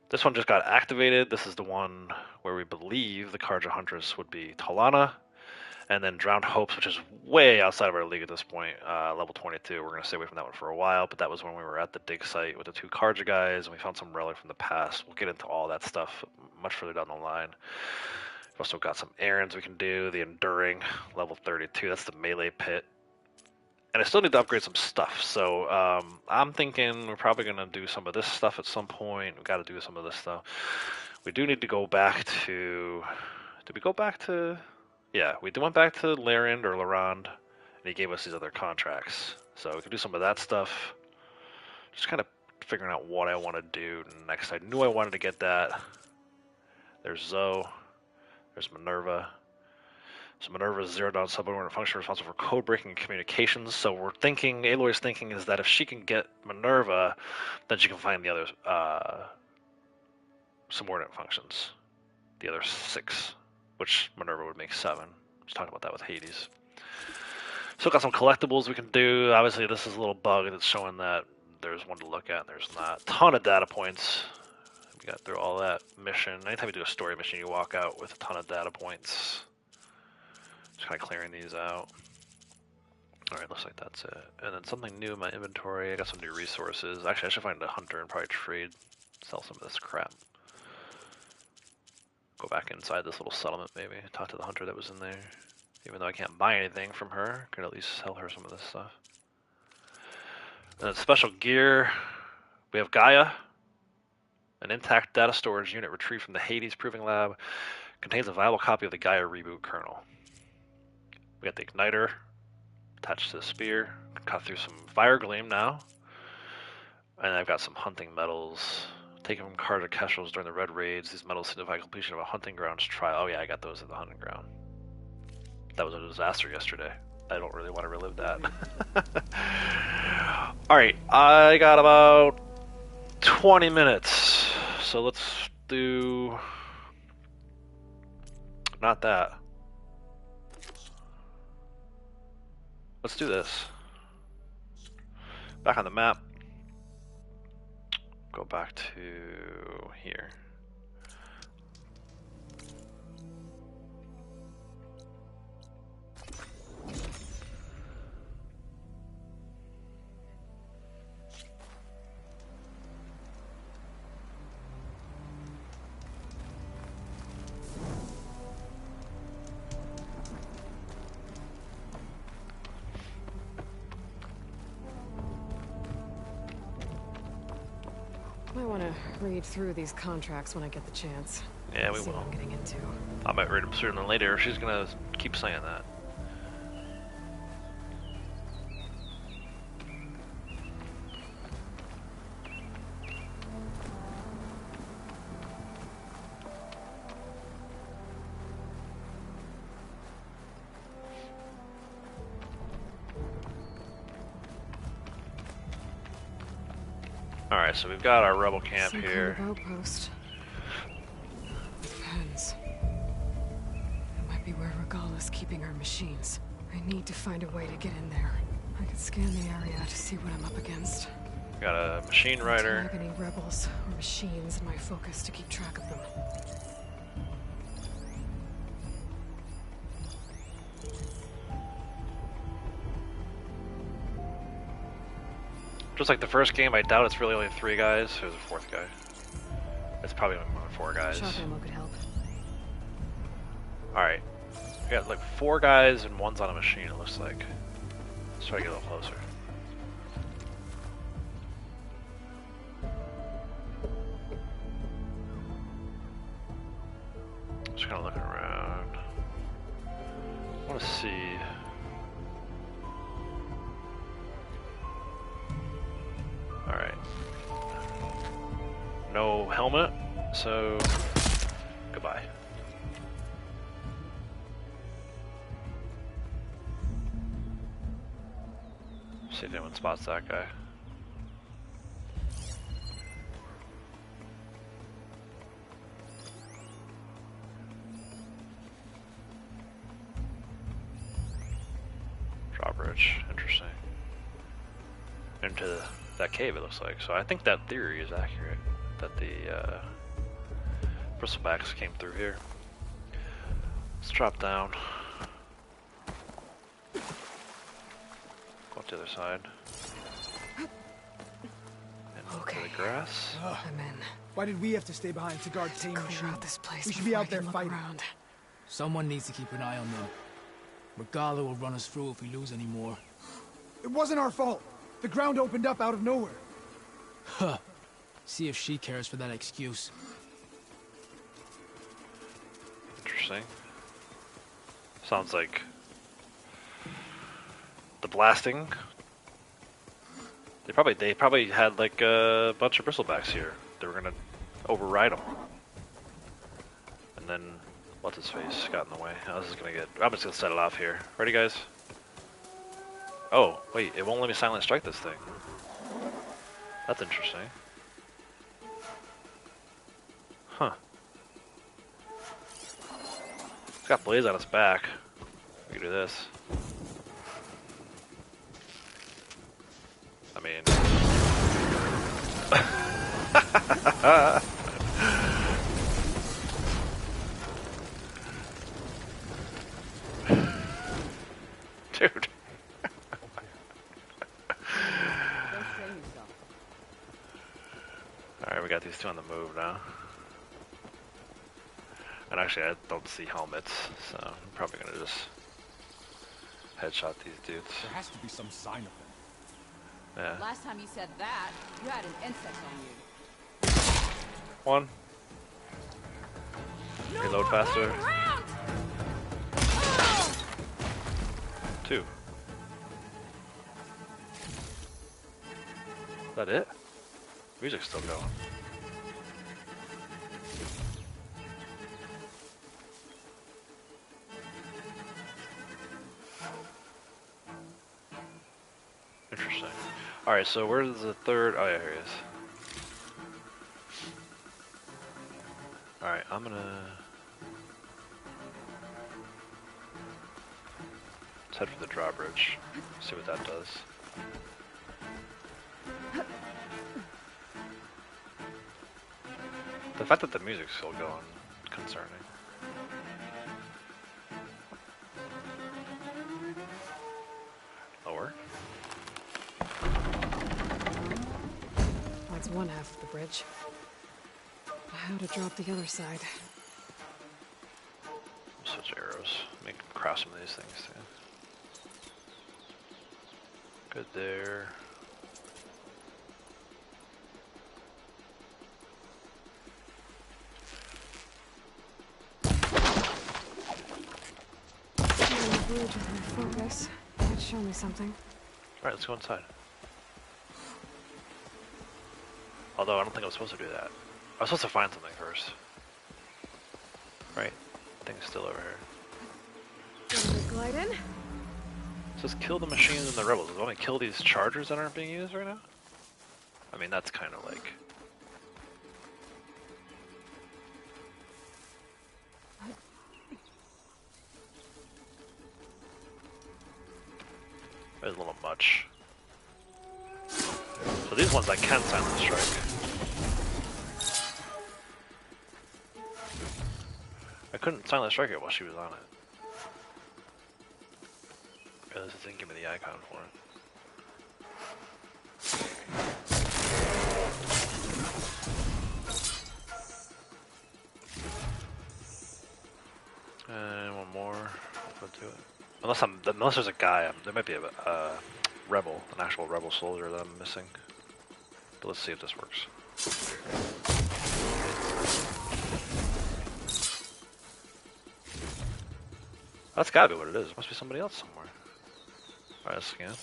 This one just got activated. This is the one where we believe the Karja Huntress would be Talana. And then Drowned Hopes, which is way outside of our league at this point, level 22. We're going to stay away from that one for a while, but that was when we were at the dig site with the two Karja guys, and we found some relic from the past. We'll get into all that stuff much further down the line. We've also got some errands we can do. The Enduring, level 32. That's the melee pit. And I still need to upgrade some stuff, so I'm thinking we're probably going to do some of this stuff at some point. We've got to do some of this stuff. We do need to go back to... Did we go back to... Yeah, we went back to Larend or Larand, and he gave us these other contracts. So we can do some of that stuff. Just kind of figuring out what I want to do next. I knew I wanted to get that. There's Zoe. There's Minerva. So Minerva's zero-down subordinate function responsible for code-breaking and communications. So we're thinking, Aloy's thinking is that if she can get Minerva, then she can find the other subordinate functions. The other 6. Which Minerva would make 7. Let's talk about that with Hades. So got some collectibles we can do. Obviously, this is a little bug that's showing that there's one to look at and there's not. A ton of data points. We got through all that mission. Anytime you do a story mission, you walk out with a ton of data points. Just kind of clearing these out. Alright, looks like that's it. And then something new in my inventory. I got some new resources. Actually, I should find a hunter and probably trade. Sell some of this crap. Go back inside this little settlement maybe, talk to the hunter that was in there. Even though I can't buy anything from her, I could at least sell her some of this stuff. And then special gear, we have Gaia, an intact data storage unit retrieved from the Hades Proving Lab, contains a viable copy of the Gaia reboot kernel. We got the igniter attached to the spear, cut through some fire gleam now. And I've got some hunting metals Taken from Carter Kestrels during the Red Raids, these medals signify completion of a hunting grounds trial. Oh yeah, I got those at the hunting ground. That was a disaster yesterday. I don't really want to relive that. Alright, I got about 20 minutes. So let's do... Not that. Let's do this. Back on the map. Go back to here. Might want to read through these contracts when I get the chance. Yeah, we See will. what I'm getting into. I might read them sooner than later. She's gonna keep saying that. Alright, so we've got our rebel camp Some here. kind of outpost. Depends. It might be where Regala's keeping her machines. I need to find a way to get in there. I can scan the area to see what I'm up against. Got a machine rider. Tag any rebels or machines in my focus to keep track of them. Just like the first game, I doubt it's really only 3 guys. There's a 4th guy. It's probably only more than 4 guys. Shot ammo could help. Alright. We got like 4 guys and one's on a machine, it looks like. Let's try to get a little closer. Just kind of looking around. I want to see. Alright. No helmet, so goodbye. See if anyone spots that guy. Drawbridge, interesting. Into that cave, it looks like. So I think that theory is accurate, that the bristlebacks came through here. Let's drop down. Go up the other side. And okay. To the grass. I'm in. Why did we have to stay behind to guard Tame Machine? This place we should be out there fighting. Around. Someone needs to keep an eye on them. Regala will run us through if we lose any more. It wasn't our fault. The ground opened up out of nowhere. Huh. See if she cares for that excuse. Interesting. Sounds like the blasting. They probably had like a bunch of bristlebacks here. They were gonna override them, and then what's his face got in the way. I'm just gonna set it off here. Ready, guys? Oh wait, it won't let me silent strike this thing. That's interesting. Huh. It's got blades on its back. We can do this. I mean... Dude. Alright, we got these two on the move now. And actually, I don't see helmets, so I'm probably gonna just headshot these dudes. There has to be some sign of them. Yeah. Last time you said that, you had an insect on you. One. Reload faster. Two. Is that it? Music's still going. Interesting. Alright, so where's the third? Oh yeah, here he is. Alright, I'm gonna... let's head for the drawbridge. See what that does. The fact that the music's still going, concerning. Lower. That's one half of the bridge. How to drop the other side? Switch arrows. Make craft some of these things too. Good there. Bridge with my focus. Might show me something. Alright, let's go inside. Although I don't think I was supposed to do that. I was supposed to find something first. Right. Thing's still over here. Glide in? It says kill the machines and the rebels. Does it want to kill these chargers that aren't being used right now? I mean, that's kind of like... There's a little much. So these ones I can silent strike. I couldn't silent strike it while she was on it. Because it didn't give me the icon for it. And one more. Let's do it. Unless there's a guy, there might be a rebel, an actual rebel soldier that I'm missing. But let's see if this works. That's gotta be what it is. Must be somebody else somewhere. Alright, let's scan.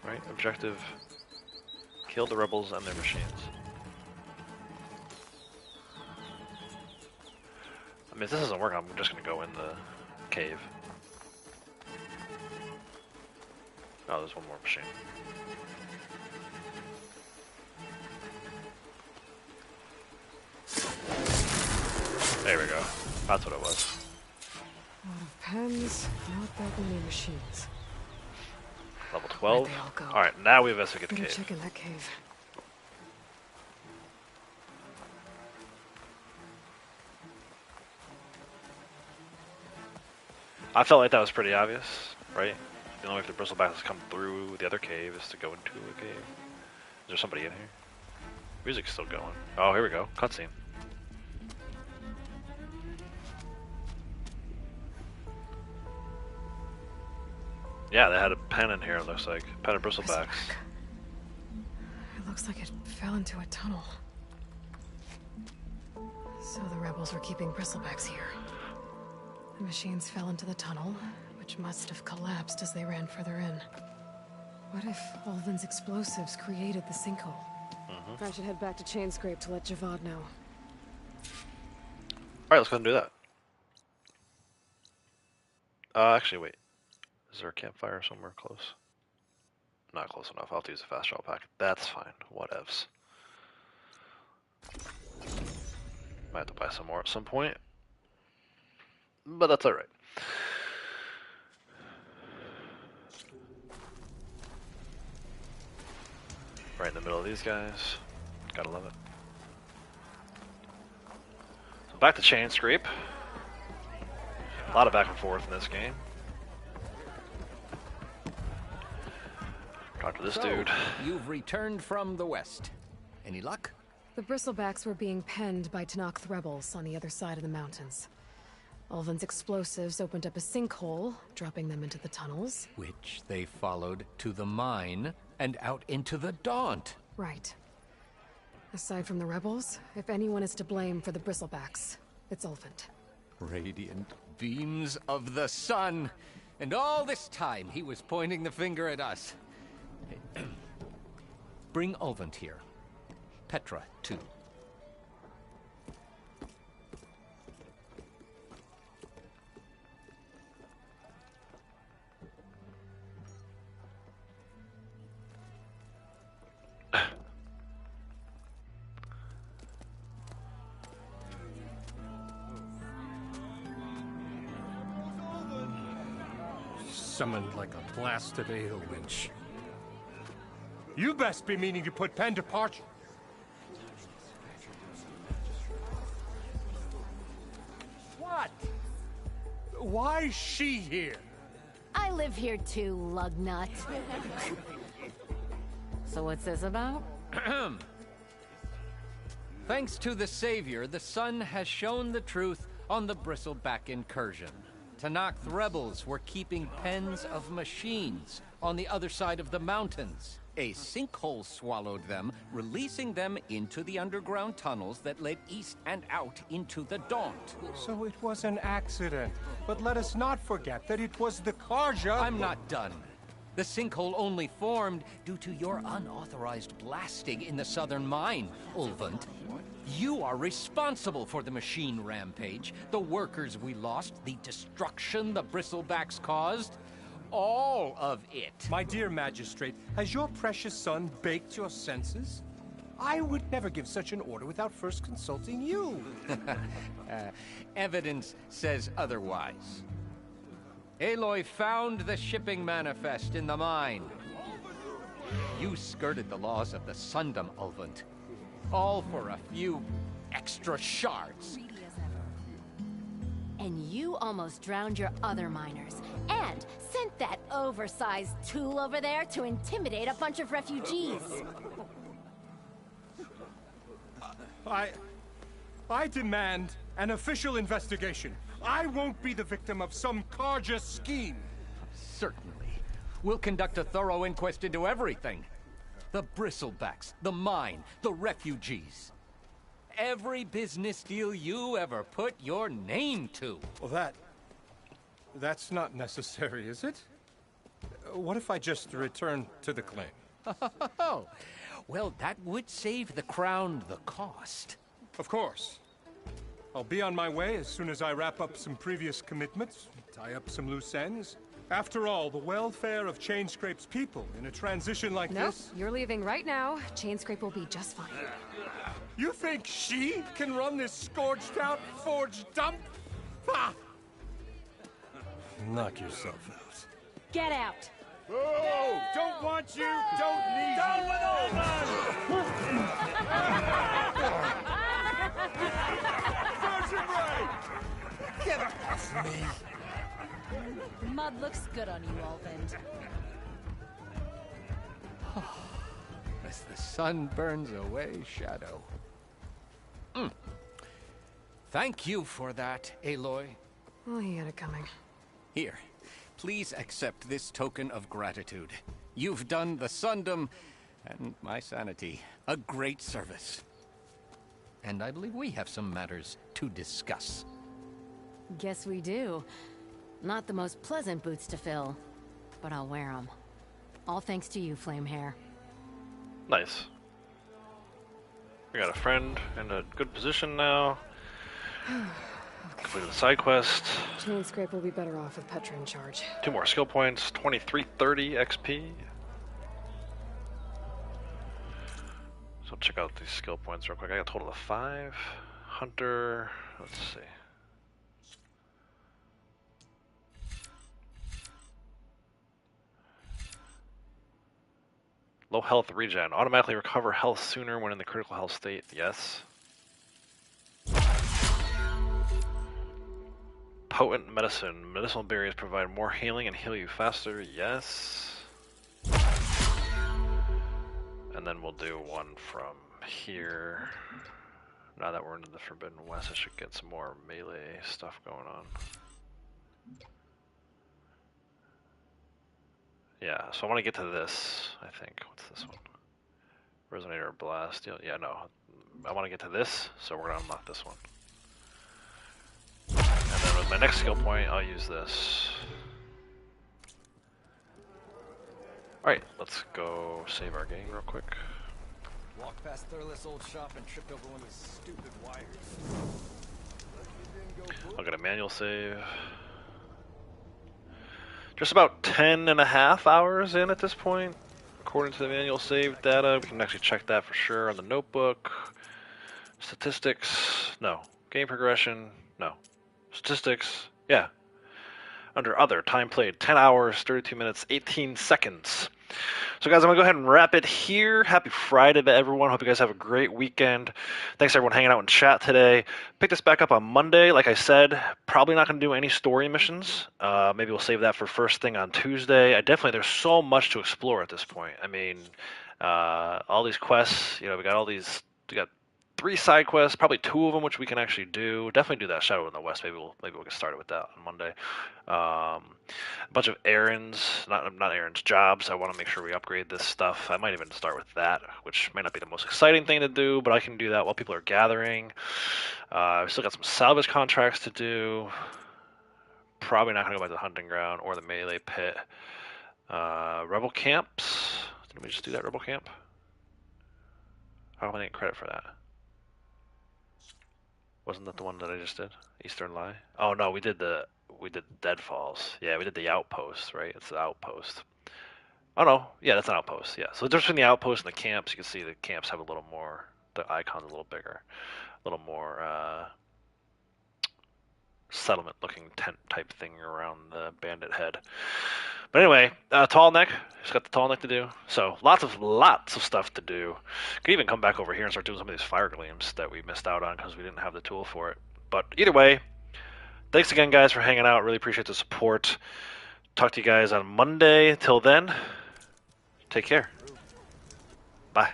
Right, objective. Kill the rebels and their machines. I mean, if this doesn't work, I'm just gonna go in the cave. Oh, there's one more machine. There we go. That's what it was. A lot of pens, not that many machines. Level 12. Where'd they all go? Alright, now we investigate the Better cave. check in that cave. I felt like that was pretty obvious, right? The only way for the bristlebacks to come through the other cave is to go into a cave. Is there somebody in here? Music's still going. Oh, here we go. Cutscene. Yeah, they had a pen in here, it looks like. Pen of bristlebacks. It looks like it fell into a tunnel. So the rebels were keeping bristlebacks here. The machines fell into the tunnel, which must have collapsed as they ran further in. What if Ulvin's explosives created the sinkhole? I should head back to Chainscrape to let Javad know. Alright, let's go ahead and do that. Actually, wait. Is there a campfire somewhere close? Not close enough. I'll have to use a fast travel pack. That's fine. Whatevs. Might have to buy some more at some point. But that's alright. Right in the middle of these guys. Gotta love it. So back to Chainscrape. A lot of back and forth in this game. Talk to this dude. You've returned from the west. Any luck? The bristlebacks were being penned by Tenakth rebels on the other side of the mountains. Ulvin's explosives opened up a sinkhole, dropping them into the tunnels. Which they followed to the mine and out into the Daunt. Right. Aside from the rebels, if anyone is to blame for the bristlebacks, it's Ulvin. Radiant beams of the sun. And all this time he was pointing the finger at us. Bring Ulvin here. Petra, too. summoned like a blasted ale winch. You best be meaning to put pen to parchment. What? Why is she here? I live here too, lugnut. So what's this about? Thanks to the Savior, the Sun has shown the truth on the Bristleback incursion. Tanakh rebels were keeping pens of machines on the other side of the mountains. A sinkhole swallowed them, releasing them into the underground tunnels that led east and out into the Daunt. So it was an accident. But let us not forget that it was the Karja... I'm not done. The sinkhole only formed due to your unauthorized blasting in the southern mine, Ulvant. You are responsible for the machine rampage, the workers we lost, the destruction the Bristlebacks caused. All of it. My dear magistrate, has your precious son baked your senses? I would never give such an order without first consulting you. Evidence says otherwise. Aloy found the shipping manifest in the mine. You skirted the laws of the Sundom, Ulvant. All for a few extra shards. And you almost drowned your other miners. And sent that oversized tool over there to intimidate a bunch of refugees. I demand an official investigation. I won't be the victim of some Karja scheme. Certainly. We'll conduct a thorough inquest into everything. The Bristlebacks, the mine, the refugees. Every business deal you ever put your name to. Well, that's not necessary, is it? What if I just return to the claim? Oh, well, that would save the Crown the cost. Of course. I'll be on my way as soon as I wrap up some previous commitments, tie up some loose ends. After all, the welfare of Chainscrape's people in a transition like this... Nope, you're leaving right now. Chainscrape will be just fine. You think she can run this scorched-out forge dump? Ha! Knock yourself out. Get out! Oh! Don't want you, don't need Down you! with Get off me! Mud looks good on you, Ulvant. As the sun burns away shadow. Thank you for that, Aloy. Oh, he had it coming. Here, please accept this token of gratitude. You've done the Sundom and my sanity a great service. And I believe we have some matters to discuss. Guess we do. Not the most pleasant boots to fill, but I'll wear them. All thanks to you, Flamehair. Nice. We got a friend in a good position now. Completed the side quest. Chainscrape will be better off with Petra in charge. 2 more skill points, 2330 XP. So check out these skill points real quick. I got a total of 5. Hunter, let's see. Low health regen. Automatically recover health sooner when in the critical health state. Yes. Potent medicine. Medicinal berries provide more healing and heal you faster. Yes. And then we'll do one from here. Now that we're into the Forbidden West, I should get some more melee stuff going on. Yeah, so I want to get to this, I think. What's this one? Resonator Blast. Yeah, no. I want to get to this, so we're going to unlock this one. And then with my next skill point, I'll use this. Alright, let's go save our game real quick. Walked past Thurless old shop and tripped over one of his stupid wires. I'll get a manual save. Just about 10.5 hours in at this point, according to the manual save data. We can actually check that for sure on the notebook. Statistics, no. Game progression, no. Statistics, yeah. Under other, time played 10 hours, 32 minutes, 18 seconds. So guys, I'm going to go ahead and wrap it here. Happy Friday to everyone. Hope you guys have a great weekend. Thanks everyone hanging out in chat today. Pick this back up on Monday. Like I said, probably not going to do any story missions. Maybe we'll save that for first thing on Tuesday. There's so much to explore at this point. I mean, all these quests, we got 3 side quests, probably 2 of them which we can actually do. Definitely do that Shadow in the West. Maybe we'll get started with that on Monday. A bunch of errands, not errands, jobs. I want to make sure we upgrade this stuff. I might even start with that, which may not be the most exciting thing to do, but I can do that while people are gathering. We still got some salvage contracts to do. Probably not going to go back to the hunting ground or the melee pit. Rebel camps. Did we just do that rebel camp? How am I getting credit for that? Wasn't that the one that I just did? Eastern Lie? Oh no, we did Deadfalls. Yeah, we did the outpost, right? It's the outpost. Oh no, yeah, that's an outpost. Yeah, so the difference between the outpost and the camps, you can see the camps have a little more. The icon's a little bigger, a little more settlement-looking tent type thing around the bandit head. But anyway, tall neck. Just got the tall neck to do. So lots of stuff to do. Could even come back over here and start doing some of these fire gleams that we missed out on because we didn't have the tool for it. But either way, thanks again, guys, for hanging out. Really appreciate the support. Talk to you guys on Monday. Till then, take care. Bye.